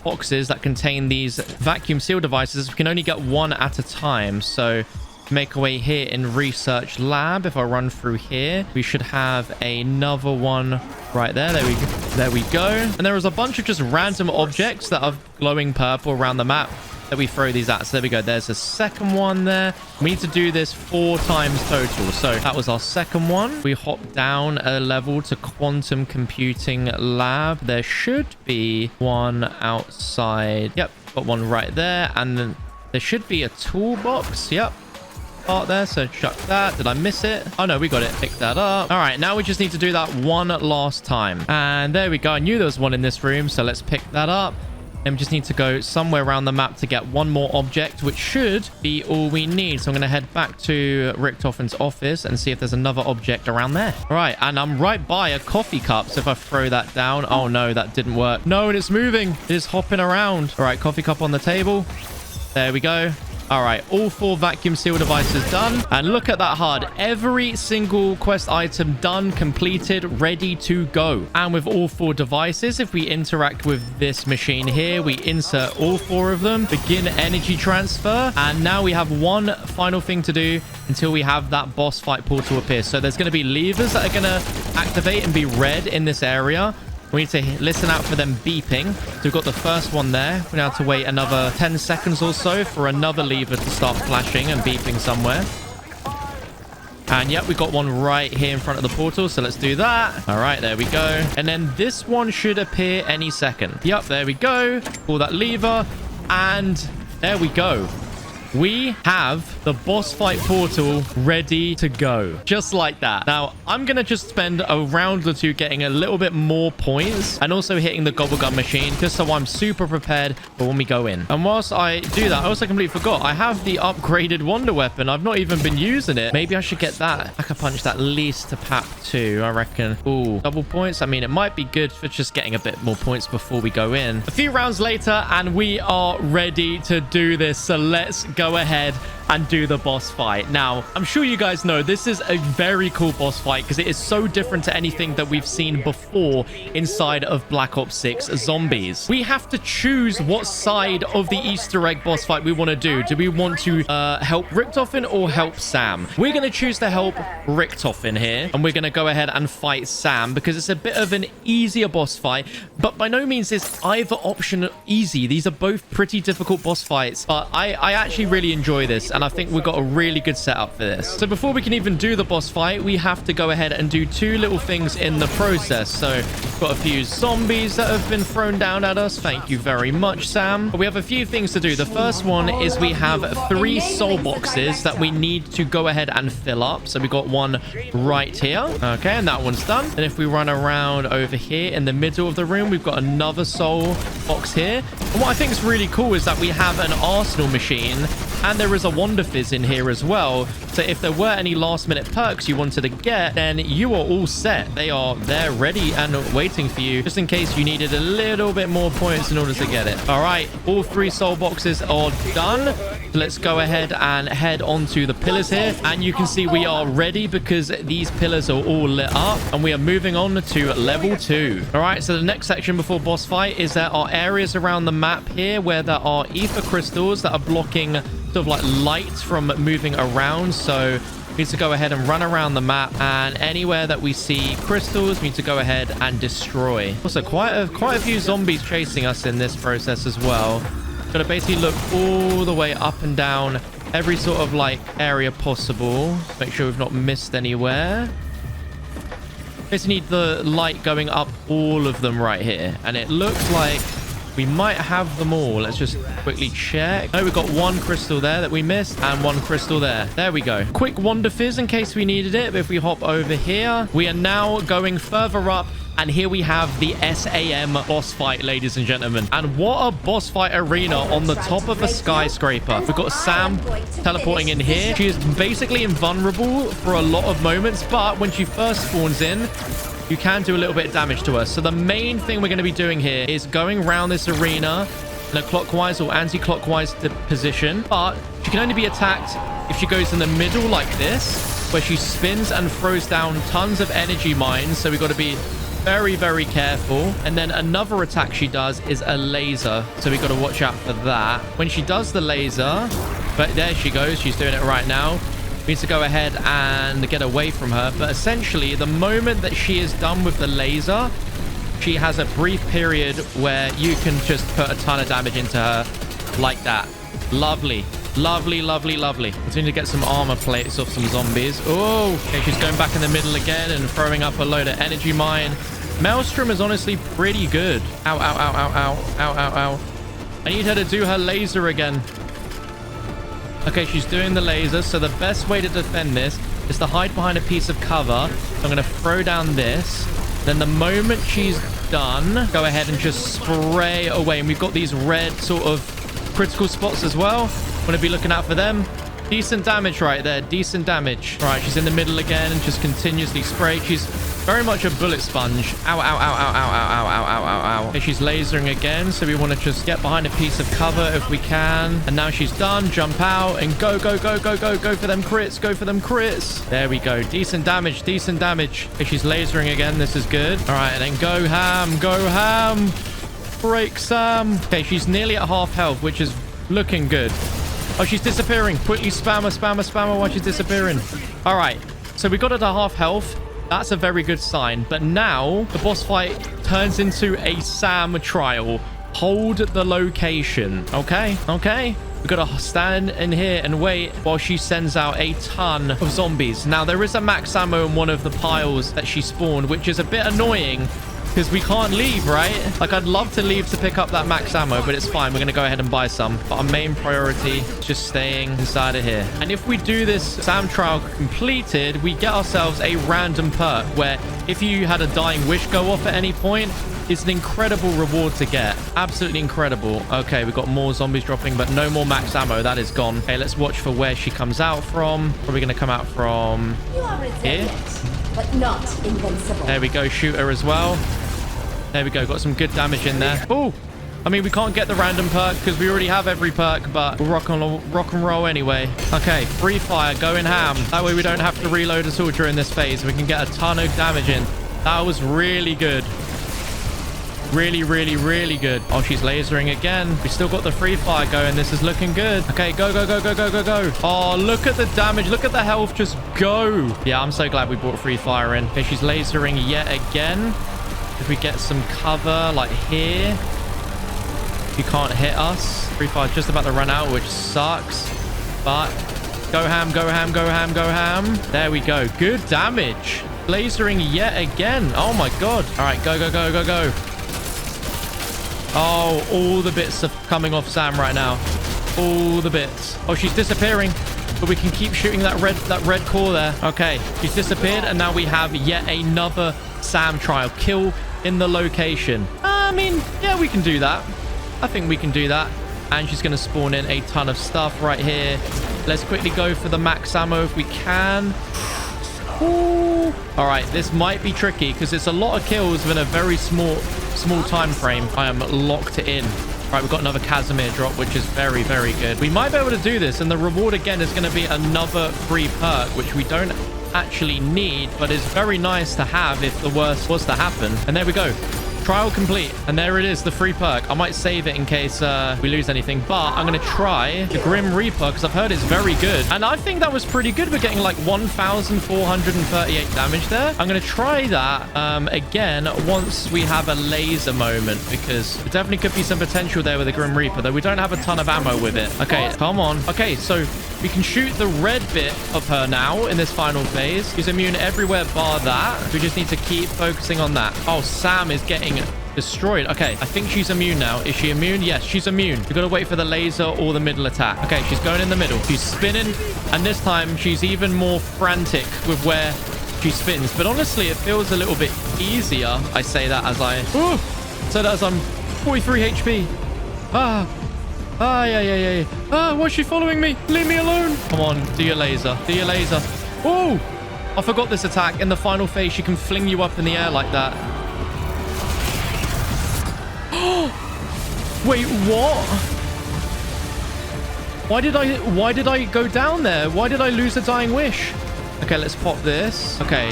boxes that contain these vacuum seal devices. We can only get one at a time, so make our way here in research lab. If I run through here, we should have another one right there. There we go. And there is a bunch of just random objects that are glowing purple around the map that we throw these at. So there we go. There's a second one there. We need to do this 4 times total. So that was our second one. We hop down a level to quantum computing lab. There should be one outside. Yep, got one right there. And then there should be a toolbox. Yep. Part there, so chuck that. Did I miss it? Oh no, we got it. Pick that up. All right, now we just need to do that one last time. And there we go. I knew there was one in this room, so let's pick that up. And we just need to go somewhere around the map to get one more object, which should be all we need. So I'm going to head back to Richtofen's office and see if there's another object around there. All right, and I'm right by a coffee cup. So if I throw that down, oh no, that didn't work. No, and it's moving. It is hopping around. All right, coffee cup on the table. There we go. All right, all 4 vacuum seal devices done. And look at that HUD. Every single quest item done, completed, ready to go. And with all 4 devices, if we interact with this machine here, we insert all 4 of them, begin energy transfer. And now we have one final thing to do until we have that boss fight portal appear. So there's going to be levers that are going to activate and be red in this area. We need to listen out for them beeping. So we've got the first one there. We now have to wait another 10 seconds or so for another lever to start flashing and beeping somewhere. And yep, we got one right here in front of the portal. So let's do that. All right, there we go. And then this one should appear any second. Yep, there we go. Pull that lever. And there we go. We have the boss fight portal ready to go. Just like that. Now, I'm going to just spend a round or two getting a little bit more points and also hitting the gobblegun machine just so I'm super prepared for when we go in. And whilst I do that, I also completely forgot I have the upgraded wonder weapon. I've not even been using it. Maybe I should get that. I could punch that least to PAP 2, I reckon. Ooh, double points. I mean, it might be good for just getting a bit more points before we go in. A few rounds later, and we are ready to do this. So let's go ahead and do the boss fight. Now, I'm sure you guys know this is a very cool boss fight because it is so different to anything that we've seen before inside of Black Ops 6 Zombies. We have to choose what side of the Easter egg boss fight we want to do. Do we want to help Richtofen or help Sam? We're going to choose to help Richtofen here, and we're going to go ahead and fight Sam because it's a bit of an easier boss fight, but by no means is either option easy. These are both pretty difficult boss fights, but I actually really enjoy this, and I think we've got a really good setup for this. So before we can even do the boss fight, we have to go ahead and do two little things in the process. So we've got a few zombies that have been thrown down at us. Thank you very much, Sam. But we have a few things to do. The first one is we have 3 soul boxes that we need to go ahead and fill up. So we got one right here. Okay, and that one's done. And if we run around over here in the middle of the room, we've got another soul box here. And what I think is really cool is that we have an arsenal machine, and there is a Wonder Fizz in here as well. So if there were any last minute perks you wanted to get, then you are all set. They're ready and waiting for you, just in case you needed a little bit more points in order to get it. All right, all 3 soul boxes are done. So let's go ahead and head onto the pillars here, and you can see we are ready because these pillars are all lit up, and we are moving on to level 2. All right, so the next section before boss fight is there are areas around the map here where there are Aether crystals that are blocking sort of like light from moving around. So we need to go ahead and run around the map, and anywhere that we see crystals, we need to go ahead and destroy. Also, quite a few zombies chasing us in this process as well. Gotta basically look all the way up and down every sort of like area possible. Make sure we've not missed anywhere. Basically need the light going up all of them right here, and it looks like we might have them all. Let's just quickly check. No, we've got 1 crystal there that we missed, and 1 crystal there. There we go. Quick Wonder Fizz in case we needed it. But if we hop over here, we are now going further up, and here we have the SAM boss fight, ladies and gentlemen. And what a boss fight arena on the top of a skyscraper. We've got Sam teleporting in here. She is basically invulnerable for a lot of moments, but when she first spawns in, you can do a little bit of damage to her. So the main thing we're going to be doing here is going around this arena in a clockwise or anti-clockwise position, but she can only be attacked if she goes in the middle like this, where she spins and throws down tons of energy mines. So we've got to be very, very careful. And then another attack she does is a laser, so we've got to watch out for that. When she does the laser, but there she goes, she's doing it right now. We need to go ahead and get away from her. But essentially, the moment that she is done with the laser, she has a brief period where you can just put a ton of damage into her like that. Lovely. Lovely, lovely, lovely. We need to get some armor plates off some zombies. Oh, okay, she's going back in the middle again and throwing up a load of energy mine. Maelstrom is honestly pretty good. Ow, ow, ow, ow, ow, ow, ow, ow. I need her to do her laser again. Okay, she's doing the laser. So the best way to defend this is to hide behind a piece of cover. I'm going to throw down this. Then the moment she's done, go ahead and just spray away. And we've got these red sort of critical spots as well. Want to be looking out for them. Decent damage right there. Decent damage. All right, she's in the middle again and just continuously spray. She's very much a bullet sponge. Ow, ow, ow, ow, ow, ow, ow, ow, ow, ow. Okay, she's lasering again, so we want to just get behind a piece of cover if we can. And now she's done. Jump out and go, go, go, go, go. Go for them crits. Go for them crits. There we go. Decent damage. Decent damage. Okay, she's lasering again. This is good. All right, and then go ham. Go ham. Break Sam. Okay, she's nearly at half health, which is looking good. Oh, she's disappearing. Quickly spam her, spam her, spam her while she's disappearing. All right, so we got her to half health. That's a very good sign. But now the boss fight turns into a Sam trial. Hold the location. Okay, okay. We've got to stand in here and wait while she sends out a ton of zombies. Now, there is a max ammo in one of the piles that she spawned, which is a bit annoying because we can't leave, right? Like, I'd love to leave to pick up that max ammo, but it's fine. We're going to go ahead and buy some. But our main priority is just staying inside of here. And if we do this Sam trial completed, we get ourselves a random perk where if you had a dying wish go off at any point, it's an incredible reward to get. Absolutely incredible. Okay, we've got more zombies dropping, but no more max ammo. That is gone. Okay, let's watch for where she comes out from. Probably going to come out from here. But not invincible. There we go. Shoot her as well. There we go. Got some good damage in there. Oh, I mean, we can't get the random perk because we already have every perk, but we'll rock and roll anyway. Okay, free fire, going ham. That way we don't have to reload at all during this phase. We can get a ton of damage in. That was really good. Really, really, really good. Oh, she's lasering again. We still got the free fire going. This is looking good. Okay, go, go, go, go, go, go, go. Oh, look at the damage. Look at the health. Just go. Yeah, I'm so glad we brought free fire in. Okay, she's lasering yet again. If we get some cover, like here, she can't hit us. Free fire just about to run out, which sucks. But go ham, go ham, go ham, go ham. There we go. Good damage. Lasering yet again. Oh my god. All right, go, go, go, go, go. Oh, all the bits are coming off Sam right now. All the bits. Oh, she's disappearing. But we can keep shooting that red core there. Okay, she's disappeared. And now we have yet another Sam trial. Kill in the location. I mean, yeah, we can do that. I think we can do that. And she's going to spawn in a ton of stuff right here. Let's quickly go for the max ammo if we can. Ooh. All right, this might be tricky because it's a lot of kills within a very small time frame. I am locked in. All right, we've got another Casimir drop, which is very, very good. We might be able to do this, and the reward again is going to be another free perk, which we don't actually need, but is very nice to have if the worst was to happen. And there we go. Trial complete. And there it is, the free perk. I might save it in case we lose anything, but I'm going to try the Grim Reaper because I've heard it's very good. And I think that was pretty good. We're getting like 1,438 damage there. I'm going to try that again once we have a laser moment because there definitely could be some potential there with the Grim Reaper, though we don't have a ton of ammo with it. Okay, come on. Okay, so we can shoot the red bit of her now in this final phase. She's immune everywhere bar that. We just need to keep focusing on that. Oh, Sam is getting destroyed. Okay, I think she's immune now. Is she immune? Yes, she's immune. We've got to wait for the laser or the middle attack. Okay, she's going in the middle. She's spinning, and this time she's even more frantic with where she spins. But honestly, it feels a little bit easier. I say that as I... Ooh, so that as I'm 43 HP. Ah, why is she following me? Leave me alone. Come on, do your laser. Do your laser. Oh, I forgot this attack. In the final phase, she can fling you up in the air like that. Wait, what? Why did I go down there? Why did I lose a dying wish? Okay, let's pop this. Okay.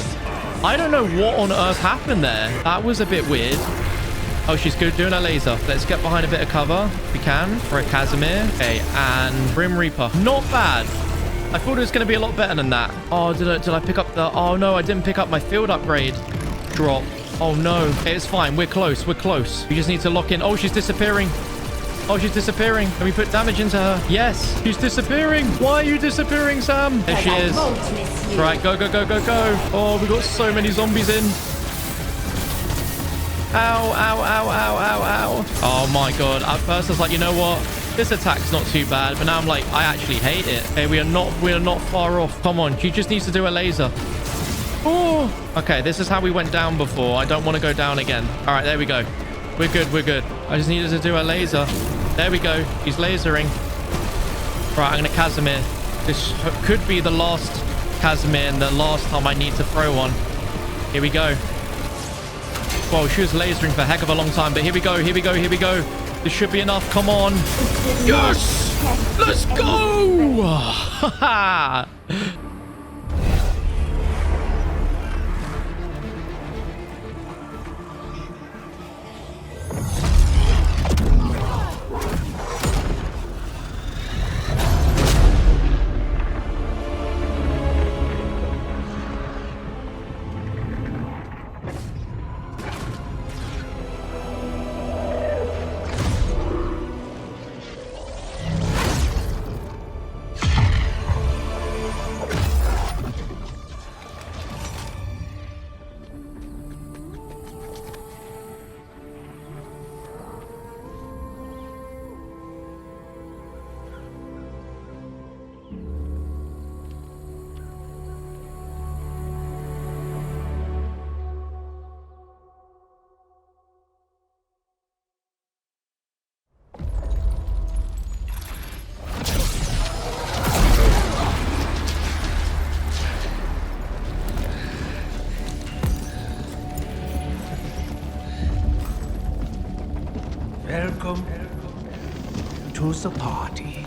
I don't know what on earth happened there. That was a bit weird. Oh, she's good doing her laser. Let's get behind a bit of cover if we can for a Casimir. Okay, and Grim Reaper. Not bad. I thought it was going to be a lot better than that. Oh, did I pick up the... Oh, no, I didn't pick up my field upgrade drop. Oh, no. Okay, it's fine. We're close. We're close. We just need to lock in. Oh, she's disappearing. Oh, she's disappearing. Can we put damage into her? Yes. She's disappearing. Why are you disappearing, Sam? There she is. Right, go, go, go, go, go. Oh, we got so many zombies in. Ow, ow, ow, ow, ow, ow. Oh, my God. At first, I was like, you know what? This attack's not too bad. But now I'm like, I actually hate it. Okay, we are not far off. Come on. She just needs to do a laser. Oh, okay. This is how we went down before. I don't want to go down again. All right, there we go. We're good. We're good. I just needed to do a laser. There we go. He's lasering. Right, I'm going to Casimir. This could be the last Casimir and the last time I need to throw one. Here we go. Whoa, she was lasering for a heck of a long time, but here we go. Here we go. Here we go. This should be enough. Come on. Yes! Let's go! Ha Welcome to the party.